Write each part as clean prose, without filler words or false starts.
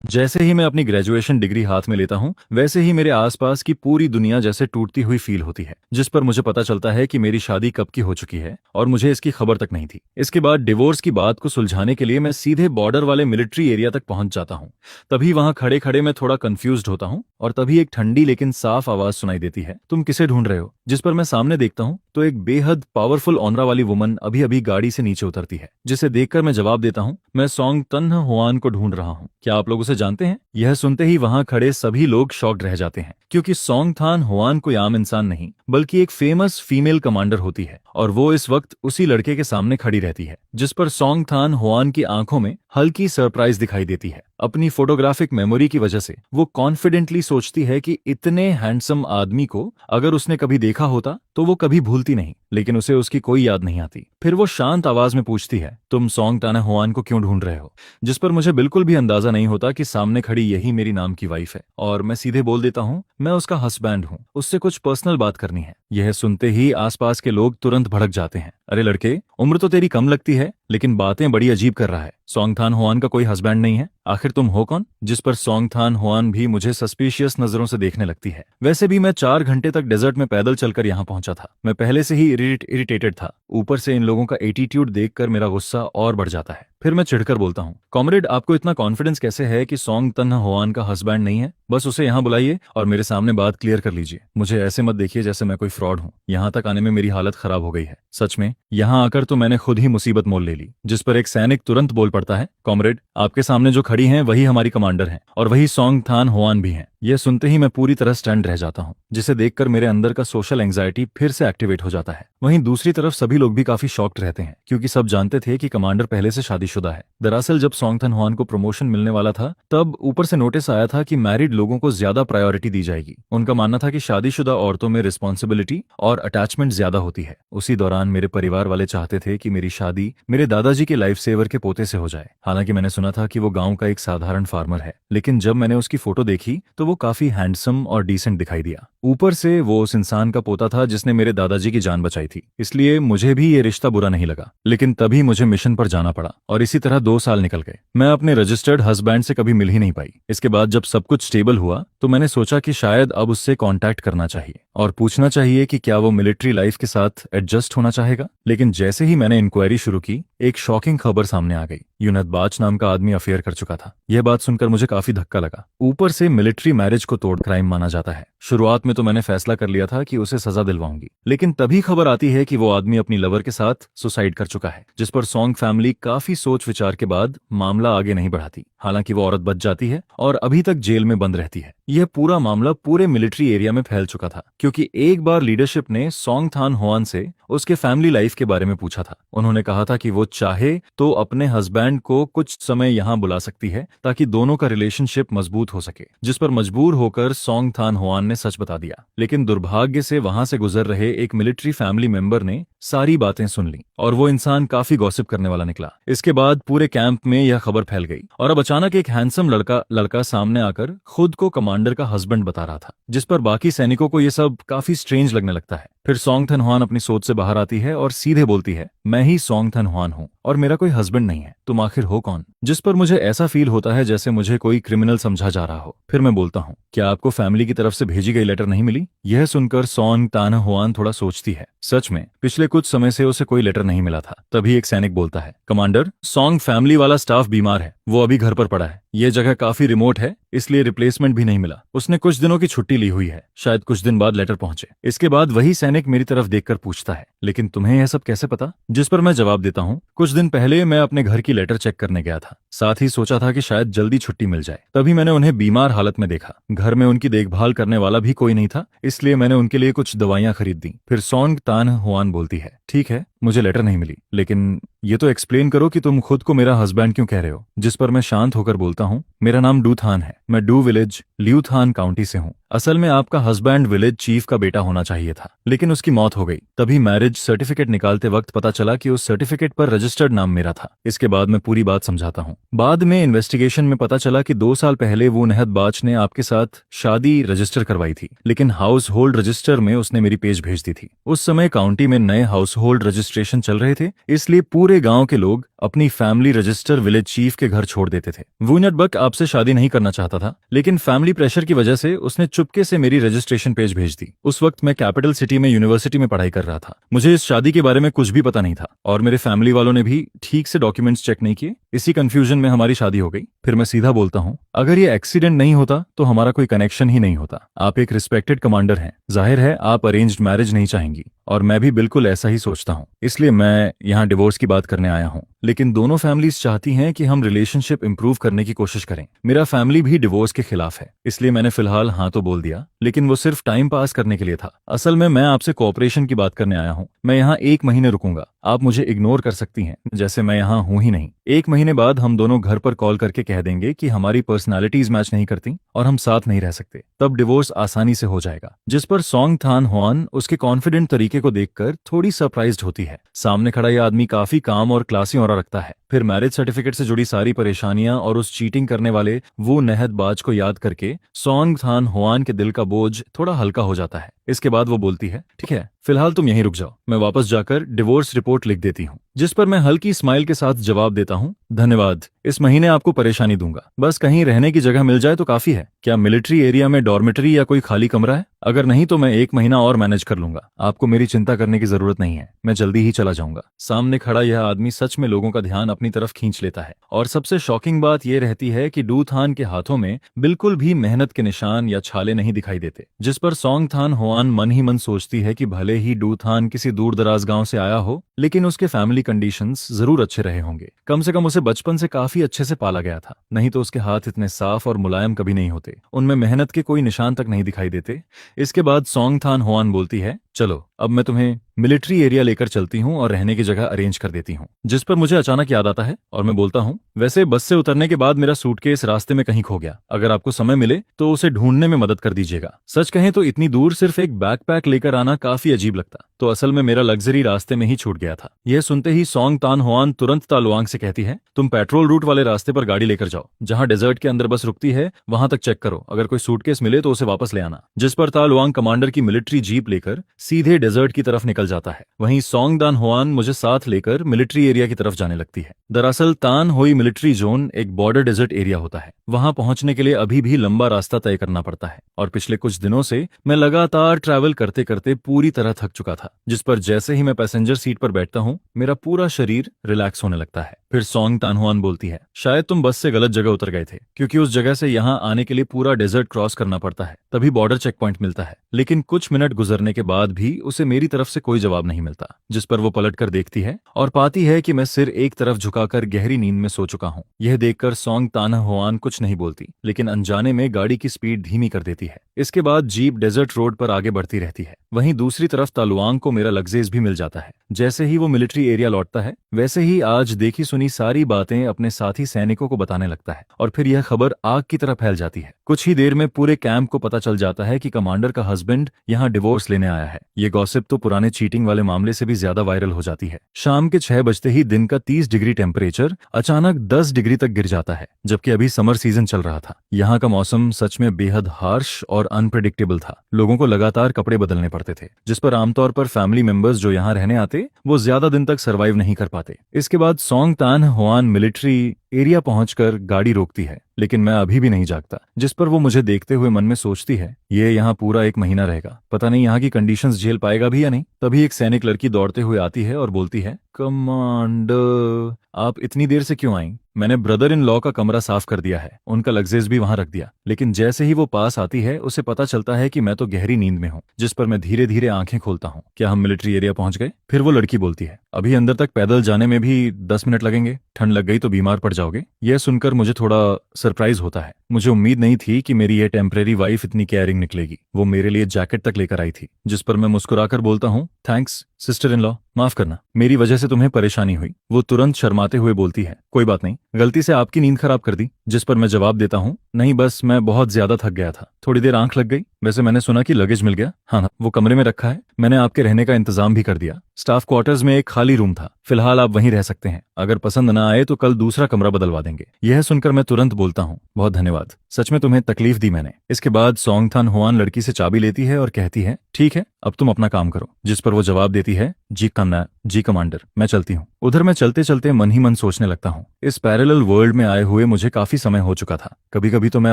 जैसे ही मैं अपनी ग्रेजुएशन डिग्री हाथ में लेता हूँ वैसे ही मेरे आसपास की पूरी दुनिया जैसे टूटती हुई फील होती है, जिस पर मुझे पता चलता है कि मेरी शादी कब की हो चुकी है और मुझे इसकी खबर तक नहीं थी। इसके बाद डिवोर्स की बात को सुलझाने के लिए मैं सीधे बॉर्डर वाले मिलिट्री एरिया तक पहुंच जाता हूँ। तभी वहां खड़े खड़े मैं थोड़ा कंफ्यूज्ड होता हूँ और तभी एक ठंडी लेकिन साफ आवाज सुनाई देती है, तुम किसे ढूंढ रहे हो? जिस पर मैं सामने देखता हूँ तो एक बेहद पावरफुल ऑनरा वाली वुमन अभी अभी गाड़ी से नीचे उतरती है, जिसे देखकर मैं जवाब देता हूँ, मैं सॉन्ग तन्ह हुआन को ढूंढ रहा हूँ, क्या आप लोग उसे जानते हैं? यह सुनते ही वहां खड़े सभी लोग शॉक्ड रह जाते हैं, क्योंकि सॉन्ग थान हुआन कोई आम इंसान नहीं बल्कि एक फेमस फीमेल कमांडर होती है और वो इस वक्त उसी लड़के के सामने खड़ी रहती है, जिस पर सॉन्ग थान हुआन की आंखों में हल्की सरप्राइज दिखाई देती है। अपनी फोटोग्राफिक मेमोरी की वजह से वो कॉन्फिडेंटली सोचती है कि इतने हैंडसम आदमी को अगर उसने कभी देखा होता तो वो कभी भूलती नहीं, लेकिन उसे उसकी कोई याद नहीं आती। फिर वो शांत आवाज में पूछती है, तुम सॉन्ग ताना हुआन को क्यों ढूंढ रहे हो? जिस पर मुझे बिल्कुल भी अंदाजा नहीं होता कि सामने खड़ी यही मेरी नाम की वाइफ है, और मैं सीधे बोल देता हूँ, मैं उसका हस्बैंड हूँ, उससे कुछ पर्सनल बात करनी है। यह सुनते ही आसपास के लोग तुरंत भड़क जाते हैं, अरे लड़के, उम्र तो तेरी कम लगती है लेकिन बातें बड़ी अजीब कर रहा है, सॉन्ग थान हुआन का कोई हस्बैंड नहीं है, आखिर तुम हो कौन? जिस पर सॉन्ग थान हुआन भी मुझे सस्पिशियस नजरों से देखने लगती है। वैसे भी मैं 4 घंटे तक डेजर्ट में पैदल चलकर यहाँ पहुंचा था, मैं पहले से ही इरिटेटेड था, ऊपर से इन लोगों का एटीट्यूड देखकर मेरा गुस्सा और बढ़ जाता है। फिर मैं चिढ़कर बोलता हूँ, कॉमरेड, आपको इतना कॉन्फिडेंस कैसे है कि सॉन्ग तन्हा हुआन का हस्बैंड नहीं है? बस उसे यहाँ बुलाइए और मेरे सामने बात क्लियर कर लीजिए, मुझे ऐसे मत देखिए जैसे मैं कोई फ्रॉड हूँ। यहाँ तक आने में मेरी हालत खराब हो गई है, सच में यहाँ आकर तो मैंने खुद ही मुसीबत मोल ले ली। जिस पर एक सैनिक तुरंत बोल पड़ता है, कॉमरेड, आपके सामने जो खड़ी हैं वही हमारी कमांडर हैं और वही सॉन्ग थान हुआन भी हैं। यह सुनते ही मैं पूरी तरह स्टैंड रह जाता हूँ, जिसे देखकर मेरे अंदर का सोशल एंग्जाइटी फिर से एक्टिवेट हो जाता है। वहीं दूसरी तरफ सभी लोग भी काफी शॉक्ड रहते हैं, क्योंकि सब जानते थे कि कमांडर पहले से शादीशुदा है। दरअसल जब सॉन्ग थान हुआन को प्रमोशन मिलने वाला था तब ऊपर से नोटिस आया था कि मैरिड लोगों को ज्यादा प्रायोरिटी दी जाएगी। उनका मानना था कि शादीशुदा औरतों में रिस्पॉन्सिबिलिटी और अटैचमेंट ज्यादा होती है। उसी दौरान मेरे परिवार वाले चाहते थे कि मेरी शादी मेरे दादाजी के लाइफ सेवर के पोते से हो जाए। हालांकि मैंने सुना था कि वो गांव का एक साधारण फार्मर है, लेकिन जब मैंने उसकी फोटो देखी तो वो काफी हैंडसम और डिसेंट दिखाई दिया। ऊपर से वो उस इंसान का पोता था जिसने मेरे दादाजी की जान बचाई थी, इसलिए मुझे भी ये रिश्ता बुरा नहीं लगा। लेकिन तभी मुझे मिशन पर जाना पड़ा और इसी तरह 2 साल निकल गए। मैं अपने रजिस्टर्ड हस्बैंड से कभी मिल ही नहीं पाई। इसके बाद जब सब कुछ स्टेबल हुआ तो मैंने सोचा कि शायद अब उससे कांटेक्ट करना चाहिए और पूछना चाहिए कि क्या वो मिलिट्री लाइफ के साथ एडजस्ट होना चाहेगा। लेकिन जैसे ही मैंने इंक्वायरी शुरू की, एक शॉकिंग खबर सामने आ गई। यूनत बाच नाम का आदमी अफेयर कर चुका था। यह बात सुनकर मुझे काफी धक्का लगा। ऊपर से मिलिट्री मैरिज को तोड़ क्राइम माना जाता है। शुरुआत में तो मैंने फैसला कर लिया था कि उसे सजा दिलवाऊंगी, लेकिन तभी खबर आती है कि वो आदमी अपनी लवर के साथ सुसाइड कर चुका है, जिस पर सॉन्ग फैमिली काफी सोच विचार के बाद मामला आगे नहीं बढ़ाती। हालांकि वो औरत बच जाती है और अभी तक जेल में बंद रहती है। यह पूरा मामला पूरे मिलिट्री एरिया में फैल चुका था, क्योंकि एक बार लीडरशिप ने सॉन्ग थान हुआन से उसके फैमिली लाइफ के बारे में पूछा था। उन्होंने कहा था कि वो चाहे तो अपने हस्बैंड को कुछ समय यहाँ बुला सकती है ताकि दोनों का रिलेशनशिप मजबूत हो सके, जिस पर मजबूर होकर सॉन्ग थान हुआन ने सच बता दिया। लेकिन दुर्भाग्य से वहां से गुजर रहे एक मिलिट्री फैमिली मेंबर ने सारी बातें सुन ली और वो इंसान काफी गॉसिप करने वाला निकला। इसके बाद पूरे कैंप में यह खबर फैल गई और अब अचानक एक हैंडसम लड़का सामने आकर खुद को कमांडर का हस्बैंड बता रहा था, जिस पर बाकी सैनिकों को यह सब काफी स्ट्रेंज लगने लगता है। फिर सॉन्ग थन हुआन अपनी सोच से बाहर आती है और सीधे बोलती है, मैं ही सॉन्ग थन हुआन हूँ और मेरा कोई हस्बैंड नहीं है, तुम आखिर हो कौन? जिस पर मुझे ऐसा फील होता है जैसे मुझे कोई क्रिमिनल समझा जा रहा हो। फिर मैं बोलता हूँ, क्या आपको फैमिली की तरफ से भेजी गई लेटर नहीं मिली? यह सुनकर सॉन्ग तान हुआन थोड़ा सोचती है। सच में पिछले कुछ समय से उसे कोई लेटर नहीं मिला था। तभी एक सैनिक बोलता है, कमांडर, सॉन्ग फैमिली वाला स्टाफ बीमार है, वो अभी घर पर पड़ा है। यह जगह काफी रिमोट है, इसलिए रिप्लेसमेंट भी नहीं मिला। उसने कुछ दिनों की छुट्टी ली हुई है, शायद कुछ दिन बाद लेटर पहुंचे। इसके बाद वही सैनिक मेरी तरफ देखकर पूछता है, लेकिन तुम्हें यह सब कैसे पता? जिस पर मैं जवाब देता हूँ, कुछ दिन पहले मैं अपने घर की लेटर चेक करने गया था, साथ ही सोचा था कि शायद जल्दी छुट्टी मिल जाए। तभी मैंने उन्हें बीमार हालत में देखा। घर में उनकी देखभाल करने वाला भी कोई नहीं था, इसलिए मैंने उनके लिए कुछ दवाइयां खरीद दी। फिर सॉन्ग तान हुआन बोलती है, ठीक है, मुझे लेटर नहीं मिली, लेकिन ये तो एक्सप्लेन करो कि तुम खुद को मेरा हस्बैंड क्यों कह रहे हो? जिस पर मैं शांत होकर बोलता हूँ, मेरा नाम डू थान है, मैं डू विलेज ल्यू थान काउंटी से हूँ। असल में आपका हस्बैंड विलेज चीफ का बेटा होना चाहिए था, लेकिन उसकी मौत हो गई। तभी मैरिज सर्टिफिकेट निकालते वक्त पता चला कि उस सर्टिफिकेट पर रजिस्टर्ड नाम मेरा था। इसके बाद मैं पूरी बात समझाता हूँ। बाद में इन्वेस्टिगेशन में पता चला कि 2 साल पहले वो नहद बाच ने आपके साथ शादी रजिस्टर करवाई थी, लेकिन हाउस होल्ड रजिस्टर में उसने मेरी पेज भेज दी थी। उस समय काउंटी में नए हाउस होल्ड रजिस्ट्रेशन चल रहे थे, इसलिए पूरे गांव के लोग अपनी फैमिली रजिस्टर विलेज चीफ के घर छोड़ देते थे। वूनट बक आपसे शादी नहीं करना चाहता था, लेकिन फैमिली प्रेशर की वजह से उसने चुपके से मेरी रजिस्ट्रेशन पेज भेज दी। उस वक्त मैं कैपिटल सिटी में यूनिवर्सिटी में पढ़ाई कर रहा था। मुझे इस शादी के बारे में कुछ भी पता नहीं था और मेरे फैमिली वालों ने भी ठीक से डॉक्यूमेंट्स चेक नहीं किए। इसी कंफ्यूजन में हमारी शादी हो गई। फिर मैं सीधा बोलता हूँ, अगर ये एक्सीडेंट नहीं होता तो हमारा कोई कनेक्शन ही नहीं होता। आप एक रिस्पेक्टेड कमांडर हैं, जाहिर है आप अरेंज्ड मैरिज नहीं चाहेंगी, और मैं भी बिल्कुल ऐसा ही सोचता हूँ। इसलिए मैं यहाँ डिवोर्स की बात करने आया हूँ। लेकिन दोनों फैमिलीज चाहती हैं कि हम रिलेशनशिप इंप्रूव करने की कोशिश करें। मेरा फैमिली भी डिवोर्स के खिलाफ है, इसलिए मैंने फिलहाल हाँ तो बोल दिया, लेकिन वो सिर्फ टाइम पास करने के लिए था। असल में मैं आपसे कोऑपरेशन की बात करने आया हूँ। मैं यहाँ 1 महीने रुकूंगा। आप मुझे इग्नोर कर सकती हैं, जैसे मैं यहाँ हूँ ही नहीं। 1 महीने बाद हम दोनों घर पर कॉल करके कह देंगे कि हमारी पर्सनालिटीज मैच नहीं करती और हम साथ नहीं रह सकते। तब डिवोर्स आसानी से हो जाएगा। जिस पर सॉन्ग थान हुआन उसके कॉन्फिडेंट तरीके को देखकर थोड़ी सरप्राइज्ड होती है। सामने खड़ा यह आदमी काफी काम और क्लासी ऑरा रखता है। फिर मैरिज सर्टिफिकेट से जुड़ी सारी परेशानियां और उस चीटिंग करने वाले वो नहद बाज को याद करके सॉन्ग थान हुआन के दिल का बोझ थोड़ा हल्का हो जाता है। इसके बाद वो बोलती है, ठीक है, फिलहाल तुम यहीं रुक जाओ, मैं वापस जाकर डिवोर्स रिपोर्ट लिख देती हूँ। जिस पर मैं हल्की स्माइल के साथ जवाब देता हूँ, धन्यवाद, इस महीने आपको परेशानी दूंगा, बस कहीं रहने की जगह मिल जाए तो काफी है। क्या मिलिट्री एरिया में डॉर्मेटरी या कोई खाली कमरा है? अगर नहीं तो मैं 1 महीना और मैनेज कर लूंगा। आपको मेरी चिंता करने की जरूरत नहीं है, मैं जल्दी ही चला जाऊंगा। सामने खड़ा यह आदमी सच में लोगों का ध्यान अपनी तरफ खींच लेता है। और सबसे शॉकिंग बात यह रहती है कि डू थान के हाथों में बिल्कुल भी मेहनत के निशान या छाले नहीं दिखाई देते। जिस पर सॉन्ग थान हुआन मन ही मन सोचती है कि भले ही डू थान किसी दूर दराज गांव से आया हो, लेकिन उसके फैमिली कंडीशंस जरूर अच्छे रहे होंगे। कम से कम उसे बचपन से काफी अच्छे से पाला गया था, नहीं तो उसके हाथ इतने साफ और मुलायम कभी नहीं होते। उनमें मेहनत के कोई निशान तक नहीं दिखाई देते। इसके बाद सॉन्ग थान हुआन बोलती है, चलो अब मैं तुम्हें मिलिट्री एरिया लेकर चलती हूँ और रहने की जगह अरेंज कर देती हूँ। जिस पर मुझे अचानक याद आता है और मैं बोलता हूँ, वैसे बस से उतरने के बाद मेरा सूटकेस रास्ते में कहीं खो गया। अगर आपको समय मिले तो उसे ढूंढने में मदद कर दीजिएगा। सच कहें तो इतनी दूर सिर्फ एक बैकपैक लेकर आना काफी अजीब लगता, तो असल में मेरा लग्जरी रास्ते में ही छूट गया था। यह सुनते ही सॉन्ग तान हुआन तुरंत तालुआंग से कहती है, तुम पेट्रोल रूट वाले रास्ते पर गाड़ी लेकर जाओ, जहाँ डेजर्ट के अंदर बस रुकती है वहां तक चेक करो, अगर कोई सूटकेस मिले तो उसे वापस ले आना। जिस पर तालुआंग कमांडर की मिलिट्री जीप लेकर सीधे डेजर्ट की तरफ निकल जाता है। वहीं सॉन्ग दान हुआन मुझे साथ लेकर मिलिट्री एरिया की तरफ जाने लगती है। दरअसल तान होई मिलिट्री जोन एक बॉर्डर डेजर्ट एरिया होता है। वहां पहुंचने के लिए अभी भी लंबा रास्ता तय करना पड़ता है और पिछले कुछ दिनों से मैं लगातार ट्रैवल करते करते पूरी तरह थक चुका था। जिस पर जैसे ही मैं पैसेंजर सीट पर बैठता हूँ मेरा पूरा शरीर रिलैक्स होने लगता है। फिर सॉन्ग तानहुआन बोलती है, शायद तुम बस से गलत जगह उतर गए थे, क्योंकि उस जगह से यहाँ आने के लिए पूरा डेजर्ट क्रॉस करना पड़ता है, तभी बॉर्डर चेक पॉइंट मिलता है। लेकिन कुछ मिनट गुजरने के बाद भी उसे मेरी तरफ से कोई जवाब नहीं मिलता। जिस पर वो पलट कर देखती है और पाती है कि मैं सिर एक तरफ झुकाकर गहरी नींद में सो चुका हूँ। यह देखकर सॉन्ग तानहुआन कुछ नहीं बोलती, लेकिन अनजाने में गाड़ी की स्पीड धीमी कर देती है। इसके बाद जीप डेजर्ट रोड पर आगे बढ़ती रहती है। वहीं दूसरी तरफ तालुआंग को मेरा लगजेज भी मिल जाता है। जैसे ही वो मिलिट्री एरिया लौटता है वैसे ही आज देखी सुनी सारी बातें अपने साथी सैनिकों को बताने लगता है और फिर यह खबर आग की तरह फैल जाती है। कुछ ही देर में पूरे कैंप को पता चल जाता है कि कमांडर का हस्बैंड यहाँ डिवोर्स लेने आया है। ये गॉसिप तो पुराने चीटिंग वाले मामले से भी ज्यादा वायरल हो जाती है। शाम के 6 बजते ही दिन का 30 डिग्री टेम्परेचर अचानक 10 डिग्री तक गिर जाता है, जबकि अभी समर सीजन चल रहा था। यहाँ का मौसम सच में बेहद हार्श और अनप्रेडिक्टेबल था। लोगों को लगातार कपड़े बदलने पड़ते थे, जिस पर आमतौर पर फैमिली मेंबर्स जो यहाँ रहने आते वो ज्यादा दिन तक सरवाइव नहीं कर पाते। इसके बाद सॉन्ग तानहुआन मिलिट्री एरिया पहुंचकर गाड़ी रोकती है, लेकिन मैं अभी भी नहीं जागता। जिस पर वो मुझे देखते हुए मन में सोचती है, ये यहाँ पूरा 1 महीना रहेगा, पता नहीं यहाँ की कंडीशंस झेल पाएगा भी या नहीं। तभी एक सैनिक लड़की दौड़ते हुए आती है और बोलती है, कमांडर आप इतनी देर से क्यों आई? मैंने ब्रदर इन लॉ का कमरा साफ कर दिया है, उनका लगजेज भी वहां रख दिया। लेकिन जैसे ही वो पास आती है उसे पता चलता है कि मैं तो गहरी नींद में हूँ। जिस पर मैं धीरे धीरे आंखें खोलता हूँ। क्या हम मिलिट्री एरिया पहुंच गए? फिर वो लड़की बोलती है, अभी अंदर तक पैदल जाने में भी 10 मिनट लगेंगे, ठंड लग गई तो बीमार पड़ जाओगे। यह सुनकर मुझे थोड़ा सरप्राइज होता है। मुझे उम्मीद नहीं थी कि मेरी ये टेम्परेरी वाइफ इतनी केयरिंग निकलेगी। वो मेरे लिए जैकेट तक लेकर आई थी। जिस पर मैं मुस्कुराकर बोलता हूँ, थैंक्स सिस्टर इन लॉ, माफ करना, मेरी वजह से तुम्हें परेशानी हुई। वो तुरंत शर्माते हुए बोलती है, कोई बात नहीं, गलती से आपकी नींद खराब कर दी। जिस पर मैं जवाब देता हूँ, नहीं बस मैं बहुत ज्यादा थक गया था, थोड़ी देर आंख लग गई। वैसे मैंने सुना कि लगेज मिल गया। हाँ, वो कमरे में रखा है, मैंने आपके रहने का इंतजाम भी कर दिया। स्टाफ क्वार्टर्स में एक खाली रूम था, फिलहाल आप वहीं रह सकते हैं। अगर पसंद न आए तो कल दूसरा कमरा बदलवा देंगे। यह सुनकर मैं तुरंत बोलता हूँ, बहुत धन्यवाद, सच में तुम्हें तकलीफ दी मैंने। इसके बाद सोंग थान हुआन लड़की से चाबी लेती है और कहती है, ठीक है अब तुम अपना काम करो। जिस पर वो जवाब देती है, जी कन्ना, जी कमांडर, मैं चलती हूँ। उधर मैं चलते चलते मन ही मन सोचने लगता हूँ, इस पैरेलल वर्ल्ड में आए हुए मुझे काफी समय हो चुका था। कभी कभी तो मैं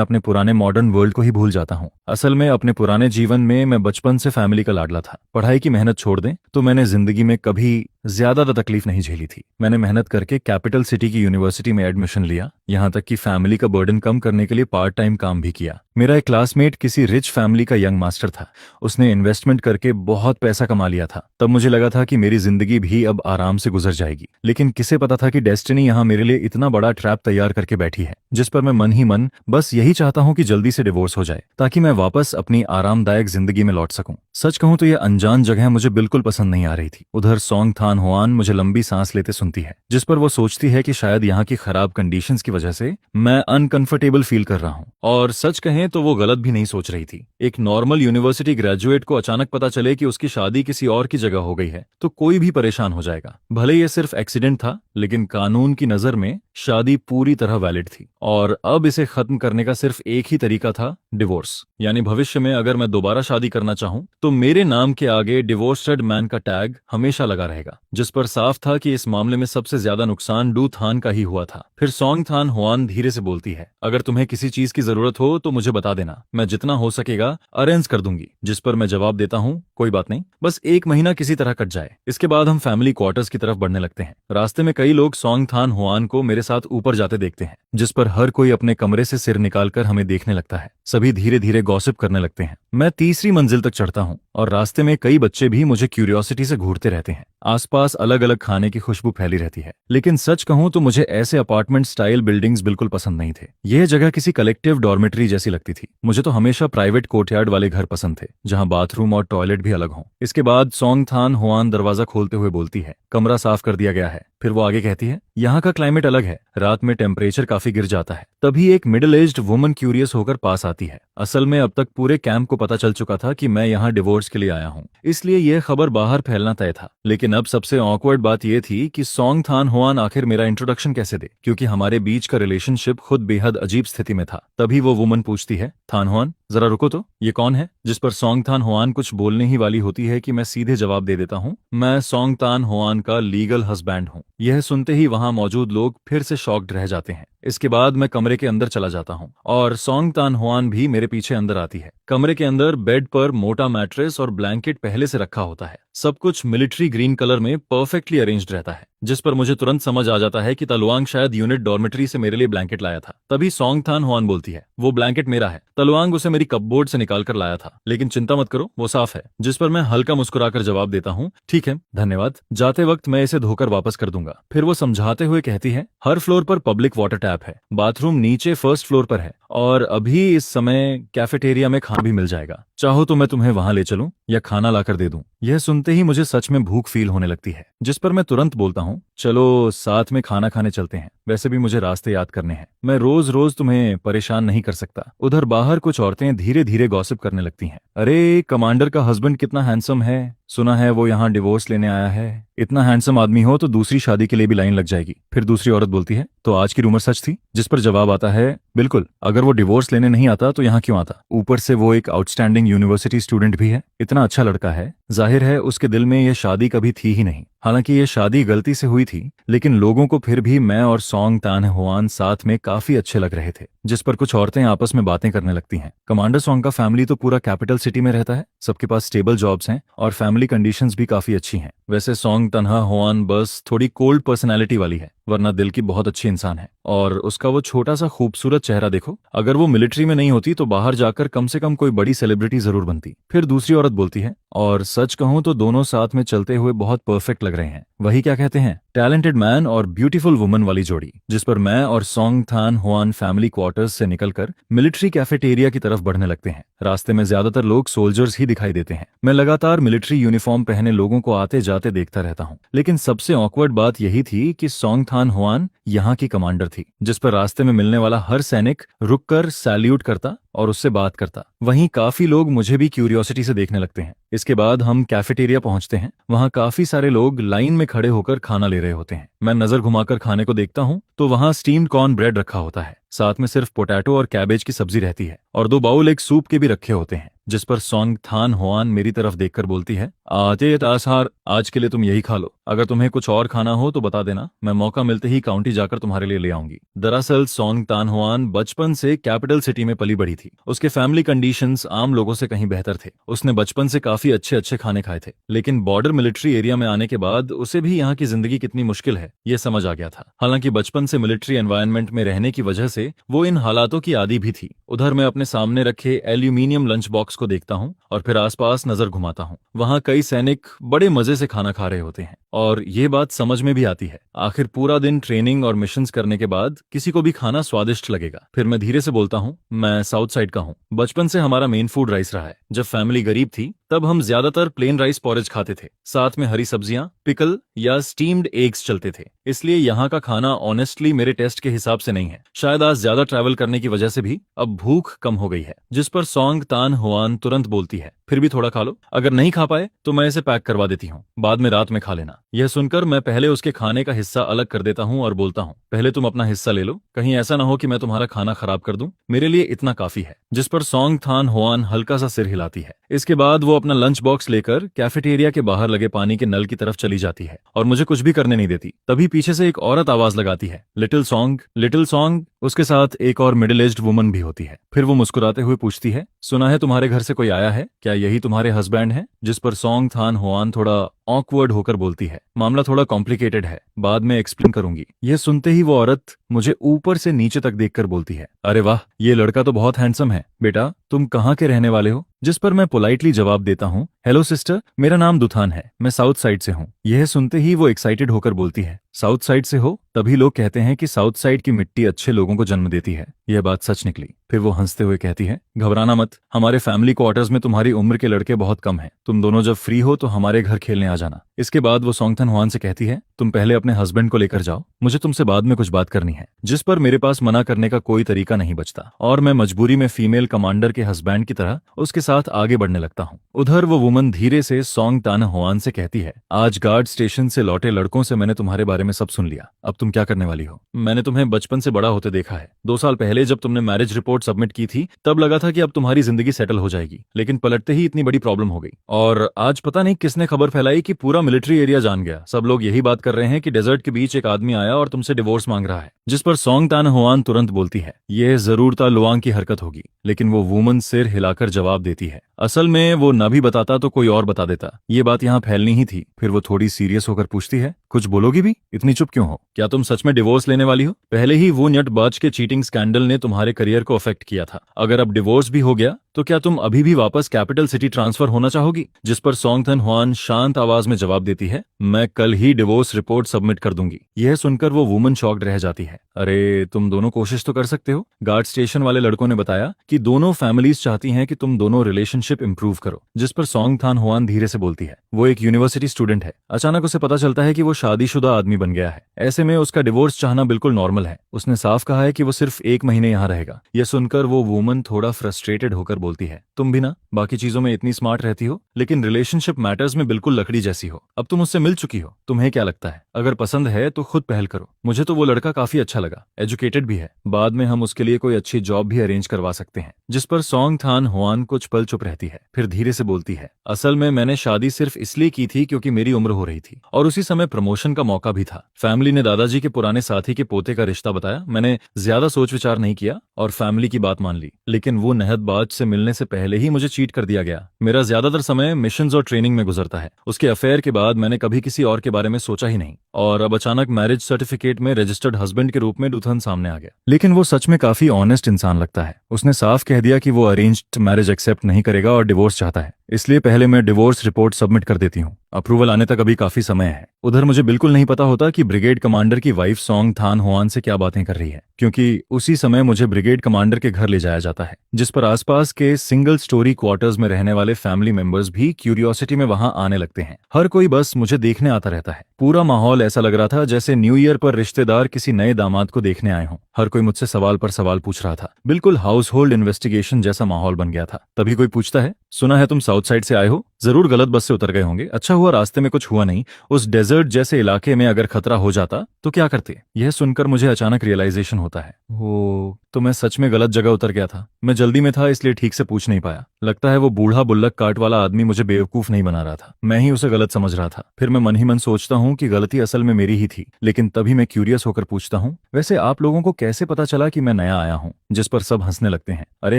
अपने पुराने मॉडर्न वर्ल्ड को ही भूल जाता हूँ। असल में अपने पुराने जीवन में मैं बचपन से फैमिली का लाडला था। पढ़ाई की मेहनत छोड़ दें तो मैंने जिंदगी में कभी ज्यादा तकलीफ नहीं झेली थी। मैंने मेहनत करके कैपिटल सिटी की यूनिवर्सिटी में एडमिशन लिया, यहाँ तक कि फैमिली का बर्डन कम करने के लिए पार्ट टाइम काम भी किया। मेरा एक क्लासमेट किसी रिच फैमिली का यंग मास्टर था, उसने इन्वेस्टमेंट करके बहुत पैसा कमा लिया था। तब मुझे लगा था कि मेरी जिंदगी भी अब आराम से गुजर जाएगी, लेकिन किसे पता था कि डेस्टिनी यहाँ मेरे लिए इतना बड़ा ट्रैप तैयार करके बैठी है, जिस पर मैं मन ही मन बस यही चाहता हूँ कि जल्दी से डिवोर्स हो जाए ताकि मैं वापस अपनी आरामदायक जिंदगी में लौट सकूं। सच कहूं तो यह अनजान जगह मुझे बिल्कुल पसंद नहीं आ रही थी। उधर सोंग थान हुआन मुझे लंबी सांस लेते सुनती है, जिस पर वो सोचती है कि शायद यहाँ की खराब कंडीशंस की वजह से मैं अनकंफर्टेबल फील कर रहा हूँ। और सच कहें तो वो गलत भी नहीं सोच रही थी। एक नॉर्मल यूनिवर्सिटी ग्रेजुएट को अचानक पता चले कि उसकी शादी किसी और की जगह हो गई है तो कोई भी परेशान हो जाएगा। भले ये सिर्फ एक्सीडेंट था, लेकिन कानून की नजर में शादी पूरी तरह वैलिड थी और अब इसे खत्म करने का सिर्फ एक ही तरीका था, डिवोर्स। यानी भविष्य में अगर मैं दोबारा शादी करना चाहूं तो मेरे नाम के आगे डिवोर्स्ड मैन का टैग हमेशा लगा रहेगा, जिस पर साफ था कि इस मामले में सबसे ज्यादा नुकसान डू थान का ही हुआ था। फिर सोंग थान हुआन धीरे से बोलती है, अगर तुम्हें किसी चीज की जरूरत हो तो मुझे बता देना, मैं जितना हो सकेगा अरेंज कर दूंगी। जिस पर मैं जवाब देता हूँ, कोई बात नहीं, बस एक महीना किसी तरह कट जाए। इसके बाद हम फैमिली क्वार्टर्स की तरफ बढ़ने लगते हैं। रास्ते में कई लोग सोंग थान हुआन को मेरे साथ ऊपर जाते देखते हैं, जिस पर हर कोई अपने कमरे से सिर निकालकर हमें देखने लगता है। सभी धीरे धीरे गॉसिप करने लगते हैं। मैं तीसरी मंजिल तक चढ़ता हूँ और रास्ते में कई बच्चे भी मुझे क्यूरियोसिटी से घूरते रहते हैं। आसपास अलग अलग खाने की खुशबू फैली रहती है, लेकिन सच कहूं तो मुझे ऐसे अपार्टमेंट स्टाइल बिल्डिंग्स बिल्कुल पसंद नहीं थे। यह जगह किसी कलेक्टिव डॉर्मेटरी जैसी लगती थी। मुझे तो हमेशा प्राइवेट कोर्टयार्ड वाले घर पसंद थे, जहां बाथरूम और टॉयलेट भी अलग हों। इसके बाद सोंग थान हुआन दरवाजा खोलते हुए बोलती है, कमरा साफ कर दिया गया है। फिर वो आगे कहती है, यहाँ का क्लाइमेट अलग है, रात में टेम्परेचर काफी गिर जाता है। तभी एक मिडिल एज्ड वुमन क्यूरियस होकर पास आती है। असल में अब तक पूरे कैंप को पता चल चुका था कि मैं यहाँ डिवोर्स के लिए आया हूँ, इसलिए यह खबर बाहर फैलना तय था। लेकिन अब सबसे ऑकवर्ड बात यह थी कि सोंग थान हुआन आखिर मेरा इंट्रोडक्शन कैसे दे, क्योंकि हमारे बीच का रिलेशनशिप खुद बेहद अजीब स्थिति में था। तभी वो वुमन पूछती है, थान हुआन जरा रुको तो, ये कौन है? जिस पर सोंग थान हुआन कुछ बोलने ही वाली होती है कि मैं सीधे जवाब दे देता हूँ, मैं सोंग थान हुआन का लीगल हस्बैंड हूँ। यह सुनते ही वहां मौजूद लोग फिर से शॉक्ड रह जाते हैं। इसके बाद मैं कमरे के अंदर चला जाता हूँ और सोंग थान हुआन भी मेरे पीछे अंदर आती है। कमरे के अंदर बेड पर मोटा मैट्रेस और ब्लैंकेट पहले से रखा होता है। सब कुछ मिलिट्री ग्रीन कलर में परफेक्टली अरेंज्ड रहता है, जिस पर मुझे तुरंत समझ आ जाता है कि तलवांग शायद यूनिट डॉर्मेटरी से मेरे लिए ब्लैंकेट लाया था। तभी सोंग थान हुआन बोलती है, वो ब्लैंकेट मेरा है, तलवांग उसे मेरी कपबोर्ड से निकाल कर लाया था, लेकिन चिंता मत करो वो साफ है। जिस पर मैं हल्का मुस्कुराकर जवाब देता हूँ, ठीक है धन्यवाद, जाते वक्त मैं इसे धोकर वापस कर दूंगा। फिर वो समझाते हुए कहती है, हर फ्लोर पर पब्लिक वाटर टैप है, बाथरूम नीचे फर्स्ट फ्लोर पर है और अभी इस समय कैफेटेरिया में खाना भी मिल जाएगा। चाहो तो मैं तुम्हें वहां ले चलूं या खाना लाकर दे दूं। यह सुनते ही मुझे सच में भूख फील होने लगती है, जिस पर मैं तुरंत बोलता हूँ, चलो साथ में खाना खाने चलते हैं, वैसे भी मुझे रास्ते याद करने हैं, मैं रोज रोज तुम्हें परेशान नहीं कर सकता। उधर बाहर कुछ औरतें धीरे धीरे गॉसिप करने लगती हैं, अरे कमांडर का हस्बैंड कितना हैंडसम है, सुना है वो यहाँ डिवोर्स लेने आया है, इतना हैंडसम आदमी हो तो दूसरी शादी के लिए भी लाइन लग जाएगी। फिर दूसरी औरत बोलती है, तो आज की रूमर सच थी? जिस पर जवाब आता है, बिल्कुल, अगर वो डिवोर्स लेने नहीं आता तो यहाँ क्यों आता, ऊपर से वो एक आउटस्टैंडिंग यूनिवर्सिटी स्टूडेंट भी है, इतना अच्छा लड़का है, जाहिर है उसके दिल में यह शादी कभी थी ही नहीं। हालांकि ये शादी गलती से हुई थी, लेकिन लोगों को फिर भी मैं और सोंग थान हुआन साथ में काफी अच्छे लग रहे थे। जिस पर कुछ औरतें आपस में बातें करने लगती हैं। कमांडर सोंग का फैमिली तो पूरा कैपिटल सिटी में रहता है, सबके पास स्टेबल जॉब्स हैं और फैमिली कंडीशंस भी काफी अच्छी हैं। वैसे सोंग तन्हा हुआन बस थोड़ी कोल्ड पर्सनैलिटी वाली है, वरना दिल की बहुत अच्छी इंसान है। और उसका वो छोटा सा खूबसूरत चेहरा देखो, अगर वो मिलिट्री में नहीं होती तो बाहर जाकर कम से कम कोई बड़ी सेलिब्रिटी जरूर बनती। फिर दूसरी औरत बोलती है, और सच कहूं तो दोनों साथ में चलते हुए बहुत परफेक्ट लग रहे हैं। वही क्या कहते हैं, टैलेंटेड मैन और ब्यूटीफुल वुमन वाली जोड़ी, जिस पर मैं और सोंग थान हुआन फैमिली क्वार्टर्स से निकलकर मिलिट्री कैफेटेरिया की तरफ बढ़ने लगते हैं। रास्ते में ज्यादातर लोग सोल्जर्स ही दिखाई देते हैं। मैं लगातार मिलिट्री यूनिफॉर्म पहने लोगों को आते जाते देखता रहता हूँ, लेकिन सबसे ऑकवर्ड बात यही थी कि सोंग थान हुआन यहाँ की कमांडर थी, जिस पर रास्ते में मिलने वाला हर सैनिक रुककर सैल्यूट करता और उससे बात करता। वहीं काफी लोग मुझे भी क्यूरियोसिटी से देखने लगते हैं। इसके बाद हम कैफेटेरिया पहुंचते हैं। वहां काफी सारे लोग लाइन में खड़े होकर खाना ले रहे होते हैं। मैं नजर घुमाकर खाने को देखता हूं तो वहां स्टीम्ड कॉर्न ब्रेड रखा होता है, साथ में सिर्फ पोटैटो और कैबेज की सब्जी रहती है और 2 बाउल एक सूप के भी रखे होते हैं, जिस पर सोंग थान हुआन मेरी तरफ देखकर बोलती है, आते तासहार, आज के लिए तुम यही खा लो। अगर तुम्हें कुछ और खाना हो तो बता देना, मैं मौका मिलते ही काउंटी जाकर तुम्हारे लिए ले आऊंगी। दरअसल सोंग थान हुआन बचपन से कैपिटल सिटी में पली बढ़ी थी। उसके फैमिली कंडीशंस आम लोगों से कहीं बेहतर थे। उसने बचपन से काफी अच्छे अच्छे खाने खाए थे, लेकिन बॉर्डर मिलिट्री एरिया में आने के बाद उसे भी यहाँ की जिंदगी कितनी मुश्किल है ये समझ आ गया था। हालांकि बचपन से मिलिट्री एनवायरनमेंट में रहने की वजह से वो इन हालातों की आदी भी थी। उधर मैं अपने सामने रखे एल्यूमिनियम लंच बॉक्स को देखता हूँ और फिर आसपास नजर घुमाता हूँ। वहाँ कई सैनिक बड़े मजे से खाना खा रहे होते हैं और ये बात समझ में भी आती है। आखिर पूरा दिन ट्रेनिंग और मिशंस करने के बाद किसी को भी खाना स्वादिष्ट लगेगा। फिर मैं धीरे से बोलता हूँ, मैं साउथ साइड का हूँ। बचपन से हमारा मेन फूड राइस रहा है। जब फैमिली गरीब थी तब हम ज्यादातर प्लेन राइस पॉरेज खाते थे, साथ में हरी सब्जियां, पिकल या स्टीम्ड एग्स चलते थे। इसलिए यहाँ का खाना ऑनेस्टली मेरे टेस्ट के हिसाब से नहीं है। शायद आज ज्यादा ट्रैवल करने की वजह से भी अब भूख कम हो गई है। जिस पर सोंग थान हुआन तुरंत बोलती है, फिर भी थोड़ा खा लो, अगर नहीं खा पाए तो मैं इसे पैक करवा देती हूँ, बाद में रात में खा लेना। यह सुनकर मैं पहले उसके खाने का हिस्सा अलग कर देता हूँ और बोलता हूँ, पहले तुम अपना हिस्सा ले लो, कहीं ऐसा ना हो कि मैं तुम्हारा खाना खराब कर दूं, मेरे लिए इतना काफी है। जिस पर सोंग थान हुआन हल्का सा सिर हिलाती है। इसके बाद वो अपना लंच बॉक्स लेकर कैफेटेरिया के बाहर लगे पानी के नल की तरफ चली जाती है और मुझे कुछ भी करने नहीं देती। तभी पीछे से एक औरत आवाज लगाती है, लिटिल सॉन्ग, लिटिल सॉन्ग। उसके साथ एक और मिडिल एज्ड वुमन भी होती है। फिर वो मुस्कुराते हुए पूछती है, सुना है तुम्हारे घर से कोई आया है, क्या यही तुम्हारे हस्बैंड है? जिस पर सोंग थान हुआन थोड़ा ऑकवर्ड होकर बोलती है, मामला थोड़ा कॉम्प्लिकेटेड है, बाद में एक्सप्लेन करूंगी। यह सुनते ही वो औरत मुझे ऊपर से नीचे तक देखकर बोलती है, अरे वाह, ये लड़का तो बहुत हैंडसम है। बेटा, तुम कहाँ के रहने वाले हो? जिस पर मैं पोलाइटली जवाब देता हूँ, हेलो सिस्टर, मेरा नाम दुथान है, मैं साउथ साइड से हूँ। यह सुनते ही वो एक्साइटेड होकर बोलती है, साउथ साइड से हो? तभी लोग कहते हैं कि साउथ साइड की मिट्टी अच्छे लोगों को जन्म देती है। यह बात सच निकली। फिर वो हंसते हुए कहती है, घबराना मत, हमारे फैमिली क्वार्टर्स में तुम्हारी उम्र के लड़के बहुत कम हैं। तुम दोनों जब फ्री हो तो हमारे घर खेलने आ जाना। इसके बाद वो सोंग थान हुआन से कहती है, तुम पहले अपने हस्बैंड को लेकर जाओ, मुझे तुमसे बाद में कुछ बात करनी है। जिस पर मेरे पास मना करने का कोई तरीका नहीं बचता और मैं मजबूरी में फीमेल कमांडर के हस्बैंड की तरह उसके साथ आगे बढ़ने लगता हूँ। उधर वो वुमन धीरे से सोंग थान हुआन से कहती है, आज गार्ड स्टेशन से लौटे लड़कों से मैंने तुम्हारे बारे में सब सुन लिया। अब तुम क्या करने वाली हो? मैंने तुम्हें बचपन से बड़ा होते देखा है। 2 साल पहले जब तुमने मैरिज रिपोर्ट सबमिट की थी तब लगा था कि अब तुम्हारी जिंदगी सेटल हो जाएगी, लेकिन पलटते ही इतनी बड़ी प्रॉब्लम हो गई। और आज पता नहीं किसने खबर फैलाई कि पूरा मिलिट्री एरिया जान गया। सब लोग यही बात कर रहे हैं कि डेजर्ट के बीच एक आदमी आया और तुमसे डिवोर्स मांग रहा है। जिस पर सोंग थान हुआन तुरंत बोलती है, यह जरूर ता लुआंग की हरकत होगी। लेकिन वो वुमन सिर हिलाकर जवाब देती है, असल में वो न भी बताता तो कोई और बता देता, ये बात यहाँ फैलनी ही थी। फिर वो थोड़ी सीरियस होकर पूछती है, कुछ बोलोगी भी? इतनी चुप क्यों हो? क्या तुम सच में डिवोर्स लेने वाली हो? पहले ही वो न्यटबाज के चीटिंग स्कैंडल ने तुम्हारे करियर को अफेक्ट किया था। अगर अब डिवोर्स भी हो गया तो क्या तुम अभी भी वापस कैपिटल सिटी ट्रांसफर होना चाहोगी? जिस पर सोंग थान हुआन शांत आवाज में जवाब देती है, मैं कल ही डिवोर्स रिपोर्ट सबमिट कर दूंगी। यह सुनकर वो वुमन शॉक्ड रह जाती है। अरे, तुम दोनों कोशिश तो कर सकते हो। गार्ड स्टेशन वाले लड़कों ने बताया कि दोनों फैमिलीज चाहती हैं कि तुम दोनों रिलेशनशिप इंप्रूव करो। जिस पर सोंग थान हुआन धीरे से बोलती है, वो एक यूनिवर्सिटी स्टूडेंट है। अचानक उसे पता चलता है कि वो शादीशुदा आदमी बन गया है। ऐसे में उसका डिवोर्स चाहना बिल्कुल नॉर्मल है। उसने साफ कहा है कि वो सिर्फ 1 महीने यहाँ रहेगा। यह सुनकर वो वुमन थोड़ा फ्रस्ट्रेटेड होकर बोलती है, तुम भी ना बाकी चीजों में इतनी स्मार्ट रहती हो, लेकिन रिलेशनशिप मैटर्स में बिल्कुल लकड़ी जैसी हो। अब तुम उससे मिल चुकी हो, तुम्हें क्या लगता है? अगर पसंद है तो खुद पहल करो। मुझे तो वो लड़का काफी अच्छा लगा, एजुकेटेड भी है। बाद में हम उसके लिए कोई अच्छी जॉब भी अरेंज करवा सकते हैं। जिस पर सोंग थान हुआन कुछ पल चुप रहती है, फिर धीरे से बोलती है, असल में मैंने शादी सिर्फ इसलिए की थी क्योंकि मेरी उम्र हो रही थी और उसी समय प्रमोशन का मौका भी था। फैमिली ने दादाजी के पुराने साथी के पोते का रिश्ता बताया। मैंने ज्यादा सोच विचार नहीं किया और फैमिली की बात मान ली। लेकिन वो नहदबाज से मिलने से पहले ही मुझे चीट कर दिया गया। मेरा ज्यादातर समय मिशंस और ट्रेनिंग में गुजरता है। उसके अफेयर के बाद मैंने कभी किसी और के बारे में सोचा ही नहीं और अब अचानक मैरिज सर्टिफिकेट में रजिस्टर्ड हस्बैंड के रूप में दुथन सामने आ गया। लेकिन वो सच में काफी ऑनेस्ट इंसान लगता है। उसने साफ कह दिया कि वो अरेंज्ड मैरिज एक्सेप्ट नहीं करेगा और डिवोर्स चाहता है। इसलिए पहले मैं डिवोर्स रिपोर्ट सबमिट कर देती हूँ। अप्रूवल आने तक अभी काफी समय है। उधर मुझे बिल्कुल नहीं पता होता कि ब्रिगेड कमांडर की वाइफ सॉन्ग थान होआन से क्या बातें कर रही है, क्योंकि उसी समय मुझे ब्रिगेड कमांडर के घर ले जाया जाता है, जिस पर आसपास के सिंगल स्टोरी क्वार्टर्स में रहने वाले फैमिली मेंबर्स भी क्यूरियोसिटी में वहां आने लगते हैं। हर कोई बस मुझे देखने आता रहता है। पूरा माहौल ऐसा लग रहा था जैसे न्यू ईयर पर रिश्तेदार किसी नए दामाद को देखने आए हों। हर कोई मुझसे सवाल पर सवाल पूछ रहा था। बिल्कुल हाउस होल्ड इन्वेस्टिगेशन जैसा माहौल बन गया था। तभी कोई पूछता है, सुना है तुम साउथ साइड से आए हो, जरूर गलत बस से उतर गए होंगे। अच्छा हुआ रास्ते में कुछ हुआ नहीं। उस डेजर्ट जैसे इलाके में अगर खतरा हो जाता तो क्या करते? यह सुनकर मुझे अचानक रियलाइजेशन होता है, ओ तो मैं सच में गलत जगह उतर गया था। मैं जल्दी में था इसलिए ठीक से पूछ नहीं पाया। लगता है वो बूढ़ा बुल्लक काट वाला आदमी मुझे बेवकूफ नहीं बना रहा था, मैं ही उसे गलत समझ रहा था। फिर मैं मन ही मन सोचता हूँ कि गलती असल में मेरी ही थी, लेकिन तभी मैं क्यूरियस होकर पूछता हूँ, वैसे आप लोगों को कैसे पता चला कि मैं नया आया हूँ? जिस पर सब हंसने लगते हैं। अरे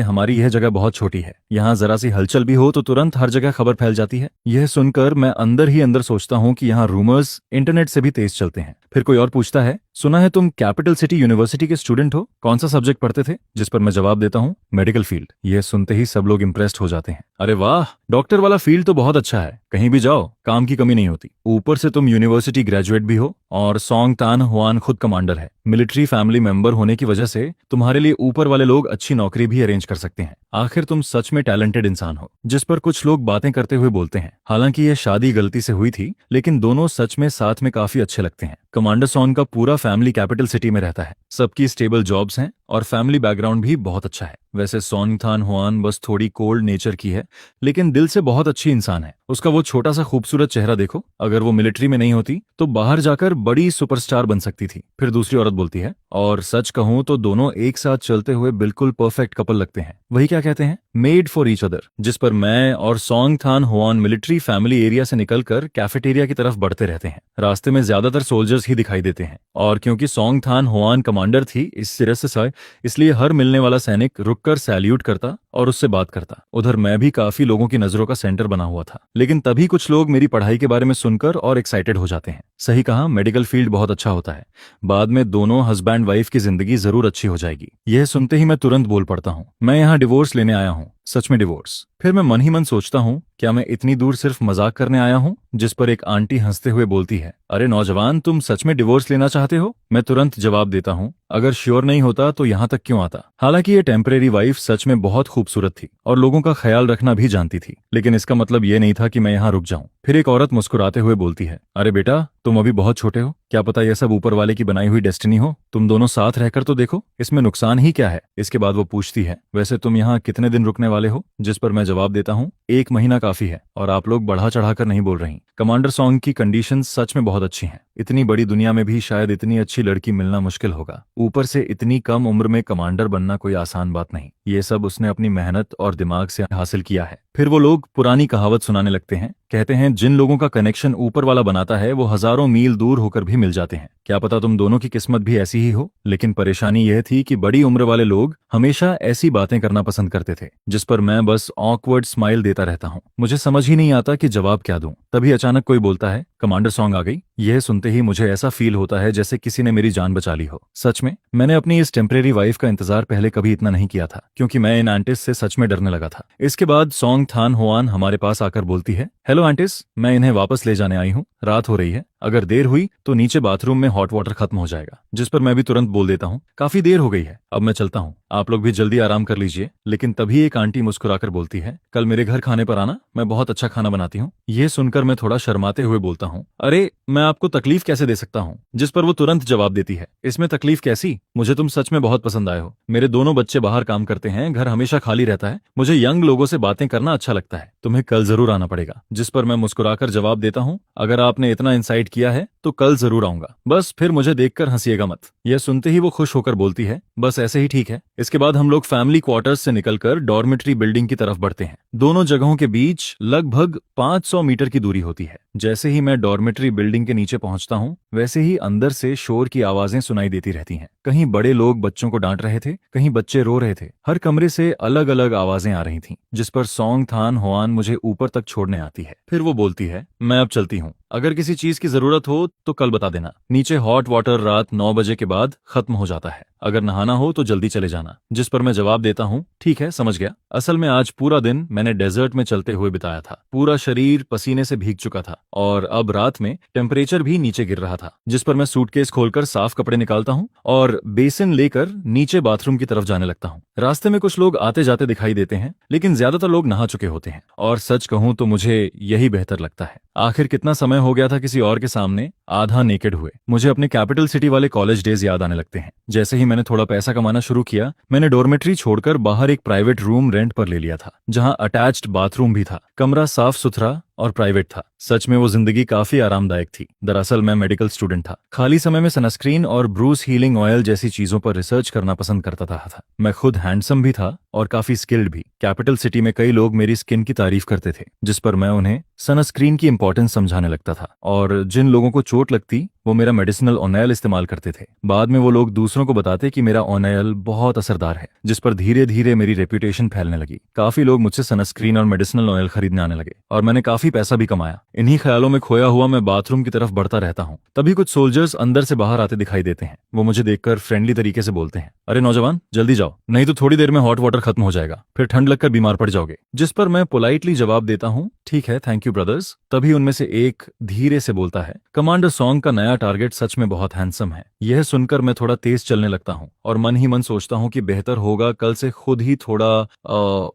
हमारी यह जगह बहुत छोटी है, यहाँ जरा सी हलचल भी हो तो तुरंत हर जगह खबर फैल जाती है। यह सुनकर मैं अंदर ही अंदर सोचता हूँ कि यहाँ रूमर्स इंटरनेट से भी तेज चलते हैं। फिर कोई और पूछता है, सुना है तुम कैपिटल सिटी यूनिवर्सिटी के स्टूडेंट हो, कौन सा सब्जेक्ट पढ़ते थे? जिस पर मैं जवाब देता हूँ, मेडिकल फील्ड। यह सुनते ही सब लोग इंप्रेस्ड हो जाते हैं। अरे वाह, डॉक्टर वाला फील्ड तो बहुत अच्छा है, कहीं भी जाओ काम की कमी नहीं होती। ऊपर से तुम यूनिवर्सिटी ग्रेजुएट भी हो और सॉन्ग तान हुआन खुद कमांडर है। मिलिट्री फैमिली मेंबर होने की वजह से तुम्हारे लिए ऊपर वाले लोग अच्छी नौकरी भी अरेंज कर सकते हैं। आखिर तुम सच में टैलेंटेड इंसान हो। जिस पर कुछ लोग बातें करते हुए बोलते हैं, हालांकि यह शादी गलती से हुई थी, लेकिन दोनों सच में साथ में काफी अच्छे लगते हैं। कमांडर सॉन्ग का पूरा फैमिली कैपिटल सिटी में रहता है, सबकी स्टेबल जॉब्स हैं और फैमिली बैकग्राउंड भी बहुत अच्छा है। वैसे सॉन्ग थान हुआन बस थोड़ी कोल्ड नेचर की है, लेकिन दिल से बहुत अच्छी इंसान है। उसका वो छोटा सा खूबसूरत चेहरा देखो, अगर वो मिलिट्री में नहीं होती तो बाहर जाकर बड़ी सुपरस्टार बन सकती थी। फिर दूसरी औरत बोलती है, और सच कहूं तो दोनों एक साथ चलते हुए बिल्कुल परफेक्ट कपल लगते हैं। वही क्या कहते हैं, मेड फॉर ईच अदर। जिस पर मैं और सॉन्ग थान हुआन मिलिट्री फैमिली एरिया से निकलकर कैफेटेरिया की तरफ बढ़ते रहते हैं। रास्ते में ज्यादातर सोल्जर्स ही दिखाई देते हैं, और क्योंकि सॉन्ग थान हुआन कमांडर थी इस सिरे से, इसलिए हर मिलने वाला सैनिक रुककर सैल्यूट करता और उससे बात करता। उधर मैं भी काफी लोगों की नजरों का सेंटर बना हुआ था। लेकिन तभी कुछ लोग मेरी पढ़ाई के बारे में सुनकर और एक्साइटेड हो जाते हैं। सही कहा, मेडिकल फील्ड बहुत अच्छा होता है, बाद में दोनों हस्बैंड वाइफ की जिंदगी जरूर अच्छी हो जाएगी। यह सुनते ही मैं तुरंत बोल पड़ता हूँ, मैं यहाँ डिवोर्स लेने आया हूँ, सच में डिवोर्स। फिर मैं मन ही मन सोचता हूँ, क्या मैं इतनी दूर सिर्फ मजाक करने आया हूँ? जिस पर एक आंटी हंसते हुए बोलती है, अरे नौजवान, तुम सच में डिवोर्स लेना चाहते हो? मैं तुरंत जवाब देता हूँ, अगर श्योर नहीं होता तो यहाँ तक क्यों आता। हालांकि ये टेम्परेरी वाइफ सच में बहुत खूबसूरत थी और लोगों का ख्याल रखना भी जानती थी, लेकिन इसका मतलब ये नहीं था कि मैं यहाँ रुक जाऊं। फिर एक औरत मुस्कुराते हुए बोलती है, अरे बेटा, तुम अभी बहुत छोटे हो, क्या पता यह सब ऊपर वाले की बनाई हुई डेस्टिनी हो। तुम दोनों साथ रहकर तो देखो, इसमें नुकसान ही क्या है। इसके बाद वो पूछती है, वैसे तुम यहाँ कितने दिन रुकने वाले हो? जिस पर मैं जवाब देता हूँ, 1 महीना काफी है, और आप लोग बढ़ा चढ़ाकर नहीं बोल रही। कमांडर सॉन्ग की कंडीशन सच में बहुत अच्छी हैं। इतनी बड़ी दुनिया में भी शायद इतनी अच्छी लड़की मिलना मुश्किल होगा। ऊपर से इतनी कम उम्र में कमांडर बनना कोई आसान बात नहीं। ये सब उसने अपनी मेहनत और दिमाग से हासिल किया है। फिर वो लोग पुरानी कहावत सुनाने लगते हैं, कहते हैं जिन लोगों का कनेक्शन ऊपर वाला बनाता है वो हजारों मील दूर होकर भी मिल जाते हैं। क्या पता तुम दोनों की किस्मत भी ऐसी ही हो। लेकिन परेशानी यह थी कि बड़ी उम्र वाले लोग हमेशा ऐसी बातें करना पसंद करते थे, जिस पर मैं बस ऑकवर्ड स्माइल देता रहता हूँ। मुझे समझ ही नहीं आता कि जवाब क्या दूं। तभी अचानक कोई बोलता है, कमांडर सॉन्ग आ गई। यह सुनते ही मुझे ऐसा फील होता है जैसे किसी ने मेरी जान बचा ली हो। सच में मैंने अपनी इस टेम्परेरी वाइफ का इंतजार पहले कभी इतना नहीं किया था, क्योंकि मैं इन आंटिस से सच में डरने लगा था। इसके बाद सॉन्ग थान हुआन हमारे पास आकर बोलती है, हेलो आंटिस, मैं इन्हें वापस ले जाने आई हूँ, रात हो रही है, अगर देर हुई तो नीचे बाथरूम में हॉट वाटर खत्म हो जाएगा। जिस पर मैं भी तुरंत बोल देता हूँ, काफी देर हो गई है, अब मैं चलता हूँ, आप लोग भी जल्दी आराम कर लीजिए। लेकिन तभी एक आंटी मुस्कुराकर बोलती है, कल मेरे घर खाने पर आना, मैं बहुत अच्छा खाना बनाती हूँ। ये सुनकर मैं थोड़ा शर्माते हुए बोलता हूँ, अरे मैं आपको तकलीफ कैसे दे सकता हूँ। जिस पर वो तुरंत जवाब देती है, इसमें तकलीफ कैसी, मुझे तुम सच में बहुत पसंद आए हो। मेरे दोनों बच्चे बाहर काम करते हैं, घर हमेशा खाली रहता है, मुझे यंग लोगों से बातें करना अच्छा लगता है, तुम्हें कल जरूर आना पड़ेगा। जिस पर मैं मुस्कुराकर जवाब देता हूँ, अगर आपने इतना इंसाइट किया है तो कल जरूर आऊंगा, बस फिर मुझे देखकर हंसिएगा मत। यह सुनते ही वो खुश होकर बोलती है, बस ऐसे ही ठीक है। इसके बाद हम लोग फैमिली क्वार्टर्स से निकलकर डॉर्मेट्री बिल्डिंग की तरफ बढ़ते हैं। दोनों जगहों के बीच लगभग 500 मीटर की दूरी होती है। जैसे ही मैं डॉर्मेट्री बिल्डिंग के नीचे पहुंचता हूं, वैसे ही अंदर से शोर की आवाजें सुनाई देती रहती हैं। कहीं बड़े लोग बच्चों को डांट रहे थे, कहीं बच्चे रो रहे थे। हर कमरे से अलग अलग आवाजें आ रही थीं। जिस पर सॉन्ग थान हुआन मुझे ऊपर तक छोड़ने आती है। फिर वो बोलती है, मैं अब चलती हूँ, अगर किसी चीज की जरूरत हो तो कल बता देना। नीचे हॉट वाटर रात 9 बजे के बाद खत्म हो जाता है। अगर नहाना हो तो जल्दी चले जाना। जिस पर मैं जवाब देता हूँ, ठीक है, समझ गया। असल में आज पूरा दिन मैंने डेजर्ट में चलते हुए बिताया था। पूरा शरीर पसीने से भीग चुका था और अब रात में टेम्परेचर भी नीचे गिर रहा था। जिस पर मैं सूटकेस खोलकर साफ कपड़े निकालता हूँ और बेसिन लेकर नीचे बाथरूम की तरफ जाने लगता हूँ। रास्ते में कुछ लोग आते जाते दिखाई देते हैं, लेकिन ज्यादातर लोग नहा चुके होते हैं और सच कहूं तो मुझे यही बेहतर लगता है। आखिर कितना समय हो गया था किसी और के सामने आधा नेकेड हुए। मुझे अपने कैपिटल सिटी वाले कॉलेज डेज याद आने लगते हैं। जैसे ही मैंने थोड़ा पैसा कमाना शुरू किया, मैंने डॉर्मेट्री छोड़कर बाहर एक प्राइवेट रूम रेंट पर ले लिया था, जहां अटैच्ड बाथरूम भी था। कमरा साफ सुथरा और प्राइवेट था। सच में वो जिंदगी काफी आरामदायक थी। दरअसल मैं मेडिकल स्टूडेंट था। खाली समय में सनस्क्रीन और ब्रूस हीलिंग ऑयल जैसी चीजों पर रिसर्च करना पसंद करता था। मैं खुद हैंडसम भी था और काफी स्किल्ड भी। कैपिटल सिटी में कई लोग मेरी स्किन की तारीफ करते थे, जिस पर मैं उन्हें सनस्क्रीन की इंपॉर्टेंस समझाने लगता था, और जिन लोगों को चोट लगती वो मेरा मेडिसिनल ऑयल इस्तेमाल करते थे। बाद में वो लोग दूसरों को बताते कि मेरा ऑयल बहुत असरदार है, जिस पर धीरे धीरे मेरी रेप्यूटेशन फैलने लगी। काफी लोग मुझसे सनस्क्रीन और मेडिसिनल ऑयल खरीदने आने लगे और मैंने काफी पैसा भी कमाया। इन्हीं ख्यालों में खोया हुआ मैं बाथरूम की तरफ बढ़ता रहता हूँ। तभी कुछ सोल्जर्स अंदर से बाहर आते दिखाई देते हैं। वो मुझे देखकर फ्रेंडली तरीके से बोलते हैं, अरे नौजवान, जल्दी जाओ, नहीं तो थोड़ी देर में हॉट वाटर खत्म हो जाएगा, फिर ठंड लगकर बीमार पड़ जाओगे। जिस पर मैं पोलाइटली जवाब देता हूँ, ठीक है, थैंक यू ब्रदर्स। तभी उनमें से एक धीरे से बोलता है, कमांडर सॉन्ग का नया टारगेट सच में बहुत हैंडसम है। यह सुनकर मैं थोड़ा तेज चलने लगता हूँ और मन ही मन सोचता हूँ कि बेहतर होगा कल से खुद ही थोड़ा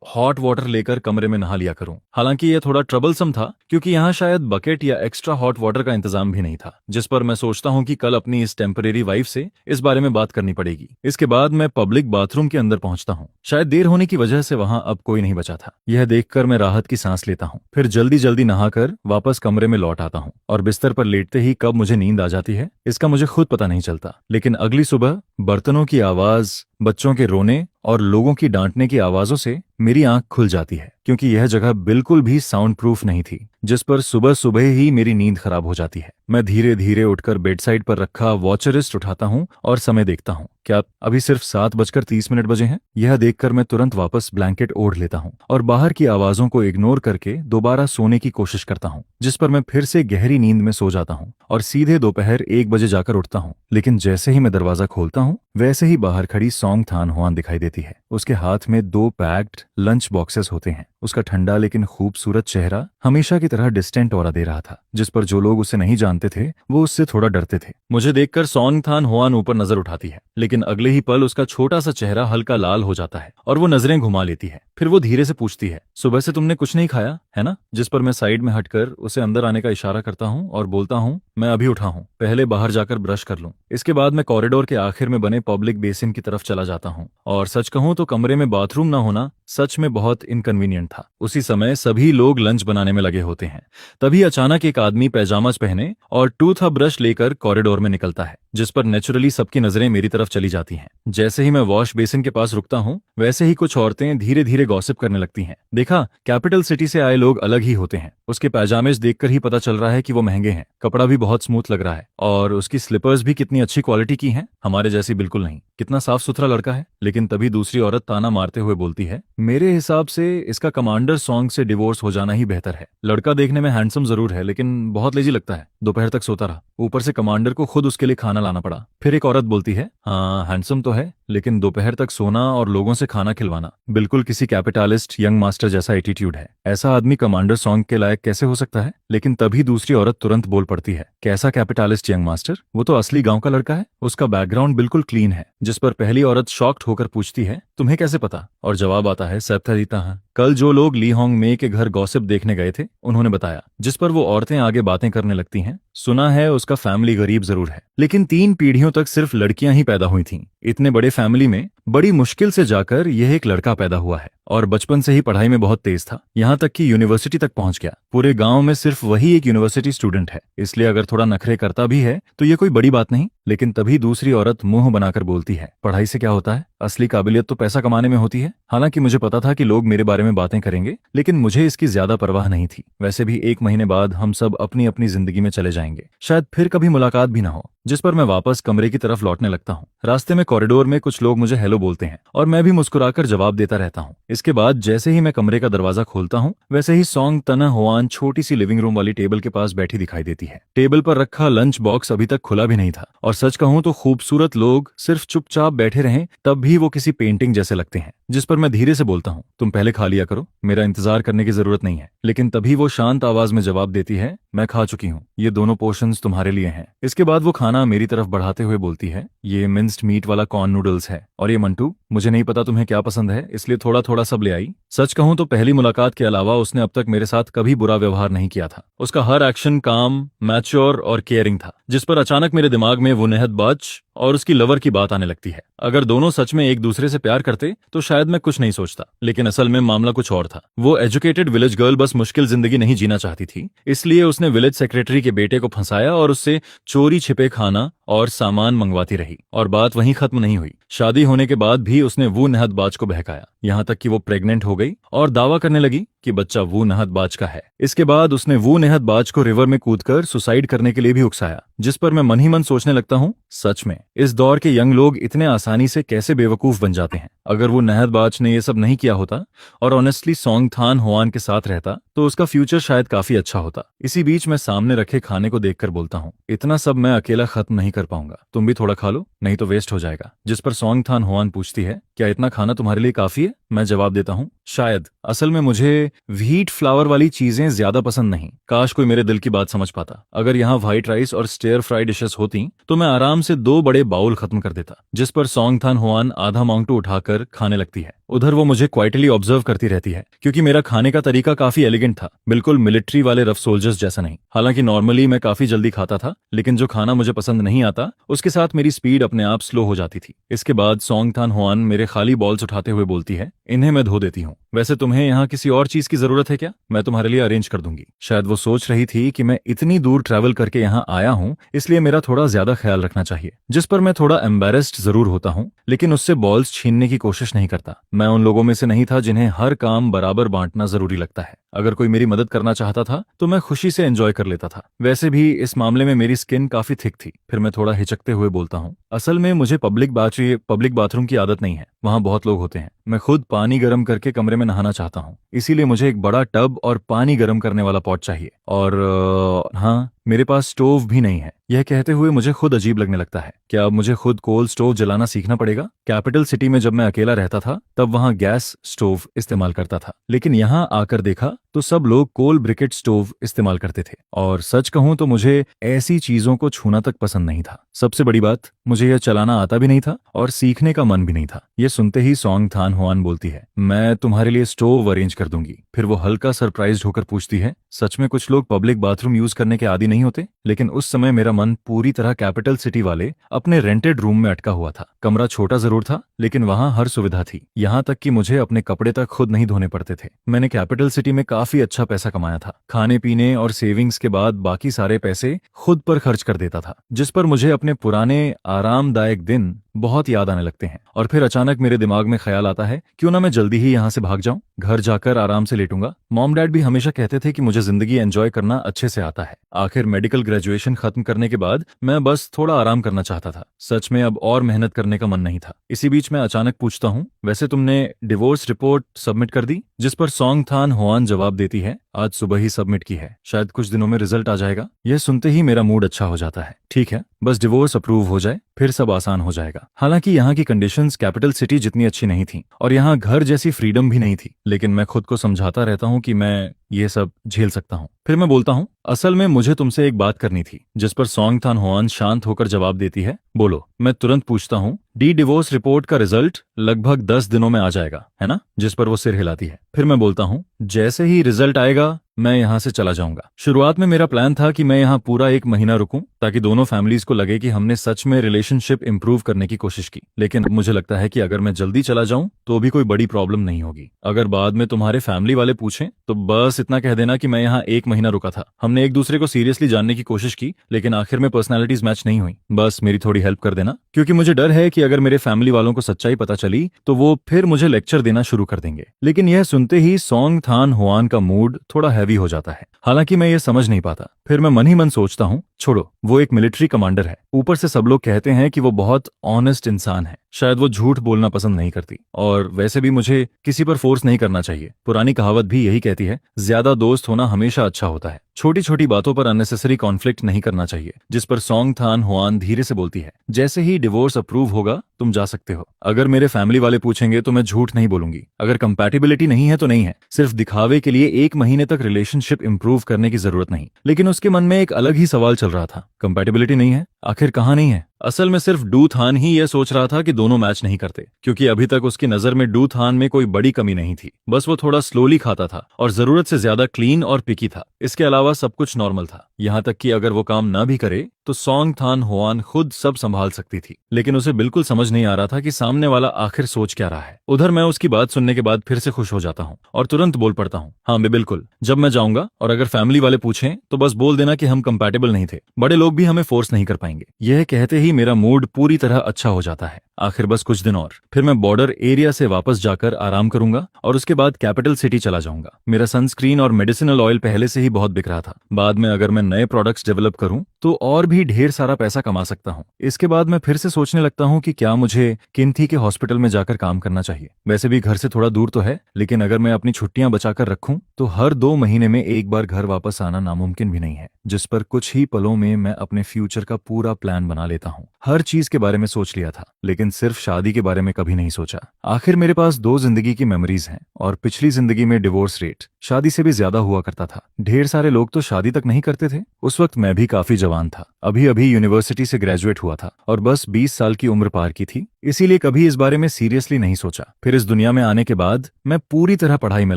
हॉट वाटर लेकर कमरे में नहा लिया करूं। हालांकि यह थोड़ा ट्रबलसम था, क्योंकि यहाँ शायद बकेट या एक्स्ट्रा हॉट वाटर का इंतजाम भी नहीं था। जिस पर मैं सोचता हूँ कि कल अपनी इस टेम्परेरी वाइफ से इस बारे में बात करनी पड़ेगी। इसके बाद मैं पब्लिक बाथरूम के अंदर पहुंचता हूँ। शायद देर होने की वजह से वहां अब कोई नहीं बचा था। यह देखकर मैं राहत की सांस लेता हूँ। फिर जल्दी जल्दी नहाकर वापस कमरे में लौट आता हूँ और बिस्तर पर लेटते ही कब मुझे नींद आ जाती है इसका मुझे खुद पता नहीं चलता। लेकिन अगली सुबह बर्तनों की आवाज, बच्चों के रोने और लोगों की डांटने की आवाजों से मेरी आंख खुल जाती है, क्योंकि यह जगह बिल्कुल भी साउंड प्रूफ नहीं थी। जिस पर सुबह सुबह ही मेरी नींद खराब हो जाती है। मैं धीरे धीरे उठकर बेडसाइड पर रखा वॉचरिस्ट उठाता हूँ और समय देखता हूँ। क्या अभी सिर्फ 7:30 बजे हैं? यह देखकर मैं तुरंत वापस ब्लैंकेट ओढ़ लेता हूँ और बाहर की आवाजों को इग्नोर करके दोबारा सोने की कोशिश करता हूँ, जिस पर मैं फिर से गहरी नींद में सो जाता हूँ और सीधे दोपहर 1 बजे जाकर उठता हूँ। लेकिन जैसे ही मैं दरवाजा खोलता हूँ, वैसे ही बाहर खड़ी सॉन्ग थान हुआन दिखाई देती है। उसके हाथ में 2 पैक्ड लंच बॉक्सेस होते हैं। उसका ठंडा लेकिन खूबसूरत चेहरा हमेशा की तरह डिस्टेंट ऑरा दे रहा था, जिस पर जो लोग उसे नहीं जानते थे वो उससे थोड़ा डरते थे। मुझे देखकर सॉन्ग थान हुआन ऊपर नजर उठाती है, लेकिन अगले ही पल उसका छोटा सा चेहरा हल्का लाल हो जाता है और वो नजरें घुमा लेती है। फिर वो धीरे से पूछती है, सुबह से तुमने कुछ नहीं खाया है ना? जिस पर मैं साइड में हटकर उसे अंदर आने का इशारा करता हूँ और बोलता हूँ, मैं अभी उठा हूँ, पहले बाहर जाकर ब्रश कर लूं। इसके बाद मैं कॉरिडोर के आखिर में बने पब्लिक बेसिन की तरफ चला जाता हूँ। और सच कहूं तो कमरे में बाथरूम न होना सच में बहुत इनकन्वीनियंट था। उसी समय सभी लोग लंच बनाने में लगे होते हैं। तभी अचानक एक आदमी पैजामाज पहने और टूथ ब्रश लेकर कॉरिडोर में निकलता है, जिस पर नेचुरली सबकी नजरें मेरी तरफ चली जाती हैं। जैसे ही मैं वॉश बेसिन के पास रुकता हूँ, वैसे ही कुछ औरतें धीरे धीरे गॉसिप करने लगती हैं। देखा, कैपिटल सिटी से आए लोग अलग ही होते हैं। उसके पैजामेज देखकर ही पता चल रहा है कि वो महंगे हैं। कपड़ा भी बहुत स्मूथ लग रहा है और उसकी स्लीपर्स भी कितनी अच्छी क्वालिटी की हैं, हमारे जैसी बिल्कुल नहीं। कितना साफ सुथरा लड़का है। लेकिन तभी दूसरी औरत ताना मारते हुए बोलती है, मेरे हिसाब से इसका कमांडर सॉन्ग से डिवोर्स हो जाना ही बेहतर है। लड़का देखने में हैंडसम जरूर है, लेकिन बहुत लेजी लगता है। दोपहर तक सोता रहा, ऊपर से कमांडर को खुद उसके लिए खाना लाना पड़ा। फिर एक औरत बोलती है, हाँ हैंडसम तो है, लेकिन दोपहर तक सोना और लोगों से खाना खिलवाना बिल्कुल किसी कैपिटलिस्ट यंग मास्टर जैसा एटीट्यूड है। ऐसा आदमी कमांडर सॉन्ग के लायक कैसे हो सकता है? लेकिन तभी दूसरी औरत तुरंत बोल पड़ती है, कैसा कैपिटलिस्ट यंग मास्टर? वो तो असली गांव का लड़का है, उसका बैकग्राउंड बिल्कुल क्लीन है। जिस पर पहली औरत शॉक्ड होकर पूछती है, तुम्हें कैसे पता? और जवाब आता है, सैप्थारीता, कल जो लोग ली होंग मे के घर गॉसिप देखने गए थे उन्होंने बताया। जिस पर वो औरतें आगे बातें करने लगती हैं, सुना है उसका फैमिली गरीब जरूर है, लेकिन 3 पीढ़ियों तक सिर्फ लड़कियां ही पैदा हुई थीं। इतने बड़े फैमिली में बड़ी मुश्किल से जाकर यह एक लड़का पैदा हुआ है और बचपन से ही पढ़ाई में बहुत तेज था, यहाँ तक कि यूनिवर्सिटी तक पहुंच गया। पूरे गांव में सिर्फ वही एक यूनिवर्सिटी स्टूडेंट है, इसलिए अगर थोड़ा नखरे करता भी है तो ये कोई बड़ी बात नहीं। लेकिन तभी दूसरी औरत मुंह बनाकर बोलती है, पढ़ाई से क्या होता है? असली काबिलियत तो पैसा कमाने में होती है। हालांकि मुझे पता था कि लोग मेरे बारे में बातें करेंगे, लेकिन मुझे इसकी ज्यादा परवाह नहीं थी। वैसे भी 1 महीने बाद हम सब अपनी अपनी जिंदगी में चले जाएंगे, शायद फिर कभी मुलाकात भी ना हो। जिस पर मैं वापस कमरे की तरफ लौटने लगता हूँ। रास्ते में कॉरिडोर में कुछ लोग मुझे हेलो बोलते हैं और मैं भी मुस्कुराकर जवाब देता रहता हूँ। इसके बाद जैसे ही मैं कमरे का दरवाजा खोलता हूँ, वैसे ही सॉन्ग तना हुआन छोटी सी लिविंग रूम वाली टेबल के पास बैठी दिखाई देती है। टेबल पर रखा लंच बॉक्स अभी तक खुला भी नहीं था, और सच कहूं तो खूबसूरत लोग सिर्फ चुपचाप बैठे रहें तब भी वो किसी पेंटिंग जैसे लगते हैं। जिस पर मैं धीरे से बोलता हूँ, तुम पहले खा लिया करो, मेरा इंतजार करने की जरूरत नहीं है। लेकिन तभी वो शांत आवाज में जवाब देती है, मैं खा चुकी हूँ, ये दोनों पोर्शंस तुम्हारे लिए हैं। इसके बाद वो खाना मेरी तरफ बढ़ाते हुए बोलती है, ये मिंस्ड मीट वाला कॉर्न नूडल्स है, और ये मंटू, मुझे नहीं पता तुम्हें क्या पसंद है, इसलिए थोड़ा थोड़ा सब ले आई। सच कहूं तो पहली मुलाकात के अलावा उसने अब तक मेरे साथ कभी बुरा व्यवहार नहीं किया था। उसका हर एक्शन काम, मैच्योर और केयरिंग था। जिस पर अचानक मेरे दिमाग में वो नेहतबाज और उसकी लवर की बात आने लगती है। अगर दोनों सच में एक दूसरे से प्यार करते तो शायद मैं कुछ नहीं सोचता, लेकिन असल में मामला कुछ और था। वो एजुकेटेड विलेज गर्ल बस मुश्किल जिंदगी नहीं जीना चाहती थी, इसलिए उसने विलेज सेक्रेटरी के बेटे को फंसाया और उससे चोरी छिपे खाना और सामान मंगवाती रही। और बात वहीं खत्म नहीं हुई। शादी होने के बाद भी उसने वो नहतबाज को बहकाया, यहाँ तक कि वो प्रेग्नेंट हो गई और दावा करने लगी कि बच्चा वो नहतबाज का है। इसके बाद उसने वो नहतबाज को रिवर में कूदकर सुसाइड करने के लिए भी उकसाया। जिस पर मैं मन ही मन सोचने लगता हूँ, सच में इस दौर के यंग लोग इतने आसानी से कैसे बेवकूफ बन जाते हैं। अगर वो नहतबाज ने ये सब नहीं किया होता और ऑनेस्टली सॉन्ग थान होआन के साथ रहता तो उसका फ्यूचर शायद काफी अच्छा होता। इसी बीच मैं सामने रखे खाने को देखकर बोलता हूँ, इतना सब मैं अकेला खत्म नहीं कर पाऊंगा, तुम भी थोड़ा खा लो, नहीं तो वेस्ट हो जाएगा। जिस पर सॉन्ग थान होआन पूछती है, क्या इतना खाना तुम्हारे लिए काफी है? मैं जवाब देता हूँ, शायद। असल में मुझे व्हीट फ्लावर वाली चीजें ज्यादा पसंद नहीं। काश कोई मेरे दिल की बात समझ पाता। अगर यहाँ व्हाइट राइस और स्टेयर फ्राई डिशेस होती तो मैं आराम से 2 बड़े बाउल खत्म कर देता। जिस पर सॉन्ग थान होआन आधा मांगटू उठाकर खाने लगती है। उधर वो मुझे क्वाइटली ऑब्जर्व करती रहती है, क्योंकि मेरा खाने का तरीका काफी एलिगेंट था, बिल्कुल मिलिट्री वाले रफ सोल्जर्स जैसा नहीं। हालांकि नॉर्मली मैं काफी जल्दी खाता था, लेकिन जो खाना मुझे पसंद नहीं आता उसके साथ मेरी स्पीड अपने आप स्लो हो जाती थी। इसके बाद सॉन्ग थान होआन मेरे खाली बॉल्स उठाते हुए बोलती है, इन्हें मैं धो देती हूँ। वैसे तुम्हें यहाँ किसी और चीज की जरूरत है क्या? मैं तुम्हारे लिए अरेंज कर दूंगी। शायद वो सोच रही थी कि मैं इतनी दूर ट्रैवल करके यहाँ आया हूँ, इसलिए मेरा थोड़ा ज्यादा ख्याल रखना चाहिए। जिस पर मैं थोड़ा एम्बेरेस्ड जरूर होता हूँ, लेकिन उससे बॉल्स छीनने की कोशिश नहीं करता। मैं उन लोगों में से नहीं था जिन्हें हर काम बराबर बांटना जरूरी लगता है। अगर कोई मेरी मदद करना चाहता था तो मैं खुशी से एंजॉय कर लेता था। वैसे भी इस मामले में मेरी स्किन काफी थिक थी। फिर मैं थोड़ा हिचकते हुए बोलता हूँ, असल में मुझे पब्लिक बाथरूम की आदत नहीं है, वहाँ बहुत लोग होते हैं। मैं खुद पानी गर्म करके कमरे में नहाना चाहता हूँ, इसीलिए मुझे एक बड़ा टब और पानी गर्म करने वाला पॉट चाहिए। और हाँ, मेरे पास स्टोव भी नहीं है। यह कहते हुए मुझे खुद अजीब लगने लगता है। क्या अब मुझे खुद कोल स्टोव जलाना सीखना पड़ेगा? कैपिटल सिटी में जब मैं अकेला रहता था तब वहाँ गैस स्टोव इस्तेमाल करता था, लेकिन यहाँ आकर देखा तो सब लोग कोल ब्रिकेट स्टोव इस्तेमाल करते थे। और सच कहूं तो मुझे ऐसी चीजों को छूना तक पसंद नहीं था। सबसे बड़ी बात, मुझे यह चलाना आता भी नहीं था और सीखने का मन भी नहीं था। ये सुनते ही सॉन्ग थान होआन बोलती है, मैं तुम्हारे लिए स्टोव अरेंज कर दूंगी। फिर वो हल्का सरप्राइज्ड होकर पूछती है, सच में कुछ लोग पब्लिक बाथरूम यूज करने के आदी नहीं होते? लेकिन उस समय मेरा मन पूरी तरह कैपिटल सिटी वाले अपने रेंटेड रूम में अटका हुआ था। कमरा छोटा जरूर था, लेकिन वहाँ हर सुविधा थी, यहाँ तक कि मुझे अपने कपड़े तक खुद नहीं धोने पड़ते थे। मैंने कैपिटल सिटी में काफी अच्छा पैसा कमाया था। खाने पीने और सेविंग्स के बाद बाकी सारे पैसे खुद पर खर्च कर देता था। जिस पर मुझे अपने पुराने आरामदायक दिन बहुत याद आने लगते हैं। और फिर अचानक मेरे दिमाग में ख्याल आता है, क्यों ना मैं जल्दी ही यहाँ से भाग जाऊं, घर जाकर आराम से लेटूंगा। मॉम डैड भी हमेशा कहते थे कि मुझे जिंदगी एंजॉय करना अच्छे से आता है। आखिर मेडिकल ग्रेजुएशन खत्म करने के बाद मैं बस थोड़ा आराम करना चाहता था। सच में अब और मेहनत करने का मन नहीं था। इसी बीच मैं अचानक पूछता हूँ, वैसे तुमने डिवोर्स रिपोर्ट सबमिट कर दी? जिस पर सॉन्ग थान होआन जवाब देती है, आज सुबह ही सबमिट की है, शायद कुछ दिनों में रिजल्ट आ जाएगा। यह सुनते ही मेरा मूड अच्छा हो जाता है। ठीक है, बस डिवोर्स अप्रूव हो जाए, फिर सब आसान हो जाएगा। हालांकि यहाँ की कंडीशंस कैपिटल सिटी जितनी अच्छी नहीं थी और यहाँ घर जैसी फ्रीडम भी नहीं थी, लेकिन मैं खुद को समझाता रहता हूँ कि मैं ये सब झेल सकता हूँ। फिर मैं बोलता हूँ, असल में मुझे तुमसे एक बात करनी थी। जिस पर सॉन्ग थान होआन शांत होकर जवाब देती है, बोलो। मैं तुरंत पूछता हूँ, डिवोर्स रिपोर्ट का रिजल्ट लगभग 10 दिनों में आ जाएगा, है ना? जिस पर वो सिर हिलाती है। फिर मैं बोलता हूँ, जैसे ही रिजल्ट आएगा मैं यहाँ से चला जाऊंगा। शुरुआत में मेरा प्लान था कि मैं यहाँ पूरा 1 महीना रुकूं, ताकि दोनों फैमिलीज को लगे कि हमने सच में रिलेशनशिप इंप्रूव करने की कोशिश की। लेकिन मुझे लगता है कि अगर मैं जल्दी चला जाऊं तो भी कोई बड़ी प्रॉब्लम नहीं होगी। अगर बाद में तुम्हारे फैमिली वाले पूछें तो बस इतना कह देना कि मैं यहाँ 1 महीना रुका था। हमने एक दूसरे को सीरियसली जानने की कोशिश की, लेकिन आखिर में पर्सनैलिटीज मैच नहीं हुई। बस मेरी थोड़ी हेल्प कर देना, क्योंकि मुझे डर है कि अगर मेरे फैमिली वालों को सच्चाई पता चली तो वो फिर मुझे लेक्चर देना शुरू कर देंगे। लेकिन यह सुनते ही सॉन्ग थान होआन का मूड थोड़ा हैवी हो जाता है। हालांकि मैं ये समझ नहीं पाता। फिर मैं मन ही मन सोचता हूँ, छोड़ो, वो एक मिलिट्री कमांडर है, ऊपर से सब लोग कहते हैं कि वो बहुत ऑनेस्ट इंसान है। शायद वो झूठ बोलना पसंद नहीं करती, और वैसे भी मुझे किसी पर फोर्स नहीं करना चाहिए। पुरानी कहावत भी यही कहती है, ज्यादा दोस्त होना हमेशा अच्छा होता है। छोटी छोटी बातों पर अननेसेसरी कॉन्फ्लिक्ट नहीं करना चाहिए। जिस पर सोंग थान हुआन धीरे से बोलती है, जैसे ही डिवोर्स अप्रूव होगा तुम जा सकते हो। अगर मेरे फैमिली वाले पूछेंगे तो मैं झूठ नहीं बोलूंगी। अगर कंपैटिबिलिटी नहीं है तो नहीं है, सिर्फ दिखावे के लिए 1 महीने तक रिलेशनशिप इंप्रूव करने की जरूरत नहीं। लेकिन उसके मन में एक अलग ही सवाल चल रहा था, कंपैटिबिलिटी नहीं है, आखिर कहाँ नहीं है? असल में सिर्फ डू थान ही यह सोच रहा था कि दोनों मैच नहीं करते, क्योंकि अभी तक उसकी नजर में डू थान में कोई बड़ी कमी नहीं थी। बस वो थोड़ा स्लोली खाता था और जरूरत से ज्यादा क्लीन और पिकी था। इसके अलावा सब कुछ नॉर्मल था, यहाँ तक कि अगर वो काम ना भी करे तो सोंग थान हुआन खुद सब संभाल सकती थी। लेकिन उसे बिल्कुल समझ नहीं आ रहा था कि सामने वाला आखिर सोच क्या रहा है। उधर मैं उसकी बात सुनने के बाद फिर से खुश हो जाता हूँ और तुरंत बोल पड़ता हूँ, हाँ बिल्कुल, जब मैं जाऊंगा और अगर फैमिली वाले पूछें तो बस बोल देना कि हम कंपैटिबल नहीं थे। बड़े लोग भी हमें फोर्स नहीं कर पाएंगे। यह कहते ही मेरा मूड पूरी तरह अच्छा हो जाता है। आखिर बस कुछ दिन और, फिर मैं बॉर्डर एरिया से वापस जाकर आराम करूंगा और उसके बाद कैपिटल सिटी चला जाऊंगा। मेरा सनस्क्रीन और मेडिसिनल ऑयल पहले से ही बहुत बिक रहा था। बाद में अगर मैं नए प्रोडक्ट्स डेवलप करूं तो और भी ढेर सारा पैसा कमा सकता हूं। इसके बाद मैं फिर से सोचने लगता हूं कि क्या मुझे किन्थी के हॉस्पिटल में जाकर काम करना चाहिए। वैसे भी घर से थोड़ा दूर तो है, लेकिन अगर मैं अपनी छुट्टियां बचाकर रखूं तो हर 2 महीने में एक बार घर वापस आना नामुमकिन भी नहीं है। जिस पर कुछ ही पलों में मैं अपने फ्यूचर का पूरा प्लान बना लेता हूँ। हर चीज के बारे में सोच लिया था, लेकिन सिर्फ शादी के बारे में कभी नहीं सोचा। आखिर मेरे पास 2 जिंदगी की मेमोरीज हैं और पिछली जिंदगी में डिवोर्स रेट शादी से भी ज्यादा हुआ करता था। ढेर सारे लोग तो शादी तक नहीं करते थे। उस वक्त मैं भी काफी जवान था, अभी अभी यूनिवर्सिटी से ग्रेजुएट हुआ था और बस 20 साल की उम्र पार की थी, इसीलिए कभी इस बारे में सीरियसली नहीं सोचा। फिर इस दुनिया में आने के बाद मैं पूरी तरह पढ़ाई में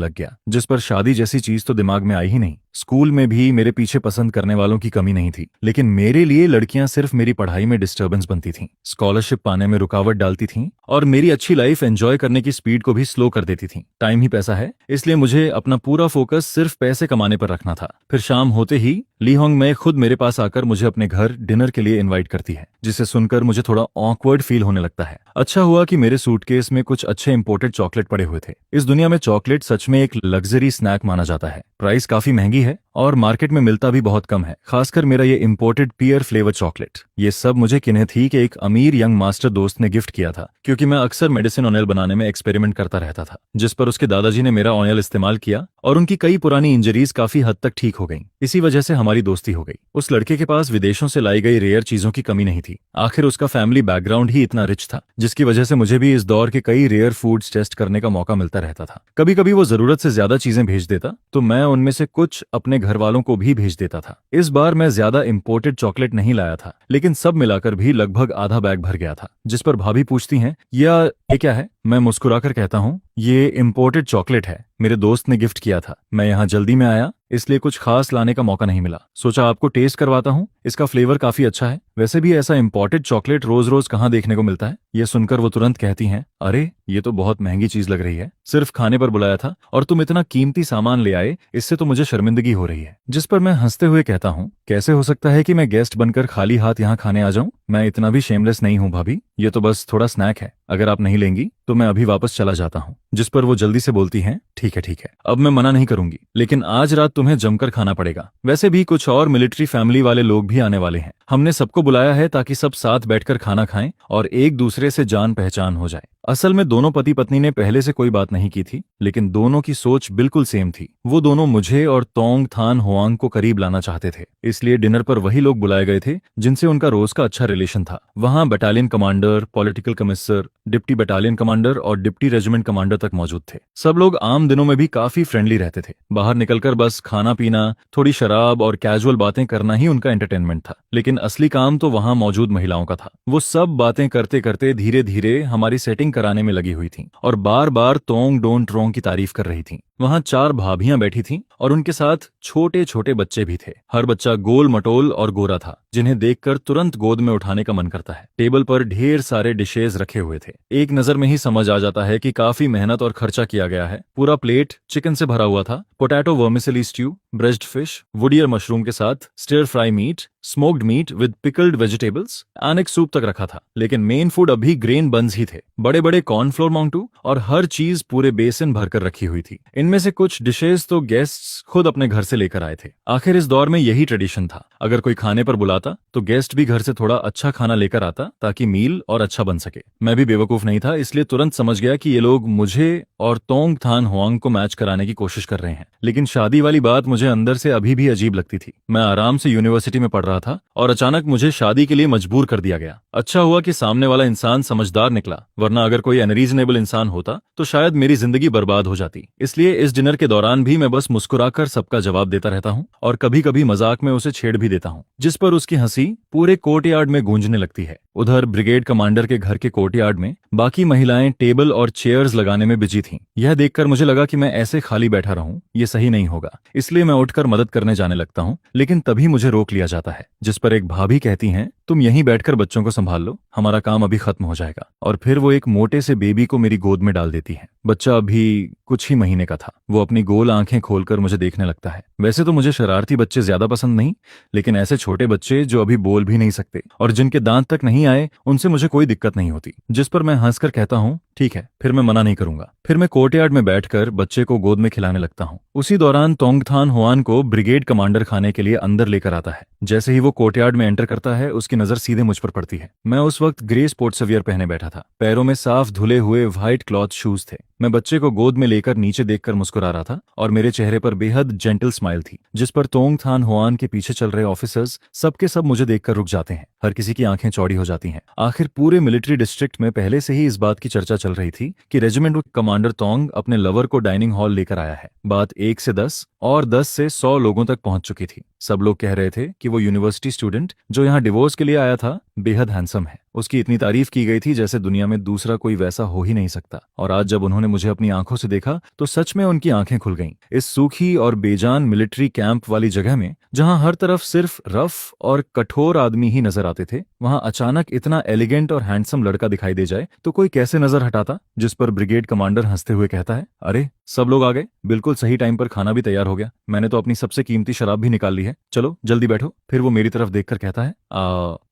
लग गया, जिस पर शादी जैसी चीज तो दिमाग में आई ही नहीं। स्कूल में भी मेरे पीछे पसंद करने वालों की कमी नहीं थी, लेकिन मेरे लिए लड़कियां सिर्फ मेरी पढ़ाई में डिस्टर्बेंस बनती थीं, स्कॉलरशिप पाने में रुकावट डालती थीं और मेरी अच्छी लाइफ एंजॉय करने की स्पीड को भी स्लो कर देती थीं। टाइम ही पैसा है, इसलिए मुझे अपना पूरा फोकस सिर्फ पैसे कमाने पर रखना था। फिर शाम होते ही ली होंग में खुद मेरे पास आकर मुझे अपने घर डिनर के लिए इनवाइट करती है, जिसे सुनकर मुझे थोड़ा ऑकवर्ड फील होने लगता है। अच्छा हुआ कि मेरे सूटकेस में कुछ अच्छे इंपोर्टेड चॉकलेट पड़े हुए थे। इस दुनिया में चॉकलेट सच में एक लग्जरी स्नैक माना जाता है। प्राइस काफी महंगी है और मार्केट में मिलता भी बहुत कम है, खासकर मेरा ये इंपोर्टेड पियर फ्लेवर चॉकलेट। ये सब मुझे किन्हें थी कि एक अमीर यंग मास्टर दोस्त ने गिफ्ट किया था, क्योंकि मैं अक्सर मेडिसिन ऑयल बनाने में एक्सपेरिमेंट करता रहता था, जिस पर उसके दादाजी ने मेरा ऑयल इस्तेमाल किया और उनकी कई पुरानी इंजरीज काफी हद तक ठीक हो गईं। इसी वजह से हमारी दोस्ती हो गई। उस लड़के के पास विदेशों से लाई गई रेयर चीजों की कमी नहीं थी। आखिर उसका फैमिली बैकग्राउंड ही इतना रिच था, जिसकी वजह से मुझे भी इस दौर के कई रेयर फूड्स टेस्ट करने का मौका मिलता रहता था। कभी कभी वो जरूरत से ज्यादा चीजें भेज देता तो मैं उनमें से कुछ अपने घर वालों को भी भेज देता था। इस बार मैं ज्यादा इंपोर्टेड चॉकलेट नहीं लाया था, लेकिन सब मिलाकर भी लगभग आधा बैग भर गया था। जिस पर भाभी पूछती हैं, ये क्या है? मैं मुस्कुराकर कहता हूँ, ये इंपोर्टेड चॉकलेट है, मेरे दोस्त ने गिफ्ट किया था। मैं यहाँ जल्दी में आया, इसलिए कुछ खास लाने का मौका नहीं मिला। सोचा आपको टेस्ट करवाता हूँ, इसका फ्लेवर काफी अच्छा है। वैसे भी ऐसा इंपोर्टेड चॉकलेट रोज रोज कहाँ देखने को मिलता है। ये सुनकर वो तुरंत कहती हैं, अरे ये तो बहुत महंगी चीज लग रही है, सिर्फ खाने पर बुलाया था और तुम इतना कीमती सामान ले आए, इससे तो मुझे शर्मिंदगी हो रही है। जिस पर मैं हंसते हुए कहता हूँ, कैसे हो सकता है कि मैं गेस्ट बनकर खाली हाथ यहाँ खाने आ जाऊं? मैं इतना भी शेमलेस नहीं हूँ भाभी, ये तो बस थोड़ा स्नैक है, अगर आप नहीं लेंगी तो मैं अभी वापस चला जाता हूँ। जिस पर वो जल्दी से बोलती हैं, ठीक है, अब मैं मना नहीं करूंगी, लेकिन आज रात तुम्हें जमकर खाना पड़ेगा। वैसे भी कुछ और मिलिट्री फैमिली वाले लोग भी आने वाले हैं। हमने सबको बुलाया है ताकि सब साथ बैठकर खाना खाएं और एक दूसरे से जान पहचान हो जाए। असल में दोनों पति पत्नी ने पहले से कोई बात नहीं की थी, लेकिन दोनों की सोच बिल्कुल सेम थी। वो दोनों मुझे और तोंग थान होआंग को करीब लाना चाहते थे, इसलिए डिनर पर वही लोग बुलाए गए थे जिनसे उनका रोज का अच्छा रिलेशन था। वहां battalion commander, political commissioner, deputy battalion commander और डिप्टी रेजिमेंट कमांडर तक मौजूद थे। सब लोग आम दिनों में भी काफी फ्रेंडली रहते थे। बाहर निकलकर बस खाना पीना, थोड़ी शराब और कैजुअल बातें करना ही उनका एंटरटेनमेंट था, लेकिन असली काम तो वहां मौजूद महिलाओं का था। वो सब बातें करते करते धीरे धीरे हमारी सेटिंग कराने में लगी हुई थीं और बार बार तोंग डोंग ट्रोंग की तारीफ कर रही थीं। वहां 4 भाभियां बैठी थीं और उनके साथ छोटे छोटे बच्चे भी थे। हर बच्चा गोल मटोल और गोरा था, जिन्हें देखकर तुरंत गोद में उठाने का मन करता है। टेबल पर ढेर सारे डिशेज रखे हुए थे। एक नजर में ही समझ आ जाता है कि काफी मेहनत और खर्चा किया गया है। पूरा प्लेट चिकन से भरा हुआ था, potato vermicelli stew, breast fish, wood ear mushroom के साथ stir fry meat, smoked meat with pickled vegetables, अनेक सूप तक रखा था। लेकिन मेन फूड अभी ग्रेन बन्स ही थे, बड़े बड़े कॉर्नफ्लोर माउंटू, और हर चीज पूरे बेसिन भरकर रखी हुई थी। इनमें से कुछ डिशेस तो गेस्ट्स खुद अपने घर से लेकर आए थे। आखिर इस दौर में यही ट्रेडिशन था, अगर कोई खाने पर बुलाता तो गेस्ट भी घर से थोड़ा अच्छा खाना लेकर आता ताकि मील और अच्छा बन सके। मैं भी बेवकूफ नहीं था, इसलिए तुरंत समझ गया कि ये लोग मुझे और तोंग थान हुआंग को मैच कराने की कोशिश कर रहे हैं। लेकिन शादी वाली बात मुझे अंदर से अभी भी अजीब लगती थी। मैं आराम से यूनिवर्सिटी में पढ़ रहा था और अचानक मुझे शादी के लिए मजबूर कर दिया गया। अच्छा हुआ कि सामने वाला इंसान समझदार निकला, वरना अगर कोई अनरीजनेबल इंसान होता तो शायद मेरी जिंदगी बर्बाद हो जाती। इसलिए इस डिनर के दौरान भी मैं बस मुस्कुराकर सबका जवाब देता रहता हूँ और कभी कभी मजाक में उसे छेड़ भी देता हूँ, जिस पर उसकी हंसी पूरे कोर्टयार्ड में गूंजने लगती है। उधर ब्रिगेड कमांडर के घर के कोर्टयार्ड में बाकी महिलाएं टेबल और चेयर्स लगाने में बिजी थीं। यह देखकर मुझे लगा कि मैं ऐसे खाली बैठा रहूं ये सही नहीं होगा, इसलिए मैं उठकर मदद करने जाने लगता हूं। लेकिन तभी मुझे रोक लिया जाता है, जिस पर एक भाभी कहती हैं, तुम यहीं बैठकर बच्चों को संभाल लो, हमारा काम अभी खत्म हो जाएगा। और फिर वो एक मोटे से बेबी को मेरी गोद में डाल देती है। बच्चा अभी कुछ ही महीने का था। वो अपनी गोल आंखें खोलकर मुझे देखने लगता है। वैसे तो मुझे शरारती बच्चे ज्यादा पसंद नहीं, लेकिन ऐसे छोटे बच्चे जो अभी बोल भी नहीं सकते और जिनके दांत तक नहीं आए, उनसे मुझे कोई दिक्कत नहीं होती। जिस पर मैं हंसकर कहता हूँ, ठीक है, फिर मैं मना नहीं करूंगा। फिर मैं कोर्टयार्ड में बैठकर बच्चे को गोद में खिलाने लगता हूँ। उसी दौरान तोंगथान हुआन को ब्रिगेड कमांडर खाने के लिए अंदर लेकर आता है। जैसे ही वो कोर्टयार्ड में एंटर करता है, उसकी नजर सीधे मुझ पर पड़ती है। मैं उस वक्त ग्रे स्पोर्ट्स वियर पहने बैठा था, पैरों में साफ धुले हुए व्हाइट क्लॉथ शूज थे। मैं बच्चे को गोद में लेकर नीचे देखकर मुस्कुरा रहा था और मेरे चेहरे पर बेहद जेंटल स्माइल थी, जिस पर तोंगथान हुआन के पीछे चल रहे ऑफिसर्स सबके सब मुझे देखकर रुक जाते हैं। हर किसी की आंखें चौड़ी हो जाती हैं। आखिर पूरे मिलिट्री डिस्ट्रिक्ट में पहले से ही इस बात की चर्चा चल रही थी कि रेजिमेंट कमांडर तोंग अपने लवर को डाइनिंग हॉल लेकर आया है। बात 1 से 10 और 10 से 100 लोगों तक पहुंच चुकी थी। सब लोग कह रहे थे कि वो यूनिवर्सिटी स्टूडेंट जो यहाँ डिवोर्स के लिए आया था बेहद हैंडसम है। उसकी इतनी तारीफ की गई थी जैसे दुनिया में दूसरा कोई वैसा हो ही नहीं सकता। और आज जब उन्होंने मुझे अपनी आंखों से देखा तो सच में उनकी आंखें खुल गईं। इस सूखी और बेजान मिलिट्री कैंप वाली जगह में, जहां हर तरफ सिर्फ रफ और कठोर आदमी ही नजर आते थे, वहां अचानक इतना एलिगेंट और हैंडसम लड़का दिखाई दे जाए तो कोई कैसे नजर हटाता। जिस पर ब्रिगेड कमांडर हंसते हुए कहता है, अरे सब लोग आ गए, बिल्कुल सही टाइम पर खाना भी तैयार हो गया। मैंने तो अपनी सबसे कीमती शराब भी निकाल ली है, चलो जल्दी बैठो। फिर वो मेरी तरफ देखकर कहता है,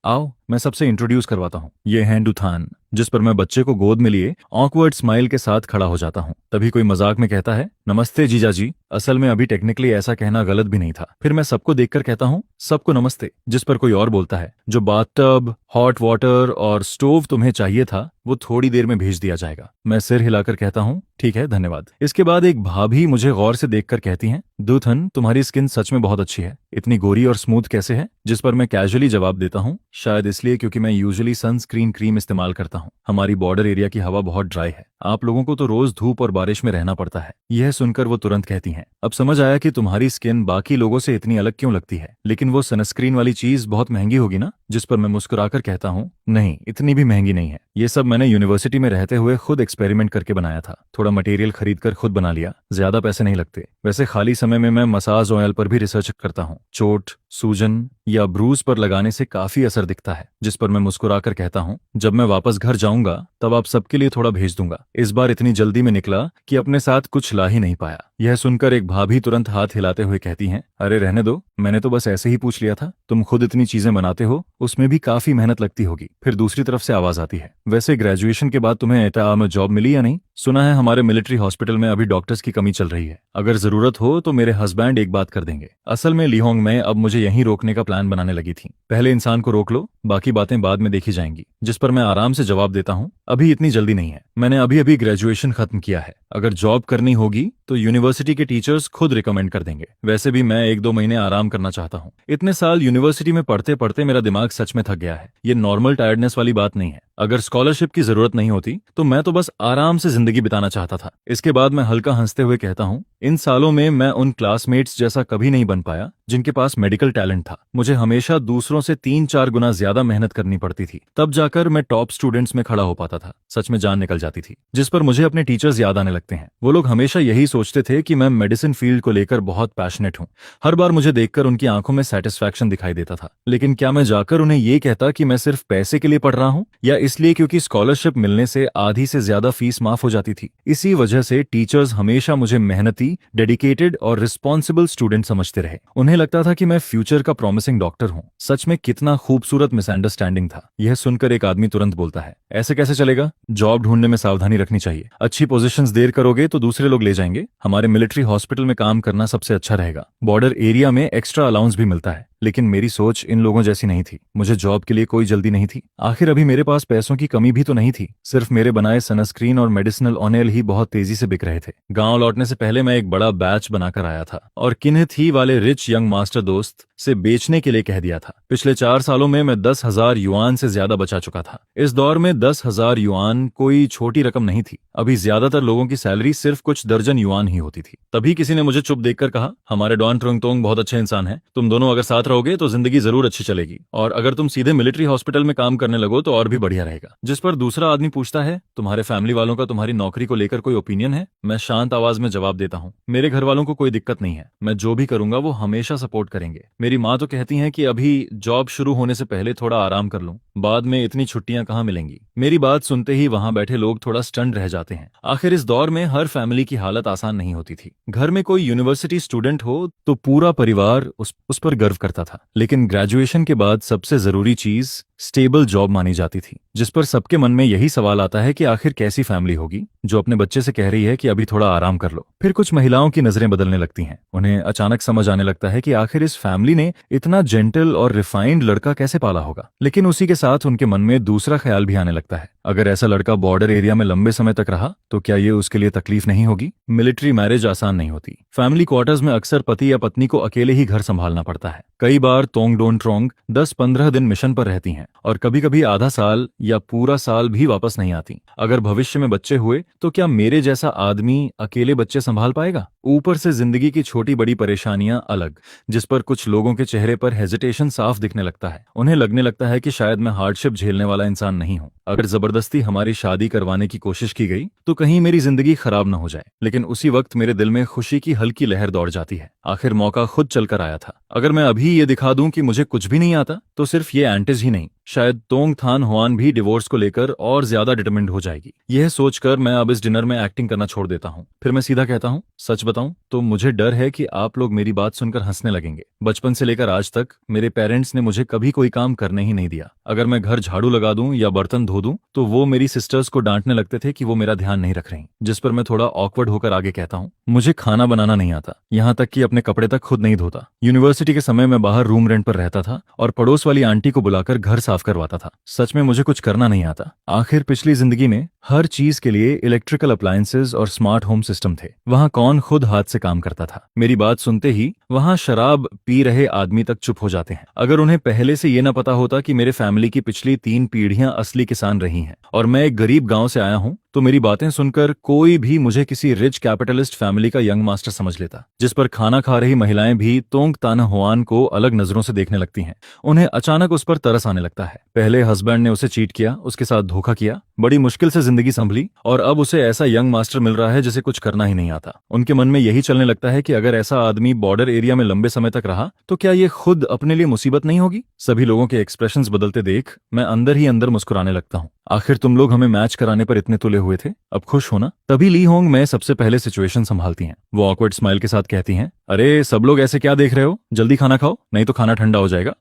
आओ मैं सबसे इंट्रोड्यूस करवाता हूँ, ये हैं डूथान। जिस पर मैं बच्चे को गोद में लिए ऑकवर्ड स्माइल के साथ खड़ा हो जाता हूँ। तभी कोई मजाक में कहता है, नमस्ते जीजा जी। असल में अभी टेक्निकली ऐसा कहना गलत भी नहीं था। फिर मैं सबको देखकर कहता हूँ, सबको नमस्ते। जिस पर कोई और बोलता है, जो बाथटब, हॉट वाटर और स्टोव तुम्हें चाहिए था वो थोड़ी देर में भेज दिया जाएगा। मैं सिर हिलाकर कहता हूँ, ठीक है, धन्यवाद। इसके बाद एक भाभी मुझे गौर से देखकर कहती हैं, दूथन तुम्हारी स्किन सच में बहुत अच्छी है, इतनी गोरी और स्मूथ कैसे है? जिस पर मैं कैजुअली जवाब देता हूँ, शायद इसलिए क्योंकि मैं यूजुअली सनस्क्रीन क्रीम इस्तेमाल करता हूँ। हमारी बॉर्डर एरिया की हवा बहुत ड्राई है, आप लोगों को तो रोज धूप और बारिश में रहना पड़ता है। यह सुनकर वो तुरंत कहती हैं, अब समझ आया कि तुम्हारी स्किन बाकी लोगों से इतनी अलग क्यों लगती है, लेकिन वो सनस्क्रीन वाली चीज बहुत महंगी होगी ना? जिस पर मैं मुस्कुराकर कहता हूँ, नहीं, इतनी भी महंगी नहीं है। ये सब मैंने यूनिवर्सिटी में रहते हुए खुद एक्सपेरिमेंट करके बनाया था। थोड़ा मटेरियल खरीदकर खुद बना लिया, ज्यादा पैसे नहीं लगते। वैसे खाली समय में मैं मसाज ऑयल पर भी रिसर्च करता हूँ। चोट, सूजन या ब्रूज पर लगाने से काफी असर दिखता है। जिस पर मैं मुस्कुराकर कहता हूँ, जब मैं वापस घर जाऊंगा तब आप सबके लिए थोड़ा भेज दूंगा। इस बार इतनी जल्दी में निकला कि अपने साथ कुछ ला ही नहीं पाया। यह सुनकर एक भाभी तुरंत हाथ हिलाते हुए कहती हैं, अरे रहने दो, मैंने तो बस ऐसे ही पूछ लिया था। तुम खुद इतनी चीजें बनाते हो, उसमें भी काफी मेहनत लगती होगी। फिर दूसरी तरफ से आवाज आती है, वैसे ग्रेजुएशन के बाद तुम्हें एटा में जॉब मिली या नहीं? सुना है हमारे मिलिट्री हॉस्पिटल में अभी डॉक्टर्स की कमी चल रही है। अगर जरूरत हो तो मेरे हस्बैंड एक बात कर देंगे। असल में लिहोंग में अब मुझे यहीं रोकने का प्लान बनाने लगी थी। पहले इंसान को रोक लो, बाकी बातें बाद में देखी जाएंगी। जिस पर मैं आराम से जवाब देता हूँ, अभी इतनी जल्दी नहीं है, मैंने अभी अभी ग्रेजुएशन खत्म किया है। अगर जॉब करनी होगी तो यूनिवर्सिटी के टीचर्स खुद रिकमेंड कर देंगे। वैसे भी मैं 1-2 महीने आराम करना चाहता हूँ। इतने साल यूनिवर्सिटी में पढ़ते पढ़ते मेरा दिमाग सच में थक गया है। ये नॉर्मल टायर्डनेस वाली बात नहीं है। अगर स्कॉलरशिप की जरूरत नहीं होती तो मैं तो बस आराम से जिंदगी बिताना चाहता था। इसके बाद मैं हल्का हंसते हुए कहता हूँ, इन सालों में मैं उन क्लासमेट्स जैसा कभी नहीं बन पाया जिनके पास मेडिकल टैलेंट था। मुझे हमेशा दूसरों से 3-4 गुना ज्यादा मेहनत करनी पड़ती थी, तब जाकर मैं टॉप स्टूडेंट्स में खड़ा हो पाता था। सच में जान निकल जाती थी। जिस पर मुझे अपने टीचर्स याद आने लगते हैं। वो लोग हमेशा यही सोचते थे कि मैं मेडिसिन फील्ड को लेकर बहुत पैशनेट हूँ। हर बार मुझे देखकर उनकी आंखों में सेटिस्फैक्शन दिखाई देता था। लेकिन क्या मैं जाकर उन्हें ये कहता कि मैं सिर्फ पैसे के लिए पढ़ रहा हूँ या इसलिए क्योंकि स्कॉलरशिप मिलने से आधी से ज्यादा फीस माफ हो जाती थी। इसी वजह से टीचर्स हमेशा मुझे मेहनती, डेडिकेटेड और रिस्पॉन्सिबल स्टूडेंट समझते रहे। उन्हें लगता था कि मैं फ्यूचर का प्रॉमिसिंग डॉक्टर हूँ। सच में कितना खूबसूरत मिसअंडरस्टैंडिंग था। यह सुनकर एक आदमी तुरंत बोलता है, ऐसे कैसे चलेगा? जॉब ढूंढने में सावधानी रखनी चाहिए। अच्छी पोजीशंस देर करोगे तो दूसरे लोग ले जाएंगे। हमारे मिलिट्री हॉस्पिटल में काम करना सबसे अच्छा रहेगा। बॉर्डर एरिया में एक्स्ट्रा अलाउंस भी मिलता है। लेकिन मेरी सोच इन लोगों जैसी नहीं थी। मुझे जॉब के लिए कोई जल्दी नहीं थी। आखिर अभी मेरे पास पैसों की कमी भी तो नहीं थी। सिर्फ मेरे बनाए सनस्क्रीन और मेडिसिनल ऑनेल ही बहुत तेजी से बिक रहे थे। गांव लौटने से पहले मैं एक बड़ा बैच बनाकर आया था और किन्हित ही वाले रिच यंग मास्टर दोस्त से बेचने के लिए कह दिया था। पिछले 4 सालों में मैं 10,000 युआन से ज्यादा बचा चुका था। इस दौर में 10,000 युआन कोई छोटी रकम नहीं थी। अभी ज्यादातर लोगों की सैलरी सिर्फ कुछ दर्जन युआन ही होती थी। तभी किसी ने मुझे चुप देखकर कहा, हमारे डॉन ट्रुंगतोंग बहुत अच्छे इंसान हैं। तुम दोनों अगर साथ रहोगे तो जिंदगी जरूर अच्छी चलेगी, और अगर तुम सीधे मिलिट्री हॉस्पिटल में काम करने लगो तो और भी बढ़िया रहेगा। जिस पर दूसरा आदमी पूछता है, तुम्हारे फैमिली वालों का तुम्हारी नौकरी को लेकर कोई ओपिनियन है? मैं शांत आवाज में जवाब देता हूँ, मेरे घर वालों को कोई दिक्कत नहीं है। मैं जो भी करूंगा वो हमेशा सपोर्ट करेंगे। मेरी माँ तो कहती है कि अभी जॉब शुरू होने से पहले थोड़ा आराम कर लूं, बाद में इतनी छुट्टियां कहाँ मिलेंगी। मेरी बात सुनते ही वहां बैठे लोग थोड़ा स्टन रह जाते हैं। आखिर इस दौर में हर फैमिली की हालत आसान नहीं होती थी। घर में कोई यूनिवर्सिटी स्टूडेंट हो तो पूरा परिवार उस पर गर्व करता था। लेकिन ग्रेजुएशन के बाद सबसे जरूरी चीज स्टेबल जॉब मानी जाती थी, जिस पर सबके मन में यही सवाल आता है कि आखिर कैसी फैमिली होगी जो अपने बच्चे से कह रही है कि अभी थोड़ा आराम कर लो। फिर कुछ महिलाओं की नजरें बदलने लगती हैं। उन्हें अचानक समझ आने लगता है कि आखिर इस फैमिली ने इतना जेंटल और रिफाइंड लड़का कैसे पाला होगा। लेकिन उसी के साथ उनके मन में दूसरा ख्याल भी आने लगता है, अगर ऐसा लड़का बॉर्डर एरिया में लंबे समय तक रहा तो क्या ये उसके लिए तकलीफ नहीं होगी? मिलिट्री मैरिज आसान नहीं होती। फैमिली क्वार्टर्स में अक्सर पति या पत्नी को अकेले ही घर संभालना पड़ता है। कई बार तोंग डोन ट्रोंग 10-15 दिन मिशन पर रहती हैं और कभी कभी आधा साल या पूरा साल भी वापस नहीं आती। अगर भविष्य में बच्चे हुए तो क्या मेरे जैसा आदमी अकेले बच्चे संभाल पाएगा? ऊपर से जिंदगी की छोटी बड़ी परेशानियां अलग, जिस पर कुछ लोगों के चेहरे पर हेजिटेशन साफ दिखने लगता है। उन्हें लगने लगता है कि शायद मैं हार्डशिप झेलने वाला इंसान नहीं हूं। अगर जबरदस्ती हमारी शादी करवाने की कोशिश की गई तो कहीं मेरी जिंदगी खराब न हो जाए। लेकिन उसी वक्त मेरे दिल में खुशी की हल्की लहर दौड़ जाती है। आखिर मौका खुद चलकर आया था। अगर मैं अभी ये दिखा दूं कि मुझे कुछ भी नहीं आता तो सिर्फ ये एंटिज ही नहीं, शायद तोंग थान हुआन भी डिवोर्स को लेकर और ज्यादा डिटरमिन्ड हो जाएगी। यह सोचकर मैं अब इस डिनर में एक्टिंग करना छोड़ देता हूँ। फिर मैं सीधा कहता हूँ, सच बताऊं तो मुझे डर है कि आप लोग मेरी बात सुनकर हंसने लगेंगे। बचपन से लेकर आज तक मेरे पेरेंट्स ने मुझे कभी कोई काम करने ही नहीं दिया। अगर मैं घर झाड़ू लगा दूं या बर्तन धो दूं तो वो मेरी सिस्टर्स को डांटने लगते थे कि वो मेरा ध्यान नहीं रख रही। जिस पर मैं थोड़ा ऑकवर्ड होकर आगे कहता हूँ, मुझे खाना बनाना नहीं आता, यहाँ तक कि अपने कपड़े तक खुद नहीं धोता। यूनिवर्सिटी के समय मैं बाहर रूम रेंट पर रहता था और पड़ोस वाली आंटी को बुलाकर घर साफ करवाता था। सच में मुझे कुछ करना नहीं आता। आखिर पिछली जिंदगी में हर चीज के लिए इलेक्ट्रिकल अप्लायंसेज और स्मार्ट होम सिस्टम थे। वहां कौन खुद हाथ से काम करता था? मेरी बात सुनते ही वहां शराब पी रहे आदमी तक चुप हो जाते हैं। अगर उन्हें पहले से ये न पता होता कि मेरे फैमिली की पिछली 3 पीढ़ियां असली किसान रही हैं और मैं एक गरीब गांव से आया हूं, तो मेरी बातें सुनकर कोई भी मुझे किसी रिच कैपिटलिस्ट फैमिली का यंग मास्टर समझ लेता। जिस पर खाना खा रही महिलाएं भी तोंग ताना हुआन को अलग नजरों से देखने लगती हैं। उन्हें अचानक उस पर तरस आने लगता है। पहले हस्बैंड ने उसे चीट किया, उसके साथ धोखा किया, बड़ी मुश्किल से जिंदगी संभली, और अब उसे ऐसा यंग मास्टर मिल रहा है जिसे कुछ करना ही नहीं आता। उनके मन में यही चलने लगता है कि अगर ऐसा आदमी बॉर्डर एरिया में लंबे समय तक रहा तो क्या ये खुद अपने लिए मुसीबत नहीं होगी? सभी लोगों के एक्सप्रेशंस बदलते देख मैं अंदर ही अंदर मुस्कुराने लगता हूँ। आखिर तुम लोग हमें मैच कराने पर इतने तुले हुए थे, अब खुश हो ना? तभी ली होंग मैं सबसे पहले सिचुएशन संभालती हैं। वो ऑकवर्ड स्माइल के साथ कहती हैं, अरे सब लोग ऐसे क्या देख रहे हो, जल्दी खाना खाओ नहीं तो खाना ठंडा हो जाएगा।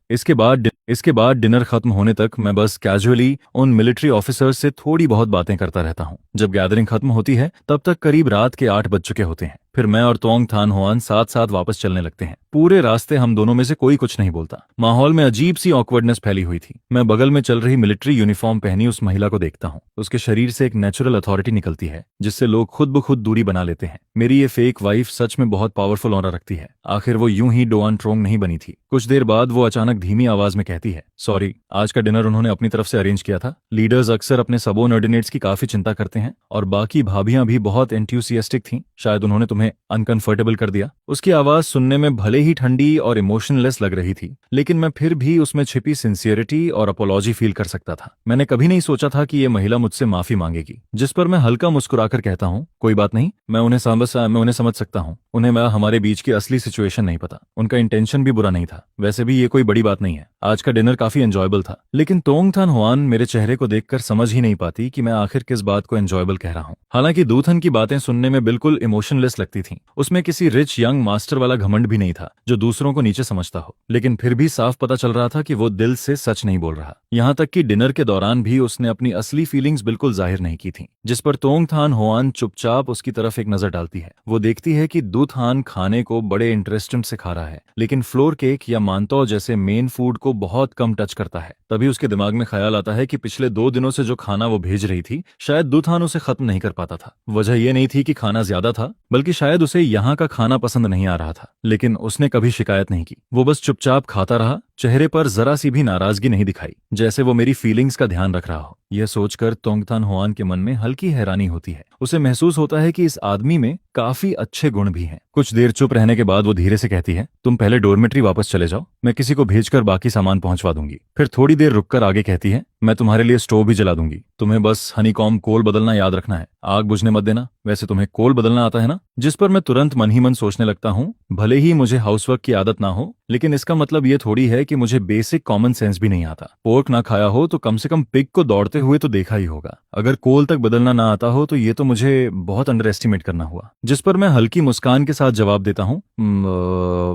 इसके बाद डिनर खत्म होने तक मैं बस कैजुअली उन मिलिट्री ऑफिसर्स से थोड़ी बहुत बातें करता रहता हूँ। जब गैदरिंग खत्म होती है तब तक करीब रात के 8 बज चुके होते हैं। फिर मैं और तोंग थान हुआन साथ साथ वापस चलने लगते हैं। पूरे रास्ते हम दोनों में से कोई कुछ नहीं बोलता। माहौल में अजीब सी ऑकवर्डनेस फैली हुई थी। मैं बगल में चल रही मिलिट्री यूनिफॉर्म पहनी उस महिला को देखता हूँ। उसके शरीर से एक नेचुरल अथॉरिटी निकलती है जिससे लोग खुद ब खुद दूरी बना लेते हैं। मेरी ये फेक वाइफ सच में बहुत पावरफुल ऑरा रखती है। आखिर वो यूं ही डोआन ट्रोंग नहीं बनी थी। कुछ देर बाद वो अचानक धीमी आवाज में कहती है, सॉरी, आज का डिनर उन्होंने अपनी तरफ से अरेंज किया था। लीडर्स अक्सर अपने सबऑर्डिनेट्स की काफी चिंता करते हैं और बाकी भाभियां भी बहुत एंथुसियास्टिक थीं। शायद उन्होंने तुम्हें अनकंफर्टेबल कर दिया। उसकी आवाज सुनने में भले ही ठंडी और इमोशनलेस लग रही थी, लेकिन मैं फिर भी उसमें छिपी सिंसियरिटी और अपोलॉजी फील कर सकता था। मैंने कभी नहीं सोचा था कि ये महिला मुझसे माफी मांगेगी। जिस पर मैं हल्का मुस्कुराकर कहता हूँ, कोई बात नहीं, मैं उन्हें समझ सकता हूँ। उन्हें हमारे बीच की असली सिचुएशन नहीं पता। उनका इंटेंशन भी बुरा नहीं था। था। वैसे भी ये कोई बड़ी बात नहीं है, आज का डिनर काफी एंजॉयबल था। लेकिन तोंगथान हुआन मेरे चेहरे को देखकर समझ ही नहीं पाती कि मैं आखिर किस बात को एंजॉयबल कह रहा हूँ। हालांकि दूथन की बातें सुनने में बिल्कुल इमोशनलेस लगती थीं। उसमें किसी रिच यंग मास्टर वाला घमंड भी नहीं था जो दूसरों को नीचे समझता हो, लेकिन फिर भी साफ पता चल रहा था कि वो दिल से सच नहीं बोल रहा। यहाँ तक कि डिनर के दौरान भी उसने अपनी असली फीलिंग्स बिल्कुल जाहिर नहीं की थी, जिस पर तोंगथान हुआन चुपचाप उसकी तरफ एक नजर डालती है। वो देखती है कि दूथान खाने को बड़े इंटरेस्टेड से खा रहा है, लेकिन फ्लोर केक या मानतौ जैसे मेन फूड को बहुत कम टच करता है। तभी उसके दिमाग में ख्याल आता है कि पिछले 2 दिनों से जो खाना वो भेज रही थी शायद दूथान उसे खत्म नहीं कर पाता था। वजह यह नहीं थी कि खाना ज्यादा था, बल्कि शायद उसे यहाँ का खाना पसंद नहीं आ रहा था। लेकिन उसने कभी शिकायत नहीं की, वो बस चुपचाप खाता रहा, चेहरे पर जरा सी भी नाराजगी नहीं दिखाई, जैसे वो मेरी फीलिंग्स का ध्यान रख रहा हो। यह सोचकर तोंगथान हुआन के मन में हल्की हैरानी होती है। उसे महसूस होता है कि इस आदमी में काफी अच्छे गुण भी हैं। कुछ देर चुप रहने के बाद वो धीरे से कहती है, तुम पहले डोरमेट्री वापस चले जाओ, मैं किसी को भेजकर बाकी सामान पहुंचवा दूंगी। फिर थोड़ी देर रुककर आगे कहती है, मैं तुम्हारे लिए स्टोव भी जला दूंगी, तुम्हें बस हनीकॉम्ब कोल बदलना याद रखना है, आग बुझने मत देना। वैसे तुम्हें कोल बदलना आता है ना? जिस पर मैं तुरंत मन ही मन सोचने लगता हूँ, भले ही मुझे हाउसवर्क की आदत ना हो, लेकिन इसका मतलब ये थोड़ी है कि मुझे बेसिक कॉमन सेंस भी नहीं आता। पोर्क ना खाया हो तो कम से कम पिग को दौड़ते हुए तो देखा ही होगा। अगर कोल तक बदलना ना आता हो तो ये तो मुझे बहुत अंडर एस्टिमेट करना हुआ। जिस पर मैं हल्की मुस्कान के साथ जवाब देता हूँ,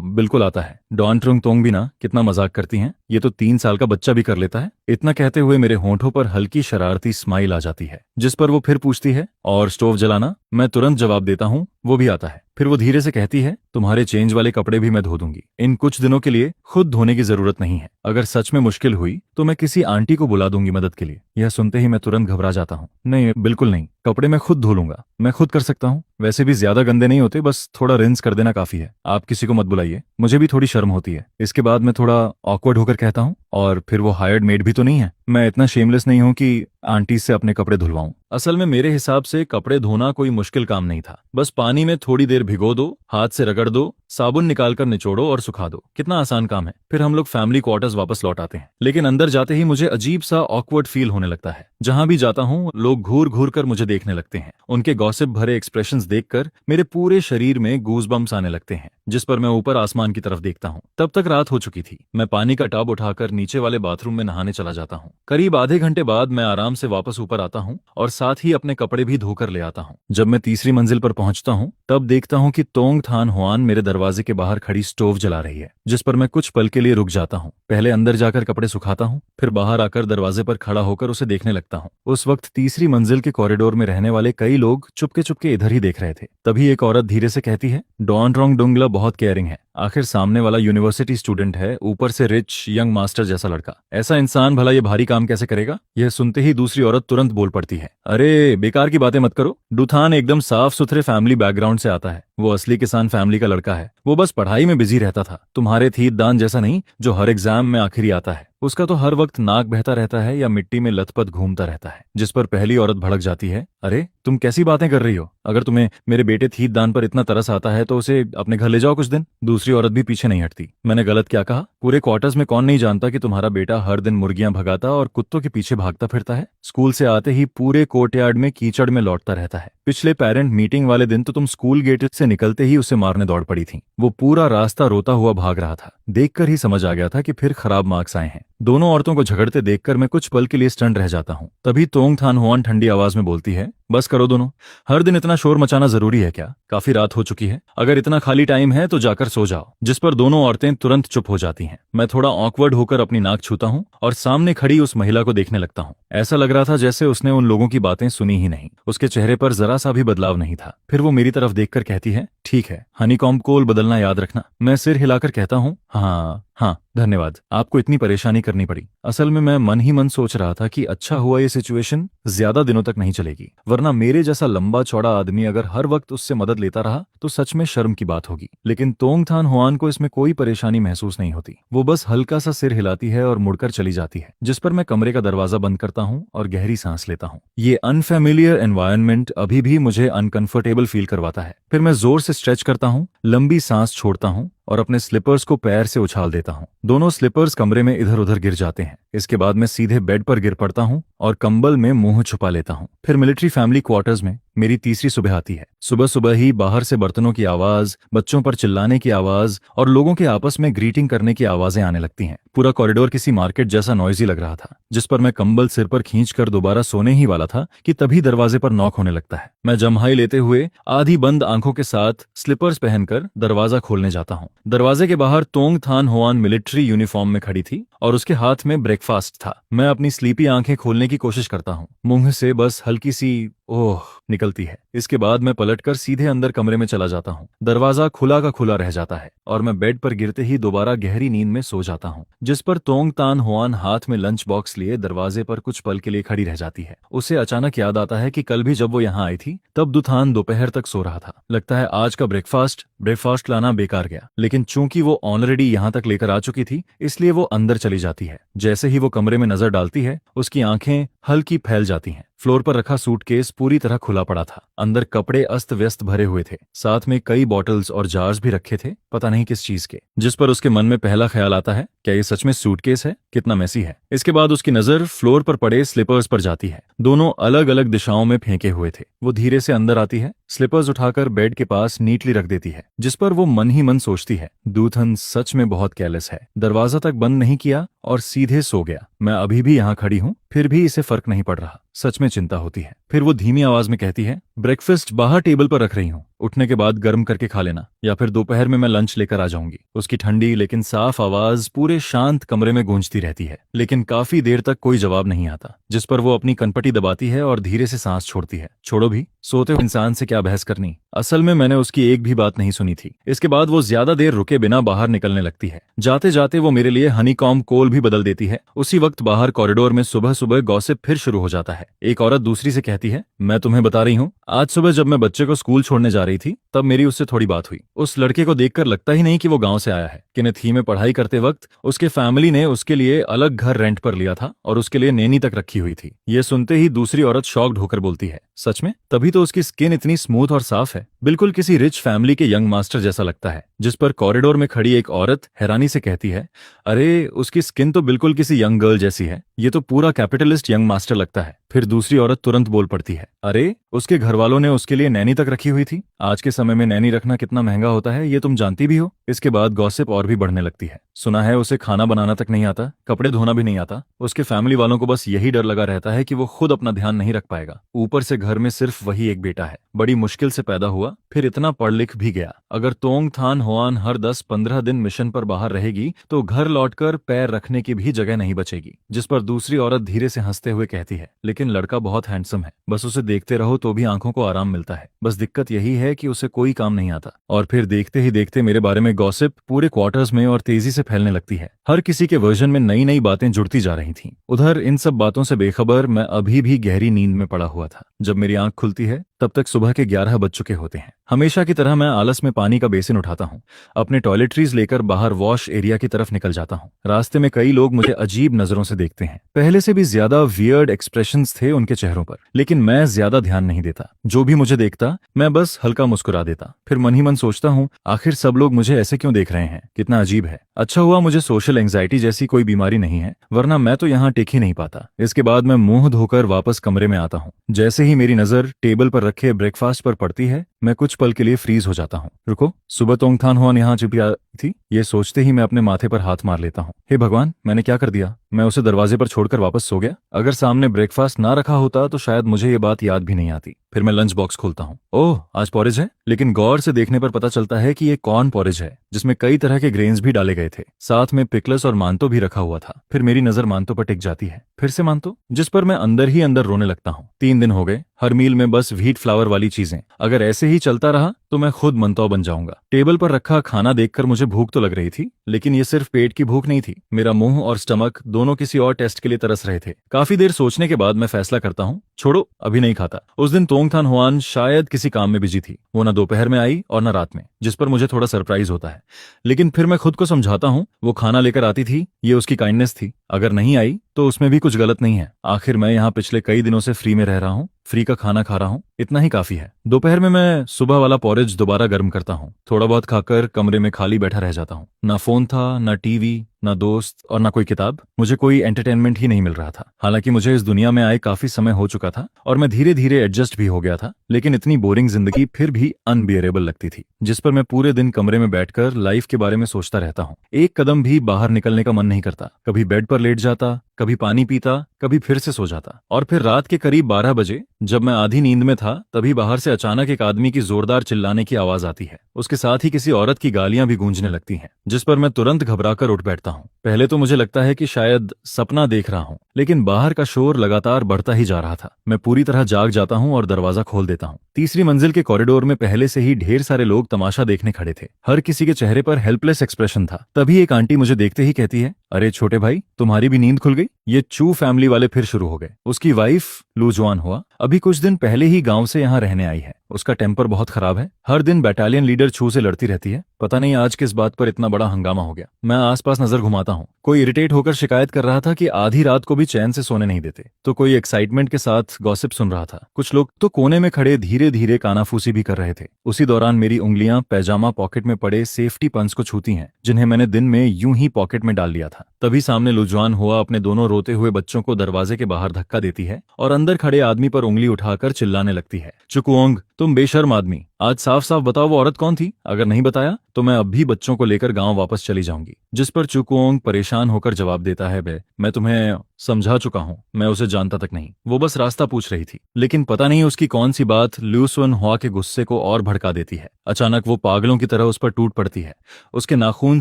बिल्कुल आता है। डॉन ट्रुंग तोंग भी ना कितना मजाक करती हैं, ये तो 3 साल का बच्चा भी कर लेता है। इतना कहते हुए मेरे होंठों पर हल्की शरारती स्माइल आ जाती है, जिस पर वो फिर पूछती है, और स्टोव जलाना? मैं तुरंत जवाब देता हूँ, वो भी आता है। फिर वो धीरे से कहती है, तुम्हारे चेंज वाले कपड़े भी मैं धो दूंगी, इन कुछ दिनों के लिए खुद धोने की जरूरत नहीं है। अगर सच में मुश्किल हुई तो मैं किसी आंटी को बुला दूंगी मदद के लिए। यह सुनते ही मैं तुरंत घबरा जाता हूँ। नहीं, बिल्कुल नहीं, कपड़े मैं खुद धो लूंगा, मैं खुद कर सकता हूँ। वैसे भी ज्यादा गंदे नहीं होते, बस थोड़ा रिंस कर देना काफी है। आप किसी को मत बुलाइए, मुझे भी थोड़ी शर्म होती है। इसके बाद मैं थोड़ा ऑकवर्ड होकर कहता हूँ, और फिर वो हायर्ड मेड भी तो नहीं है, मैं इतना शेमलेस नहीं हूँ कि आंटी से अपने कपड़े धुलवाऊं। असल में मेरे हिसाब से कपड़े धोना कोई मुश्किल काम नहीं था। बस पानी में थोड़ी देर भिगो दो, हाथ से रगड़ दो, साबुन निकालकर निचोड़ो और सुखा दो। कितना आसान काम है। फिर हम लोग फैमिली क्वार्टर्स वापस लौट आते हैं। लेकिन अंदर जाते ही मुझे अजीब सा ऑकवर्ड फील होने लगता है। जहां भी जाता हूँ लोग घूर घूर कर मुझे देखने लगते हैं। उनके गॉसिप भरे एक्सप्रेशंस देखकर मेरे पूरे शरीर में गूज़बम्प्स आने लगते हैं। जिस पर मैं ऊपर आसमान की तरफ देखता हूँ। तब तक रात हो चुकी थी। मैं पानी का टब उठाकर नीचे वाले बाथरूम में नहाने चला जाता हूँ। करीब आधे घंटे बाद मैं आराम से वापस ऊपर आता हूँ और साथ ही अपने कपड़े भी धोकर ले आता हूँ। जब मैं तीसरी मंजिल पर पहुंचता हूँ तब देखता हूँ कि तोंगथान हुआन मेरे दरवाजे के बाहर खड़ी स्टोव जला रही है, जिस पर मैं कुछ पल के लिए रुक जाता हूँ। पहले अंदर जाकर कपड़े सुखाता हूँ, फिर बाहर आकर दरवाजे पर खड़ा होकर उसे देखने लगता हूँ। उस वक्त तीसरी मंजिल के कॉरिडोर में रहने वाले कई लोग चुपके चुपके इधर ही देख रहे थे। तभी एक औरत धीरे से कहती है, डॉन ट्रोंग डुंगला बहुत केयरिंग है। आखिर सामने वाला यूनिवर्सिटी स्टूडेंट है, ऊपर से रिच यंग मास्टर जैसा लड़का। ऐसा इंसान भला ये भारी काम कैसे करेगा? यह सुनते ही दूसरी औरत तुरंत बोल पड़ती है, अरे बेकार की बातें मत करो। डूथान एकदम साफ सुथरे फैमिली बैकग्राउंड से आता है। वो असली किसान फैमिली का लड़का है। वो बस पढ़ाई में बिजी रहता था। तुम्हारे थीत दान जैसा नहीं जो हर एग्जाम में आखिरी आता है। उसका तो हर वक्त नाक बहता रहता है या मिट्टी में लथपथ घूमता रहता है। जिस पर पहली औरत भड़क जाती है, अरे तुम कैसी बातें कर रही हो? अगर तुम्हें मेरे बेटे थीत दान पर इतना तरस आता है तो उसे अपने घर ले जाओ कुछ दिन। दूसरी औरत भी पीछे नहीं हटती। मैंने गलत क्या कहा? पूरे क्वार्टर्स में कौन नहीं जानता कि तुम्हारा बेटा हर दिन मुर्गियां भगाता और कुत्तों के पीछे भागता फिरता है। स्कूल से आते ही पूरे कोर्टयार्ड में कीचड़ में लौटता रहता है। पिछले पेरेंट मीटिंग वाले दिन तो तुम स्कूल गेट से निकलते ही उसे मारने दौड़ पड़ी थी। वो पूरा रास्ता रोता हुआ भाग रहा था। देखकर ही समझ आ गया था कि फिर खराब मार्क्स आए हैं। दोनों औरतों को झगड़ते देखकर मैं कुछ पल के लिए स्टन रह जाता हूँ। तभी तोंगथान हुआन ठंडी आवाज में बोलती है, बस करो दोनों, हर दिन इतना शोर मचाना जरूरी है क्या? काफी रात हो चुकी है, अगर इतना खाली टाइम है तो जाकर सो जाओ। जिस पर दोनों औरतें तुरंत चुप हो जाती हैं। मैं थोड़ा ऑकवर्ड होकर अपनी नाक छूता हूँ और सामने खड़ी उस महिला को देखने लगता हूँ। ऐसा लग रहा था जैसे उसने उन लोगों की बातें सुनी ही नहीं। उसके चेहरे पर जरा सा भी बदलाव नहीं था। फिर वो मेरी तरफ देखकर कहती है, ठीक है, हनीकॉम्ब कोल बदलना याद रखना। मैं सिर हिलाकर कहता हूँ, हाँ धन्यवाद, आपको इतनी परेशानी करनी पड़ी। असल में मैं मन ही मन सोच रहा था कि अच्छा हुआ ये सिचुएशन ज्यादा दिनों तक नहीं चलेगी, वरना मेरे जैसा लंबा चौड़ा आदमी अगर हर वक्त उससे मदद लेता रहा तो सच में शर्म की बात होगी। लेकिन तोंगथान हुआन को इसमें कोई परेशानी महसूस नहीं होती। वो बस हल्का सा सिर हिलाती है और मुड़कर चली जाती है। जिस पर मैं कमरे का दरवाजा बंद करता हूँ और गहरी सांस लेता हूँ। ये अनफेमिलियर एनवायरनमेंट अभी भी मुझे अनकंफर्टेबल फील करवाता है। फिर मैं जोर से स्ट्रेच करता हूँ, लंबी सांस छोड़ता हूँ और अपने स्लीपर्स को पैर से उछाल देता हूँ। दोनों स्लीपर्स कमरे में इधर उधर गिर जाते हैं। इसके बाद मैं सीधे बेड पर गिर पड़ता हूँ और कंबल में मुंह छुपा लेता हूँ। फिर मिलिट्री फैमिली क्वार्टर्स में मेरी तीसरी सुबह आती है। सुबह सुबह ही बाहर से बर्तनों की आवाज, बच्चों पर चिल्लाने की आवाज और लोगों के आपस में ग्रीटिंग करने की आवाजें आने लगती हैं। पूरा कॉरिडोर किसी मार्केट जैसा नॉइजी लग रहा था, जिस पर मैं कंबल सिर पर खींचकर दोबारा सोने ही वाला था कि तभी दरवाजे पर नॉक होने लगता है। मैं जम्हाई लेते हुए आधी बंद आंखों के साथ स्लीपर्स पहनकर दरवाजा खोलने जाता हूँ। दरवाजे के बाहर तोंग थान होआन मिलिट्री यूनिफॉर्म में खड़ी थी और उसके हाथ में ब्रेकफास्ट था। मैं अपनी स्लीपी आंखें खोलने की कोशिश करता हूँ। मुंह से बस हल्की सी ओह निकलती है। इसके बाद मैं पलटकर सीधे अंदर कमरे में चला जाता हूँ। दरवाजा खुला का खुला रह जाता है और मैं बेड पर गिरते ही दोबारा गहरी नींद में सो जाता हूँ, जिस पर तोंग तान होआन हाथ में लंच बॉक्स लिए दरवाजे पर कुछ पल के लिए खड़ी रह जाती है। उसे अचानक याद आता है कि कल भी जब वो यहाँ आई थी तब दुथान दोपहर तक सो रहा था। लगता है आज का ब्रेकफास्ट लाना बेकार गया, लेकिन चूंकि वो ऑलरेडी यहाँ तक लेकर आ चुकी थी इसलिए वो अंदर चली जाती है। जैसे ही वो कमरे में नजर डालती है उसकी आंखें हल्की फैल जाती हैं। फ्लोर पर रखा सूटकेस पूरी तरह खुला पड़ा था। अंदर कपड़े अस्त व्यस्त भरे हुए थे, साथ में कई बॉटल्स और जार्स भी रखे थे, पता नहीं किस चीज के। जिस पर उसके मन में पहला ख्याल आता है, क्या ये सच में सूटकेस है? कितना मैसी है। इसके बाद उसकी नजर फ्लोर पर पड़े स्लीपर्स पर जाती है। दोनों अलग अलग दिशाओं में फेंके हुए थे। वो धीरे से अंदर आती है, स्लीपर्स उठाकर बेड के पास नीटली रख देती है, जिस पर वो मन ही मन सोचती है, दूथन सच में बहुत केयरलेस है। दरवाजा तक बंद नहीं किया और सीधे सो गया। मैं अभी भी यहाँ खड़ी हूँ, फिर भी इसे फर्क नहीं पड़ रहा। सच में चिंता होती है। फिर वो धीमी आवाज में कहती है, ब्रेकफास्ट बाहर टेबल पर रख रही हूँ, उठने के बाद गर्म करके खा लेना, या फिर दोपहर में मैं लंच लेकर आ जाऊंगी। उसकी ठंडी लेकिन साफ आवाज पूरे शांत कमरे में गूंजती रहती है, लेकिन काफी देर तक कोई जवाब नहीं आता, जिस पर वो अपनी कनपटी दबाती है और धीरे से सांस छोड़ती है। छोड़ो भी, सोते हुए इंसान से क्या बहस करनी। असल में मैंने उसकी एक भी बात नहीं सुनी थी। इसके बाद वो ज्यादा देर रुके बिना बाहर निकलने लगती है। जाते जाते वो मेरे लिए हनीकॉम कोल भी बदल देती है। उसी वक्त बाहर कॉरिडोर में सुबह सुबह गॉसिप फिर शुरू हो जाता है। एक औरत दूसरी से कहती है, मैं तुम्हें बता रही हूँ, आज सुबह जब मैं बच्चे को स्कूल छोड़ने जा रही थी तब मेरी उससे थोड़ी बात हुई। उस लड़के को देखकर लगता ही नहीं कि वो गांव से आया है। किनेथी में पढ़ाई करते वक्त उसके फैमिली ने उसके लिए अलग घर रेंट पर लिया था और उसके लिए नैनी तक रखी हुई थी। ये सुनते ही दूसरी औरत शॉक्ड होकर बोलती है, सच में? तभी तो उसकी स्किन इतनी स्मूथ और साफ है, बिल्कुल किसी रिच फैमिली के यंग मास्टर जैसा लगता है। जिस पर कॉरिडोर में खड़ी एक औरत हैरानी से कहती है, अरे उसकी स्किन तो बिल्कुल किसी यंग गर्ल जैसी है, ये तो पूरा कैपिटलिस्ट यंग मास्टर लगता है। फिर दूसरी औरत तुरंत बोल पड़ती है, अरे उसके घर वालों ने उसके लिए नैनी तक रखी हुई थी। आज के समय में नैनी रखना कितना महंगा होता है ये तुम जानती भी हो। इसके बाद गॉसिप और भी बढ़ने लगती है। सुना है उसे खाना बनाना तक नहीं आता, कपड़े धोना भी नहीं आता। उसके फैमिली वालों को बस यही डर लगा रहता है कि वो खुद अपना ध्यान नहीं रख पाएगा। ऊपर से घर में सिर्फ वही एक बेटा है, बड़ी मुश्किल से पैदा हुआ, फिर इतना पढ़ लिख भी गया। अगर तोंग थान होआन हर 10-15 दिन मिशन पर बाहर रहेगी तो घर लौटकर पैर रखने की भी जगह नहीं बचेगी। जिस पर दूसरी औरत धीरे से हंसते हुए कहती है, लेकिन लड़का बहुत हैंडसम है, बस उसे देखते रहो तो भी आंखों को आराम मिलता है। बस दिक्कत यही है कि उसे कोई काम नहीं आता। और फिर देखते ही देखते मेरे बारे में गॉसिप पूरे क्वार्टर्स में और तेजी से फैलने लगती है। हर किसी के वर्जन में नई नई बातें जुड़ती जा रही थीं। उधर इन सब बातों से बेखबर मैं अभी भी गहरी नींद में पड़ा हुआ था। जब मेरी आंख खुलती है तब तक सुबह के 11 बज चुके होते हैं। हमेशा की तरह मैं आलस में पानी का बेसिन उठाता हूँ, अपने टॉयलेटरीज लेकर बाहर वॉश एरिया की तरफ निकल जाता हूँ। रास्ते में कई लोग मुझे अजीब नजरों से देखते हैं। पहले से भी ज्यादा वियर्ड एक्सप्रेशंस थे उनके चेहरों पर, लेकिन मैं ज्यादा ध्यान नहीं देता। जो भी मुझे देखता मैं बस हल्का मुस्कुरा देता। फिर मन ही मन सोचता हूँ, आखिर सब लोग मुझे ऐसे क्यों देख रहे हैं, कितना अजीब है। अच्छा हुआ मुझे सोशल एंजाइटी जैसी कोई बीमारी नहीं है, वरना मैं तो यहाँ टिक ही नहीं पाता। इसके बाद मैं मुंह धोकर वापस कमरे में आता हूँ। जैसे ही मेरी नजर टेबल पर रखे ब्रेकफास्ट पर पड़ती है मैं कुछ पल के लिए फ्रीज हो जाता हूँ। रुको, सुबह तोंगथान हुआन यहाँ छिपी आई थी, ये सोचते ही मैं अपने माथे पर हाथ मार लेता हूँ। हे भगवान, मैंने क्या कर दिया? मैं उसे दरवाजे पर छोड़कर वापस सो गया। अगर सामने ब्रेकफास्ट ना रखा होता तो शायद मुझे ये बात याद भी नहीं आती। फिर मैं लंच बॉक्स खोलता हूँ। ओह, आज पॉरेज है, लेकिन गौर से देखने पर पता चलता है कि ये कॉर्न पॉरेज है, जिसमें कई तरह के ग्रेन्स भी डाले गए थे। साथ में पिकलस और मांतो भी रखा हुआ था। फिर मेरी नजर मांतो पर टिक जाती है। फिर से मांतो, जिस पर मैं अंदर ही अंदर रोने लगता हूँ। 3 दिन हो गए, हर मील में बस व्हीट फ्लावर वाली चीजें। अगर ऐसे ही चलता रहा तो मैं खुद मंतौ बन जाऊंगा। टेबल पर रखा खाना देखकर मुझे भूख तो लग रही थी, लेकिन ये सिर्फ पेट की भूख नहीं थी। मेरा मुंह और स्टमक दोनों किसी और टेस्ट के लिए तरस रहे थे। काफी देर सोचने के बाद मैं फैसला करता हूँ, छोड़ो, अभी नहीं खाता। उस दिन तोंगथान हुआन शायद किसी काम में बिजी थी। वो ना दोपहर में आई और ना रात में, जिस पर मुझे थोड़ा सरप्राइज होता है। लेकिन फिर मैं खुद को समझाता हूँ, वो खाना लेकर आती थी, ये उसकी काइंडनेस थी। अगर नहीं आई तो उसमें भी कुछ गलत नहीं है। आखिर मैं यहाँ पिछले कई दिनों से फ्री में रह रहा हूँ, फ्री का खाना खा रहा हूँ, इतना ही काफी है। दोपहर में मैं सुबह वाला पॉरेज दोबारा गर्म करता हूँ, थोड़ा बहुत खाकर कमरे में खाली बैठा रह जाता हूँ। ना फोन था, ना टीवी, ना दोस्त और ना कोई किताब। मुझे कोई एंटरटेनमेंट ही नहीं मिल रहा था। हालांकि मुझे इस दुनिया में आए काफी समय हो चुका था और मैं धीरे धीरे एडजस्ट भी हो गया था, लेकिन इतनी बोरिंग जिंदगी फिर भी अनबियरेबल लगती थी, जिस पर मैं पूरे दिन कमरे में बैठकर लाइफ के बारे में सोचता रहता हूँ। एक कदम भी बाहर निकलने का मन नहीं करता। कभी बेड पर लेट जाता, कभी पानी पीता, कभी फिर से सो जाता। और फिर रात के करीब 12 बजे जब मैं आधी नींद में था, तभी बाहर से अचानक एक आदमी की जोरदार चिल्लाने की आवाज आती है। उसके साथ ही किसी औरत की गालियां भी गूंजने लगती हैं, जिस पर मैं तुरंत घबराकर उठ बैठता हूँ। पहले तो मुझे लगता है कि शायद सपना देख रहा हूँ, लेकिन बाहर का शोर लगातार बढ़ता ही जा रहा था। मैं पूरी तरह जाग जाता हूँ और दरवाजा खोल देता हूँ। तीसरी मंजिल के कॉरिडोर में पहले से ही ढेर सारे लोग तमाशा देखने खड़े थे। हर किसी के चेहरे पर हेल्पलेस एक्सप्रेशन था। तभी एक आंटी मुझे देखते ही कहती है, अरे छोटे भाई, तुम्हारी भी नींद खुल गई? ये चू फैमिली वाले फिर शुरू हो गए। उसकी वाइफ लूजवान हुआ अभी कुछ दिन पहले ही गांव से यहाँ रहने आई है। उसका टेम्पर बहुत खराब है। हर दिन बटालियन लीडर चू से लड़ती रहती है। पता नहीं आज किस बात पर इतना बड़ा हंगामा हो गया। मैं आसपास नजर घुमाता हूँ। कोई इरिटेट होकर शिकायत कर रहा था कि आधी रात को भी चैन से सोने नहीं देते, तो कोई एक्साइटमेंट के साथ गॉसिप सुन रहा था। कुछ लोग तो कोने में खड़े धीरे धीरे कानाफूसी भी कर रहे थे। उसी दौरान मेरी उंगलियां पैजामा पॉकेट में पड़े सेफ्टी पंच को छूती हैं, जिन्हें मैंने दिन में यूं ही पॉकेट में डाल लिया था। तभी सामने लुजवान हुआ अपने दोनों रोते हुए बच्चों को दरवाजे के बाहर धक्का देती है और अंदर खड़े आदमी पर उंगली उठाकर चिल्लाने लगती है, चुकुओंग, तुम बेशर्म आदमी, आज साफ साफ बताओ वो औरत कौन थी? अगर नहीं बताया तो मैं अब भी बच्चों को लेकर गांव वापस चली जाऊंगी। जिस पर चुकुओंग परेशान होकर जवाब देता है, बे मैं तुम्हें समझा चुका हूँ, मैं उसे जानता तक नहीं, वो बस रास्ता पूछ रही थी। लेकिन पता नहीं उसकी कौन सी बात ल्यूसन हुआ के गुस्से को और भड़का देती है। अचानक वो पागलों की तरह उस पर टूट पड़ती है। उसके नाखून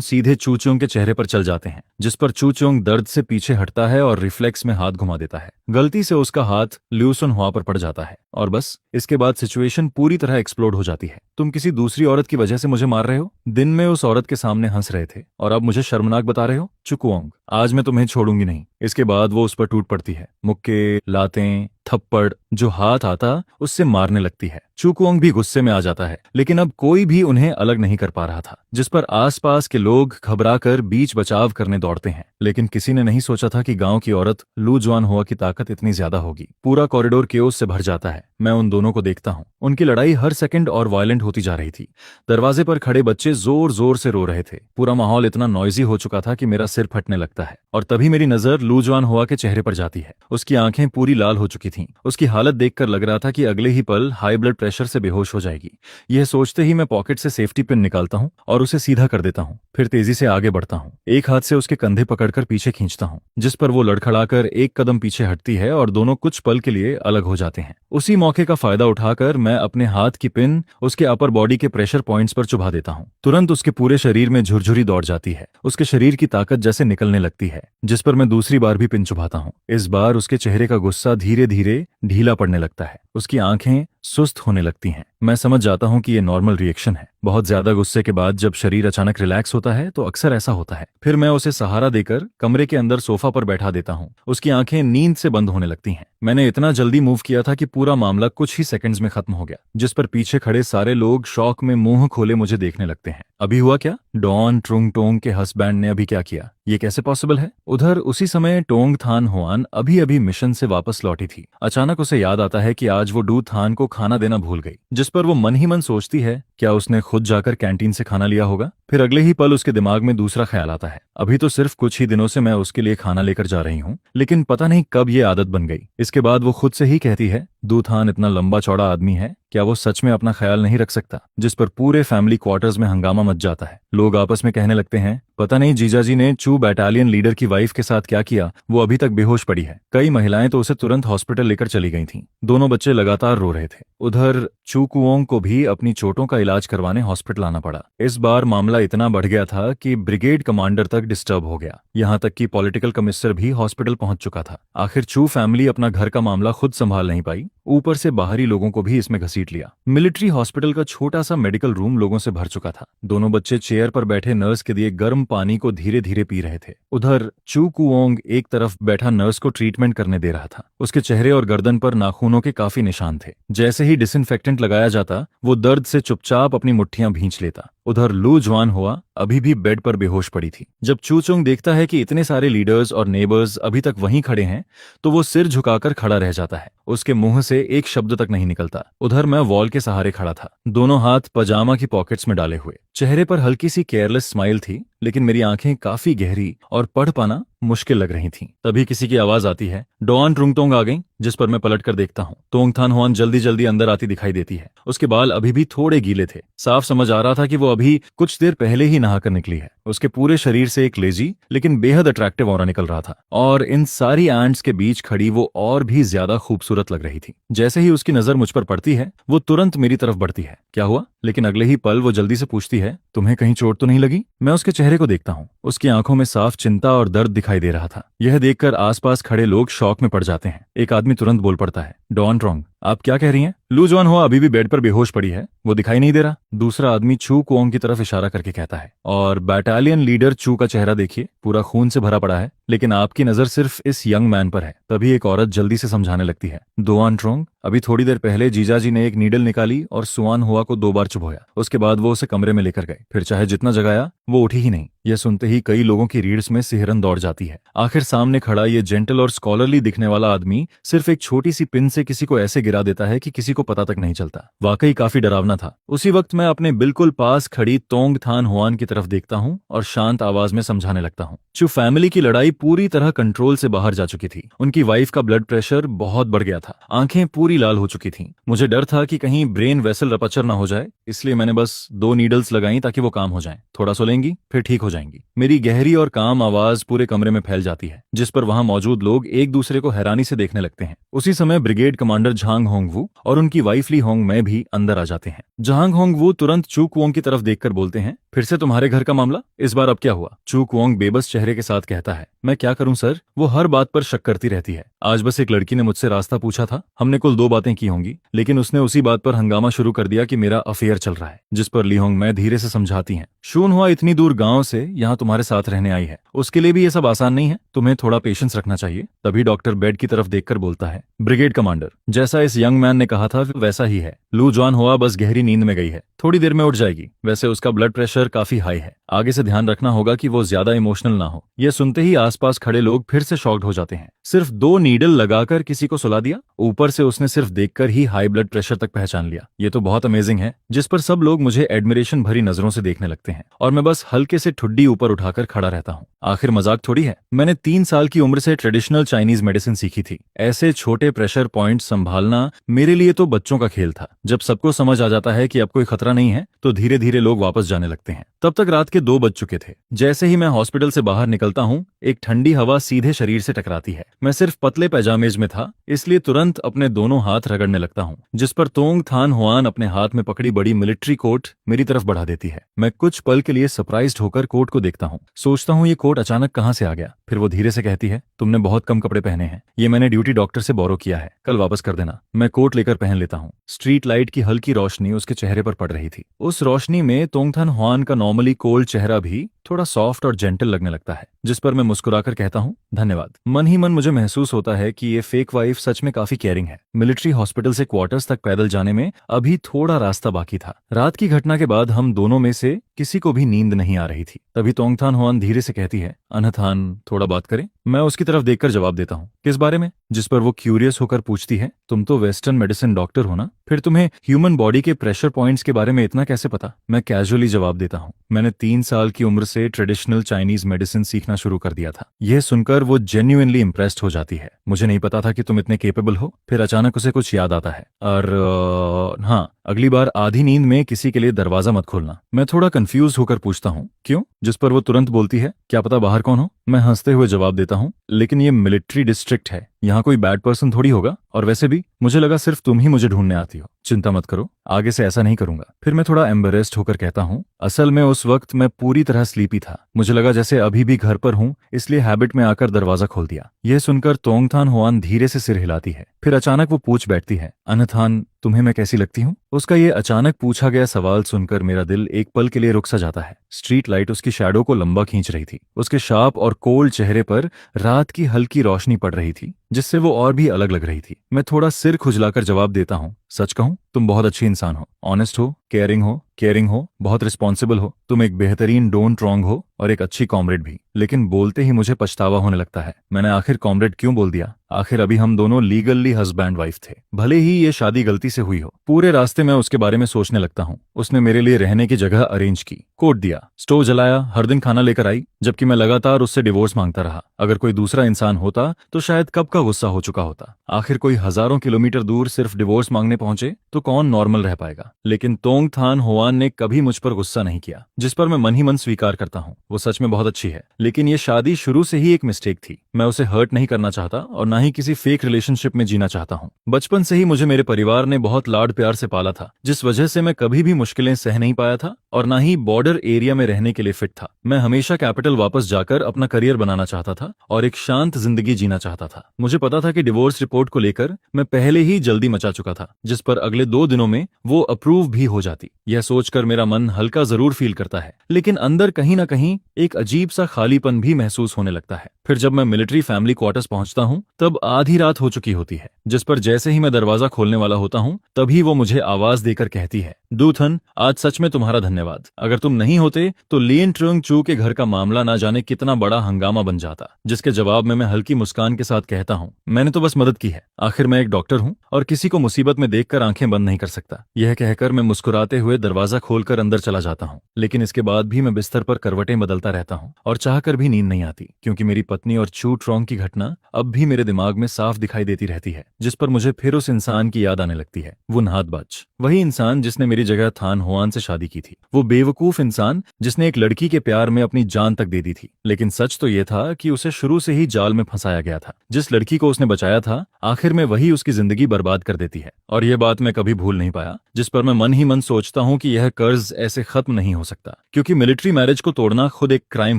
सीधे चूचोंग के चेहरे पर चल जाते हैं, जिस पर चूचोंग दर्द से पीछे हटता है और रिफ्लेक्स में हाथ घुमा देता है। गलती से उसका हाथ ल्यूसन हुआ पर पड़ जाता है और बस इसके बाद सिचुएशन पूरी तरह एक्सप्लोड हो जाती है। तुम किसी दूसरी औरत की वजह से मुझे मार रहे हो? दिन में उस औरत के सामने हंस रहे थे और अब मुझे शर्मनाक बता रहे हो? चुकुओंग, आज मैं तुम्हें छोड़ूंगी नहीं। इसके बाद वो उस पर टूट पड़ती है। मुक्के, लातें, थप्पड़, जो हाथ आता उससे मारने लगती है। चुकुओंग भी गुस्से में आ जाता है, लेकिन अब कोई भी उन्हें अलग नहीं कर पा रहा था, जिस पर आसपास के लोग घबराकर बीच बचाव करने दौड़ते हैं। लेकिन किसी ने नहीं सोचा था कि गांव की औरत लू जवान हुआ की ताकत इतनी ज्यादा होगी। पूरा कॉरिडोर केओस से भर जाता है। मैं उन दोनों को देखता हूँ। उनकी लड़ाई हर सेकंड और वायलेंट होती जा रही थी। दरवाजे पर खड़े बच्चे जोर जोर से रो रहे थे। पूरा माहौल इतना नॉइजी हो चुका था कि मेरा सिर फटने लगता है। और तभी मेरी नजर लू जवान हुआ के चेहरे पर जाती है। उसकी आंखें पूरी लाल हो चुकी थीं। उसकी हालत देखकर लग रहा था कि अगले ही पल हाई ब्लड प्रेशर से बेहोश हो जाएगी। यह सोचते ही मैं पॉकेट से सेफ्टी पिन निकालता हूँ और उसे सीधा कर देता हूँ। फिर तेजी से आगे बढ़ता हूँ। एक हाथ से उसके कंधे पकड़कर पीछे खींचता हूँ, जिस पर वो लड़खड़ाकर एक कदम पीछे हटती है और दोनों कुछ पल के लिए अलग हो जाते हैं। उसी मौके का फायदा उठाकर मैं अपने हाथ की पिन उसके अपर बॉडी के प्रेशर पॉइंट्स पर चुभा देता हूँ। तुरंत उसके पूरे शरीर में झुरझुरी दौड़ जाती है। उसके शरीर की ताकत जैसे निकलने लगती है, जिस पर मैं दूसरी बार भी पिन चुभाता हूँ। इस बार उसके चेहरे का गुस्सा धीरे धीरे ढीला पड़ने लगता है। उसकी आंखें सुस्त होने लगती हैं। मैं समझ जाता हूँ कि ये नॉर्मल रिएक्शन है। बहुत ज्यादा गुस्से के बाद जब शरीर अचानक रिलैक्स होता है तो अक्सर ऐसा होता है। फिर मैं उसे सहारा देकर कमरे के अंदर सोफा पर बैठा देता हूँ। उसकी आंखें नींद से बंद होने लगती हैं। मैंने इतना जल्दी मूव किया था कि पूरा मामला कुछ ही सेकंड्स में खत्म हो गया, जिस पर पीछे खड़े सारे लोग शौक में मुंह खोले मुझे देखने लगते हैं। अभी हुआ क्या? डॉन ट्रुंग टोंग के हस्बैंड ने अभी क्या किया? ये कैसे पॉसिबल है? उधर उसी समय टोंग थान हुआन अभी अभी मिशन से वापस लौटी थी। अचानक उसे याद आता है कि आज वो डू थान को खाना देना भूल गई, जिस पर वो मन ही मन सोचती है, क्या उसने खुद जाकर कैंटीन से खाना लिया होगा? फिर अगले ही पल उसके दिमाग में दूसरा ख्याल आता है, अभी तो सिर्फ कुछ ही दिनों से मैं उसके लिए खाना लेकर जा रही हूँ, लेकिन पता नहीं कब ये आदत बन गई। इसके बाद वो खुद से ही कहती है, डू थान इतना लंबा चौड़ा आदमी है, क्या वो सच में अपना ख्याल नहीं रख सकता? जिस पर पूरे फैमिली क्वार्टर्स में हंगामा मच जाता है। लोग आपस में कहने लगते हैं, पता नहीं जीजाजी ने चू बटालियन लीडर की वाइफ के साथ क्या किया, वो अभी तक बेहोश पड़ी है। कई महिलाएं तो उसे तुरंत हॉस्पिटल लेकर चली गई थीं। दोनों बच्चे लगातार रो रहे थे। उधर चू कुओंग को भी अपनी चोटों का इलाज करवाने हॉस्पिटल आना पड़ा। इस बार मामला इतना बढ़ गया था कि ब्रिगेड कमांडर तक डिस्टर्ब हो गया। यहाँ तक कि पॉलिटिकल कमिश्नर भी हॉस्पिटल पहुंच चुका था। आखिर चू फैमिली अपना घर का मामला खुद संभाल नहीं पाई, ऊपर से बाहरी लोगों को भी इसमें घसीट लिया। मिलिट्री हॉस्पिटल का छोटा सा मेडिकल रूम लोगों से भर चुका था। दोनों बच्चे चेयर पर बैठे नर्स के दिए गर्म पानी को धीरे धीरे पी रहे थे। उधर चू कुओंग एक तरफ बैठा नर्स को ट्रीटमेंट करने दे रहा था। उसके चेहरे और गर्दन पर नाखूनों के काफी निशान थे। जैसे ही डिसइंफेक्टेंट लगाया जाता, वो दर्द से चुपचाप अपनी मुट्ठियां भींच लेता। उधर लू जुआन हुआ अभी भी बेड पर बेहोश पड़ी थी। जब चूचोंग देखता है कि इतने सारे लीडर्स और नेबर्स अभी तक वहीं खड़े हैं तो वो सिर झुकाकर खड़ा रह जाता है। उसके मुंह से एक शब्द तक नहीं निकलता। उधर मैं वॉल के सहारे खड़ा था, दोनों हाथ पजामा की पॉकेट्स में डाले हुए। चेहरे पर हल्की सी केयरलेस स्माइल थी, लेकिन मेरी आंखें काफी गहरी और पढ़ पाना मुश्किल लग रही थीं। तभी किसी की आवाज आती है, डॉन ट्रुंगतोंग आ गई, जिस पर मैं पलट कर देखता हूँ। तोंग थान हुआन जल्दी जल्दी अंदर आती दिखाई देती है। उसके बाल अभी भी थोड़े गीले थे, साफ समझ आ रहा था कि वो अभी कुछ देर पहले ही नहाकर निकली है। उसके पूरे शरीर से एक लेजी लेकिन बेहद अट्रैक्टिव ऑरा निकल रहा था, और इन सारी एंट्स के बीच खड़ी वो और भी ज्यादा खूबसूरत लग रही थी। जैसे ही उसकी नजर मुझ पर पड़ती है वो तुरंत मेरी तरफ बढ़ती है। क्या हुआ? लेकिन अगले ही पल वो जल्दी से पूछती है, तुम्हें कहीं चोट तो नहीं लगी? मैं उसके चेहरे को देखता हूँ। उसकी आंखों में साफ चिंता और दर्द दिखाई दे रहा था। यह देखकर आसपास खड़े लोग शॉक में पड़ जाते हैं। एक आदमी तुरंत बोल पड़ता है, डॉन ट्रोंग, आप क्या कह रही हैं? लू जुआन हुआ अभी भी बेड पर बेहोश पड़ी है, वो दिखाई नहीं दे रहा। दूसरा आदमी चू कुओंग की तरफ इशारा करके कहता है, और बैटालियन लीडर चू का चेहरा देखिए, पूरा खून से भरा पड़ा है, लेकिन आपकी नजर सिर्फ इस यंग मैन पर है। तभी एक औरत जल्दी से समझाने लगती है, डोआन ट्रोंग, अभी थोड़ी देर पहले जीजाजी ने एक नीडल निकाली और सुआन हुआ को 2 बार चुभोया। उसके बाद वो उसे कमरे में लेकर गए, फिर चाहे जितना जगाया वो उठी ही नहीं। यह सुनते ही कई लोगों की रीढ़ में सिहरन दौड़ जाती है। आखिर सामने खड़ा ये जेंटल और स्कॉलरली दिखने वाला आदमी सिर्फ एक छोटी सी पिन से किसी को ऐसे गिरा देता है कि किसी को पता तक नहीं चलता। वाकई काफी डरावना था। उसी वक्त मैं अपने बिल्कुल पास खड़ी तोंग थान हुआन की तरफ देखता हूँ और शांत आवाज में समझाने लगता हूँ। चू फैमिली की लड़ाई पूरी तरह कंट्रोल से बाहर जा चुकी थी। उनकी वाइफ का ब्लड प्रेशर बहुत बढ़ गया था, आंखें पूरी लाल हो चुकी थीं। मुझे डर था कि कहीं ब्रेन वेसल रपच्चर ना हो जाए, इसलिए मैंने बस 2 नीडल्स लगाई ताकि वो काम हो जाएं। थोड़ा सोलेंगी फिर ठीक हो जाएंगी। मेरी गहरी और काम आवाज पूरे कमरे में फैल जाती है, जिस पर वहां मौजूद लोग एक दूसरे को हैरानी से देखने लगते हैं। उसी समय ब्रिगेड कमांडर झांग होंगवू और उनकी वाइफ ली होंग मैं भी अंदर आ जाते हैं। झांग होंगवू तुरंत चू कुओंग की तरफ देखकर बोलते हैं, फिर से तुम्हारे घर का मामला? इस बार अब क्या हुआ? चू कुओंग बेबस चेहरे के साथ कहता है, मैं क्या करूं सर, वो हर बात पर शक करती रहती है। आज बस एक लड़की ने मुझसे रास्ता पूछा था, हमने कुल 2 बातें की होंगी, लेकिन उसने उसी बात पर हंगामा शुरू कर दिया कि मेरा अफेयर चल रहा है, जिस पर ली होंग मैं धीरे से समझाती हैं, शून हुआ इतनी दूर गांव से यहाँ तुम्हारे साथ रहने आई है, उसके लिए भी ये सब आसान नहीं है, तुम्हें थोड़ा पेशेंस रखना चाहिए। तभी डॉक्टर बेड की तरफ देखकर बोलता है, ब्रिगेड कमांडर, जैसा इस यंग मैन ने कहा था वैसा ही है। लू जुआन हुआ बस गहरी नींद में गई है, थोड़ी देर में उठ जाएगी। वैसे उसका ब्लड प्रेशर काफी हाई है, आगे से ध्यान रखना होगा कि वो ज्यादा इमोशनल ना हो। यह सुनते ही आसपास खड़े लोग फिर से शॉक्ड हो जाते हैं। सिर्फ 2 नीडल लगाकर किसी को सुला दिया, ऊपर से उसने सिर्फ देखकर ही हाई ब्लड प्रेशर तक पहचान लिया। ये तो बहुत अमेजिंग है। जिस पर सब लोग मुझे एडमिरेशन भरी नजरों से देखने लगते हैं और मैं बस हल्के से ठुड्डी ऊपर उठाकर खड़ा रहता हूँ। आखिर मजाक थोड़ी है। मैंने 3 साल की उम्र से ट्रेडिशनल चाइनीज मेडिसिन सीखी थी। ऐसे छोटे प्रेशर पॉइंट संभालना मेरे लिए तो बच्चों का खेल था। जब सबको समझ आ जाता है कि अब कोई खतरा नहीं है तो धीरे धीरे लोग वापस जाने लगते हैं। तब तक रात के 2 बज चुके थे। जैसे ही मैं हॉस्पिटल से बाहर निकलता हूँ, एक ठंडी हवा सीधे शरीर से टकराती है। मैं सिर्फ पतले पैजामेज में था, इसलिए तुरंत अपने दोनों हाथ रगड़ने लगता हूँ, जिस पर तोंग थान हुआन अपने हाथ में पकड़ी बड़ी मिलिट्री कोट मेरी तरफ बढ़ा देती है। मैं कुछ पल के लिए सरप्राइज्ड होकर कोट को देखता हूँ, सोचता हूँ ये कोट अचानक कहाँ से आ गया। फिर वो धीरे से कहती है, तुमने बहुत कम कपड़े पहने हैं, ये मैंने ड्यूटी डॉक्टर से बोरो किया है, कल वापस कर देना। मैं कोट लेकर पहन लेता हूँ। स्ट्रीट लाइट की हल्की रोशनी उसके चेहरे पर पड़ रही थी। उस रोशनी में तोंग थान हुआन का नॉर्मली कोल्ड चेहरा भी थोड़ा सॉफ्ट और जेंटल लगने लगता है, जिस पर मैं मुस्कुराकर कहता हूँ, धन्यवाद। मन ही मन मुझे महसूस होता है कि ये फेक वाइफ सच में काफी केयरिंग है। मिलिट्री हॉस्पिटल से क्वार्टर्स तक पैदल जाने में अभी थोड़ा रास्ता बाकी था। रात की घटना के बाद हम दोनों में से किसी को भी नींद नहीं आ रही थी। तभी तोंग थान हुआन धीरे से कहती है, अनथान, थोड़ा बात करें? मैं उसकी तरफ देखकर जवाब देता हूँ, किस बारे में? जिस पर वो क्यूरियस होकर पूछती है, तुम तो वेस्टर्न मेडिसिन डॉक्टर हो ना, फिर तुम्हें ह्यूमन बॉडी के प्रेशर पॉइंट्स के बारे में इतना कैसे पता? मैं कैजुअली जवाब देता हूँ, मैंने 3 साल की उम्र से ट्रेडिशनल चाइनीज मेडिसिन सीखना शुरू कर दिया था। यह सुनकर वो जेन्युइनली इम्प्रेस्ड हो जाती है। मुझे नहीं पता था कि तुम इतने केपेबल हो। फिर अचानक उसे कुछ याद आता है, और हाँ, अगली बार आधी नींद में किसी के लिए दरवाजा मत खोलना। मैं थोड़ा कंफ्यूज होकर पूछता हूँ, क्यों? जिस पर वो तुरंत बोलती है, क्या पता बाहर कौन हो? मैं हंसते हुए जवाब देता हूँ, लेकिन ये मिलिट्री डिस्ट्रिक्ट है, यहाँ कोई बैड पर्सन थोड़ी होगा, और वैसे भी मुझे लगा सिर्फ तुम ही मुझे ढूंढने आती हो। चिंता मत करो, आगे से ऐसा नहीं करूंगा। फिर मैं थोड़ा एम्बेरेस्ड होकर कहता हूँ, असल में उस वक्त मैं पूरी तरह स्लीपी था, मुझे लगा जैसे अभी भी घर पर हूँ, इसलिए हैबिट में आकर दरवाजा खोल दिया। यह सुनकर तोंग थान हुआन धीरे से सिर हिलाती है। फिर अचानक वो पूछ बैठती है, अनथान, तुम्हें मैं कैसी लगती हूँ? उसका ये अचानक पूछा गया सवाल सुनकर मेरा दिल एक पल के लिए रुक सा जाता है। स्ट्रीट लाइट उसकी शैडो को लंबा खींच रही थी। उसके शार्प और कोल्ड चेहरे पर रात की हल्की रोशनी पड़ रही थी, जिससे वो और भी अलग लग रही थी। मैं थोड़ा सिर खुजलाकर जवाब देता हूँ, सच कहूँ तुम बहुत अच्छी इंसान हो, ऑनेस्ट हो, केयरिंग हो, बहुत रिस्पॉन्सिबल हो, तुम एक बेहतरीन डोंट रॉन्ग हो और एक अच्छी कॉमरेड भी। लेकिन बोलते ही मुझे पछतावा होने लगता है, मैंने आखिर कॉमरेड क्यों बोल दिया? आखिर अभी हम दोनों लीगली हस्बैंड वाइफ थे, भले ही ये शादी गलती से हुई हो। पूरे रास्ते मैं उसके बारे में सोचने लगता हूँ। उसने मेरे लिए रहने की जगह अरेंज की, कोट दिया, स्टोव जलाया, हर दिन खाना लेकर आई, जबकि मैं लगातार उससे डिवोर्स मांगता रहा। अगर कोई दूसरा इंसान होता तो शायद कब का गुस्सा हो चुका होता। आखिर कोई हजारों किलोमीटर दूर सिर्फ डिवोर्स मांगने पहुंचे तो कौन नॉर्मल रह पाएगा? लेकिन तोंग थान होआन ने कभी मुझ पर गुस्सा नहीं किया, जिस पर मैं मन ही मन स्वीकार करता हूँ। वो सच में बहुत अच्छी है, लेकिन ये शादी शुरू से ही एक मिस्टेक थी। मैं उसे हर्ट नहीं करना चाहता और ना ही किसी फेक रिलेशनशिप में जीना चाहता हूँ। बचपन से ही मुझे मेरे परिवार ने बहुत लाड प्यार से पाला था, जिस वजह से मैं कभी भी मुश्किलें सह नहीं पाया था और ना ही बॉर्डर एरिया में रहने के लिए फिट था। मैं हमेशा कैपिटल वापस जाकर अपना करियर बनाना चाहता था और एक शांत जिंदगी जीना चाहता था। मुझे पता था कि डिवोर्स रिपोर्ट को लेकर मैं पहले ही जल्दी मचा चुका था, जिस पर अगले 2 दिनों में वो अप्रूव भी हो जाती। यह सोचकर मेरा मन हल्का जरूर फील करता है, लेकिन अंदर कहीं ना कहीं एक अजीब सा खालीपन भी महसूस होने लगता है। फिर जब मैं मिलिट्री फैमिली क्वार्टर्स पहुंचता हूं, तब आधी रात हो चुकी होती है, जिस पर जैसे ही मैं दरवाजा खोलने वाला होता हूं, तभी वो मुझे आवाज देकर कहती है, डूथन, आज सच में तुम्हारा धन्यवाद। अगर तुम नहीं होते तो लियन ट्रुंग चू के घर का मामला ना जाने कितना बड़ा हंगामा बन जाता। जिसके जवाब में मैं हल्की मुस्कान के साथ कहता हूँ, मैंने तो बस मदद की है, आखिर मैं एक डॉक्टर हूँ और किसी को मुसीबत में देखकर आंखें बंद नहीं कर सकता। यह कहकर मैं मुस्कुराते हुए दरवाजा खोलकर अंदर चला जाता हूँ, लेकिन इसके बाद भी मैं बिस्तर पर करवटें बदलता रहता हूँ और चाहकर भी नींद नहीं आती, क्योंकि मेरी पत्नी और चू ट्रोंग की घटना अब भी मेरे दिमाग में साफ दिखाई देती रहती है, जिस पर मुझे फिर उस इंसान की याद आने लगती है। वो नहातबाज, वही इंसान जिसने मेरी जगह थान होआन से शादी की थी, वो बेवकूफ इंसान जिसने एक लड़की के प्यार में अपनी जान तक दे दी थी। लेकिन सच तो यह था कि उसे शुरू से ही जाल में फंसाया गया था। जिस लड़की को उसने बचाया था, आखिर में वही उसकी जिंदगी बर्बाद कर देती है। और यह बात मैं कभी भूल नहीं पाया, जिस पर मैं मन ही मन सोचता हूँ कि यह कर्ज ऐसे खत्म नहीं हो सकता, क्योंकि मिलिट्री मैरिज को तोड़ना खुद एक क्राइम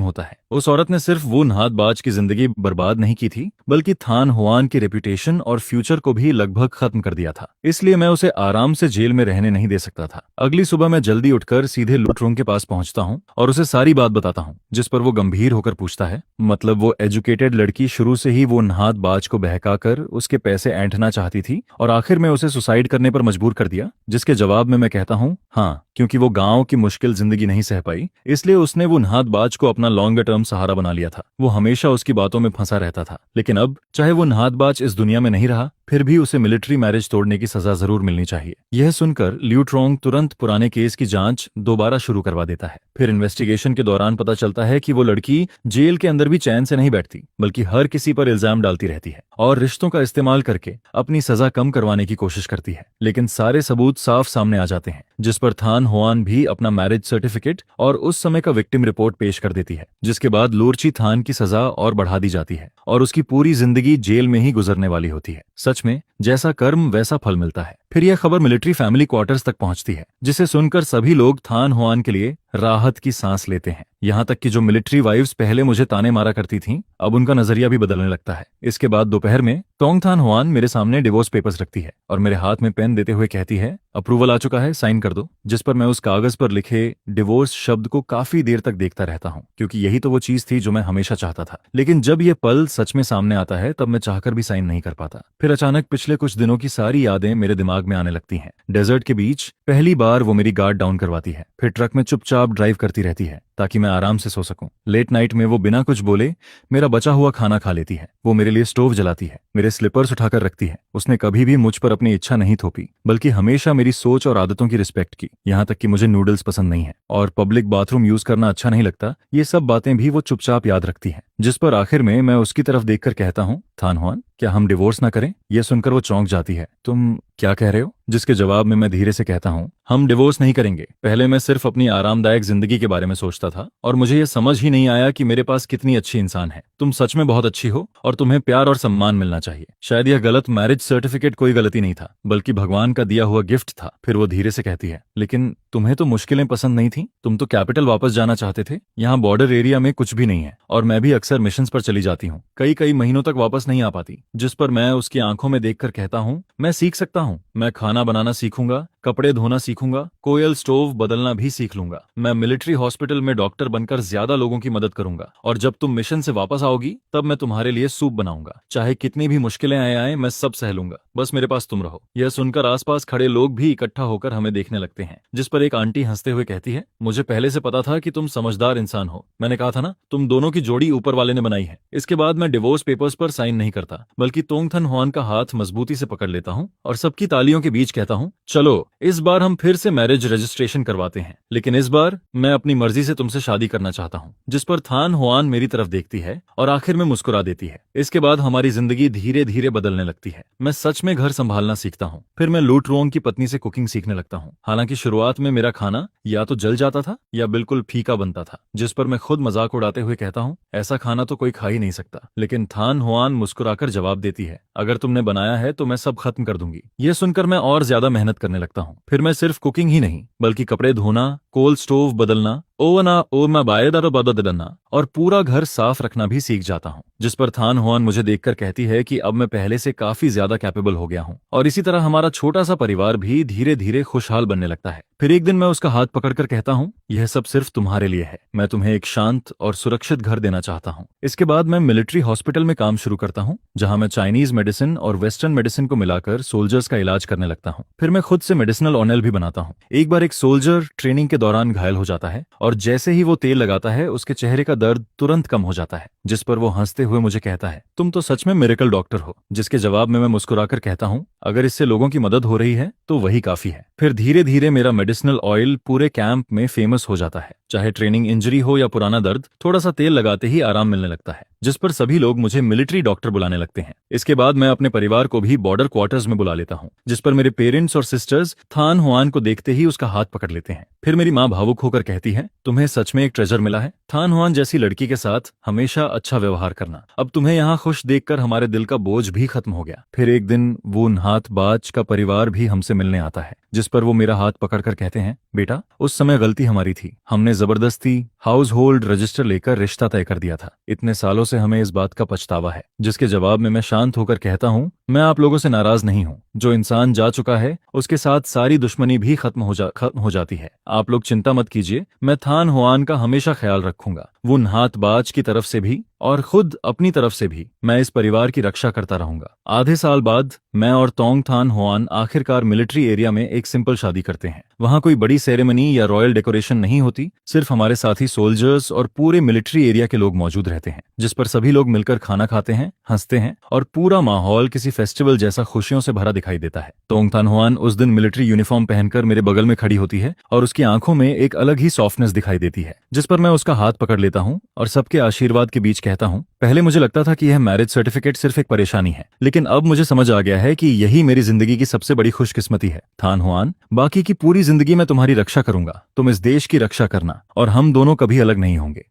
होता है। उस औरत ने सिर्फ वो नहातबाज की जिंदगी बर्बाद नहीं की थी, बल्कि थान होआन की रेपुटेशन और फ्यूचर को भी लगभग खत्म कर दिया था। इसलिए मैं उसे आराम से जेल में रहने नहीं दे सकता था। अगली सुबह मैं जल्दी उठकर सीधे लुटरूंग के पास पहुंचता हूं और उसे सारी बात बताता हूं, जिस पर वो गंभीर होकर पूछता है, मतलब वो एजुकेटेड लड़की शुरू से ही वो नहातबाज को बहकाकर उसके पैसे ऐंठना चाहती थी और आखिर में उसे सुसाइड करने पर मजबूर कर दिया? जिसके जवाब में मैं कहता हूं, हाँ, क्योंकि वो गांव की मुश्किल जिंदगी नहीं सह पाई, इसलिए उसने वो नहातबाज को अपना लॉन्गर टर्म सहारा बना लिया था। वो हमेशा उसकी बातों में फंसा रहता था, लेकिन अब चाहे वो नहातबाज इस दुनिया में नहीं रहा, फिर भी उसे मिलिट्री मैरिज तोड़ने की सजा जरूर मिलनी चाहिए। यह सुनकर लियू ट्रोंग तुरंत पुराने केस की जांच दोबारा शुरू करवा देता है। फिर इन्वेस्टिगेशन के दौरान पता चलता है कि वो लड़की जेल के अंदर भी चैन से नहीं बैठती, बल्कि हर किसी पर इल्जाम डालती रहती है और रिश्तों का इस्तेमाल करके अपनी सजा कम करवाने की कोशिश करती है। लेकिन सारे सबूत साफ सामने आ जाते हैं, जिस पर थान होआन भी अपना मैरिज सर्टिफिकेट और उस समय का विक्टिम रिपोर्ट पेश कर देती है, जिसके बाद लूरची थान की सजा और बढ़ा दी जाती है और उसकी पूरी जिंदगी जेल में ही गुजरने वाली होती है। सच में जैसा कर्म वैसा फल मिलता है। फिर यह खबर मिलिट्री फैमिली क्वार्टर्स तक पहुंचती है, जिसे सुनकर सभी लोग थान होआन के लिए राहत की सांस लेते हैं। यहाँ तक कि जो मिलिट्री वाइफ्स पहले मुझे ताने मारा करती थीं, अब उनका नजरिया भी बदलने लगता है। इसके बाद दोपहर में टोंग थान होआन मेरे सामने डिवोर्स पेपर्स रखती है और मेरे हाथ में पेन देते हुए कहती है, अप्रूवल आ चुका है, साइन कर दो। जिस पर मैं उस कागज पर लिखे डिवोर्स शब्द को काफी देर तक देखता रहता हूँ, क्योंकि यही तो वो चीज थी जो मैं हमेशा चाहता था। लेकिन जब यह पल सच में सामने आता है, तब मैं चाहकर भी साइन नहीं कर पाता। फिर अचानक पिछले कुछ दिनों की सारी यादें मेरे दिमाग में आने लगती हैं। डेजर्ट के बीच पहली बार वो मेरी गार्ड डाउन करवाती है, फिर ट्रक में चुपचाप ड्राइव करती रहती है ताकि मैं आराम से सो सकूं। लेट नाइट में वो बिना कुछ बोले मेरा बचा हुआ खाना खा लेती है। वो मेरे लिए स्टोव जलाती है, मेरे स्लीपर्स उठाकर रखती है। उसने कभी भी मुझ पर अपनी इच्छा नहीं थोपी, बल्कि हमेशा मेरी सोच और आदतों की रिस्पेक्ट की। यहाँ तक कि मुझे नूडल्स पसंद नहीं है और पब्लिक बाथरूम यूज करना अच्छा नहीं लगता, ये सब बातें भी वो चुपचाप याद रखती है। जिस पर आखिर में मैं उसकी तरफ देखकर कहता हूँ, थान होआन, क्या हम डिवोर्स ना करें? यह सुनकर वो चौंक जाती है। तुम क्या कह रहे हो? जिसके जवाब में मैं धीरे से कहता हूँ, हम डिवोर्स नहीं करेंगे। पहले मैं सिर्फ अपनी आरामदायक जिंदगी के बारे में सोचता था और मुझे ये समझ ही नहीं आया कि मेरे पास कितनी अच्छी इंसान है। तुम सच में बहुत अच्छी हो और तुम्हें प्यार और सम्मान मिलना चाहिए। शायद यह गलत मैरिज सर्टिफिकेट कोई गलती नहीं था, बल्कि भगवान का दिया हुआ गिफ्ट था। फिर वो धीरे से कहती है, लेकिन तुम्हें तो मुश्किलें पसंद नहीं थी, तुम तो कैपिटल वापस जाना चाहते थे। यहाँ बॉर्डर एरिया में कुछ भी नहीं है और मैं भी अक्सर मिशंस पर चली जाती हूँ, कई महीनों तक वापस नहीं आ पाती। जिस पर मैं उसकी आंखों में देखकर कहता हूँ, मैं सीख सकता हूँ, मैं खाना बनाना सीखूंगा, कपड़े धोना सीखूंगा, कोयल स्टोव बदलना भी सीख लूंगा। मैं मिलिट्री हॉस्पिटल में डॉक्टर बनकर ज्यादा लोगों की मदद करूंगा और जब तुम मिशन से वापस आओगी तब मैं तुम्हारे लिए सूप बनाऊंगा। चाहे कितनी भी मुश्किलें आए मैं सब सह लूंगा, बस मेरे पास तुम रहो। यह सुनकर आसपास खड़े लोग भी इकट्ठा होकर हमें देखने लगते हैं, जिस पर एक आंटी हंसते हुए कहती है, मुझे पहले से पता था कि तुम समझदार इंसान हो। मैंने कहा था ना, तुम दोनों की जोड़ी ऊपर वाले ने बनाई है। इसके बाद मैं डिवोर्स पेपर्स पर साइन नहीं करता, बल्कि तोंगथन हुआन का हाथ मजबूती से पकड़ लेता हूँ और सबकी तालियों के बीच कहता हूँ, चलो इस बार हम फिर से मैरिज रजिस्ट्रेशन करवाते हैं, लेकिन इस बार मैं अपनी मर्जी से तुमसे शादी करना चाहता हूँ। जिस पर थान हुआन मेरी तरफ देखती है और आखिर में मुस्कुरा देती है। इसके बाद हमारी जिंदगी धीरे धीरे बदलने लगती है। मैं सच में घर संभालना सीखता हूँ। फिर मैं लूट रोंग की पत्नी से कुकिंग सीखने लगता हूँ। हालांकि शुरुआत में मेरा खाना या तो जल जाता था या बिल्कुल फीका बनता था, जिस पर मैं खुद मजाक उड़ाते हुए कहता हूँ, ऐसा खाना तो कोई खा ही नहीं सकता। लेकिन थान हुआन मुस्कुराकर जवाब देती है, अगर तुमने बनाया है तो मैं सब खत्म कर दूंगी। यह सुनकर मैं और ज्यादा मेहनत करने लगता हूँ। फिर मैं सिर्फ कुकिंग ही नहीं बल्कि कपड़े धोना, कोल स्टोव बदलना, ओवना ओमा बायदारो बदलना और पूरा घर साफ रखना भी सीख जाता हूँ। जिस पर थान हुआन मुझे देखकर कहती है कि अब मैं पहले से काफी ज्यादा कैपेबल हो गया हूँ और इसी तरह हमारा छोटा सा परिवार भी धीरे धीरे खुशहाल बनने लगता है। फिर एक दिन मैं उसका हाथ पकड़कर कहता हूँ, यह सब सिर्फ तुम्हारे लिए है। मैं तुम्हें एक शांत और सुरक्षित घर देना चाहता हूँ। इसके बाद मैं मिलिट्री हॉस्पिटल में काम शुरू करता हूँ, जहाँ मैं चाइनीज मेडिसिन और वेस्टर्न मेडिसिन को मिलाकर सोल्जर्स का इलाज करने लगता हूँ। फिर मैं खुद से मेडिसिनल ऑयल भी बनाता हूँ। एक बार एक सोल्जर ट्रेनिंग के दौरान घायल हो जाता है और जैसे ही वो तेल लगाता है उसके चेहरे का दर्द तुरंत कम हो जाता है, जिस पर वो हंसते हुए मुझे कहता है, तुम तो सच में मिरेकल डॉक्टर हो। जिसके जवाब में मैं मुस्कुराकर कहता हूँ, अगर इससे लोगों की मदद हो रही है तो वही काफी है। फिर धीरे धीरे मेरा मेडिसिनल ऑयल पूरे कैंप में फेमस हो जाता है। चाहे ट्रेनिंग इंजरी हो या पुराना दर्द, थोड़ा सा तेल लगाते ही आराम मिलने लगता है, जिस पर सभी लोग मुझे मिलिट्री डॉक्टर बुलाने लगते हैं। इसके बाद मैं अपने परिवार को भी बॉर्डर क्वार्टर्स में बुला लेता हूँ, जिस पर मेरे पेरेंट्स और सिस्टर्स थान हुआन को देखते ही उसका हाथ पकड़ लेते हैं। फिर मेरी माँ भावुक होकर कहती है, तुम्हें सच में एक ट्रेजर मिला है। थान हुआन जैसी लड़की के साथ हमेशा अच्छा व्यवहार करना। अब तुम्हें यहाँ खुश देखकर हमारे दिल का बोझ भी खत्म हो गया। फिर एक दिन वो नहात बाज का परिवार भी हमसे मिलने आता है, जिस पर वो मेरा हाथ पकड़कर कहते हैं, बेटा उस समय गलती हमारी थी, हमने जबरदस्ती हाउस होल्ड रजिस्टर लेकर रिश्ता तय कर दिया था। इतने सालों से हमें इस बात का पछतावा है। जिसके जवाब में मैं शांत होकर कहता हूँ, मैं आप लोगों से नाराज नहीं हूँ। जो इंसान जा चुका है उसके साथ सारी दुश्मनी भी खत्म हो जाती है। आप लोग चिंता मत कीजिए, मैं थान हुआन का हमेशा ख्याल रखूंगा। वो नहात बाज की तरफ से भी और खुद अपनी तरफ से भी मैं इस परिवार की रक्षा करता रहूंगा। आधे साल बाद मैं और तोंग थान हुआन आखिरकार मिलिट्री एरिया में एक सिंपल शादी करते हैं। वहां कोई बड़ी सेरेमनी या रॉयल डेकोरेशन नहीं होती, सिर्फ हमारे साथी सोल्जर्स और पूरे मिलिट्री एरिया के लोग मौजूद रहते हैं, जिस पर सभी लोग मिलकर खाना खाते हैं, हंसते हैं और पूरा माहौल किसी फेस्टिवल जैसा खुशियों से भरा दिखाई देता है। तोंग थान हुआन उस दिन मिलिट्री यूनिफॉर्म पहनकर मेरे बगल में खड़ी होती है और उसकी आंखों में एक अलग ही सॉफ्टनेस दिखाई देती है, जिस पर मैं उसका हाथ पकड़ लेता हूँ और सबके आशीर्वाद के बीच कहता हूँ, पहले मुझे लगता था कि यह मैरिज सर्टिफिकेट सिर्फ एक परेशानी है, लेकिन अब मुझे समझ आ गया है कि यही मेरी जिंदगी की सबसे बड़ी खुशकिस्मती है। थान हुआन, बाकी की पूरी जिंदगी मैं तुम्हारी रक्षा करूंगा, तुम इस देश की रक्षा करना और हम दोनों कभी अलग नहीं होंगे।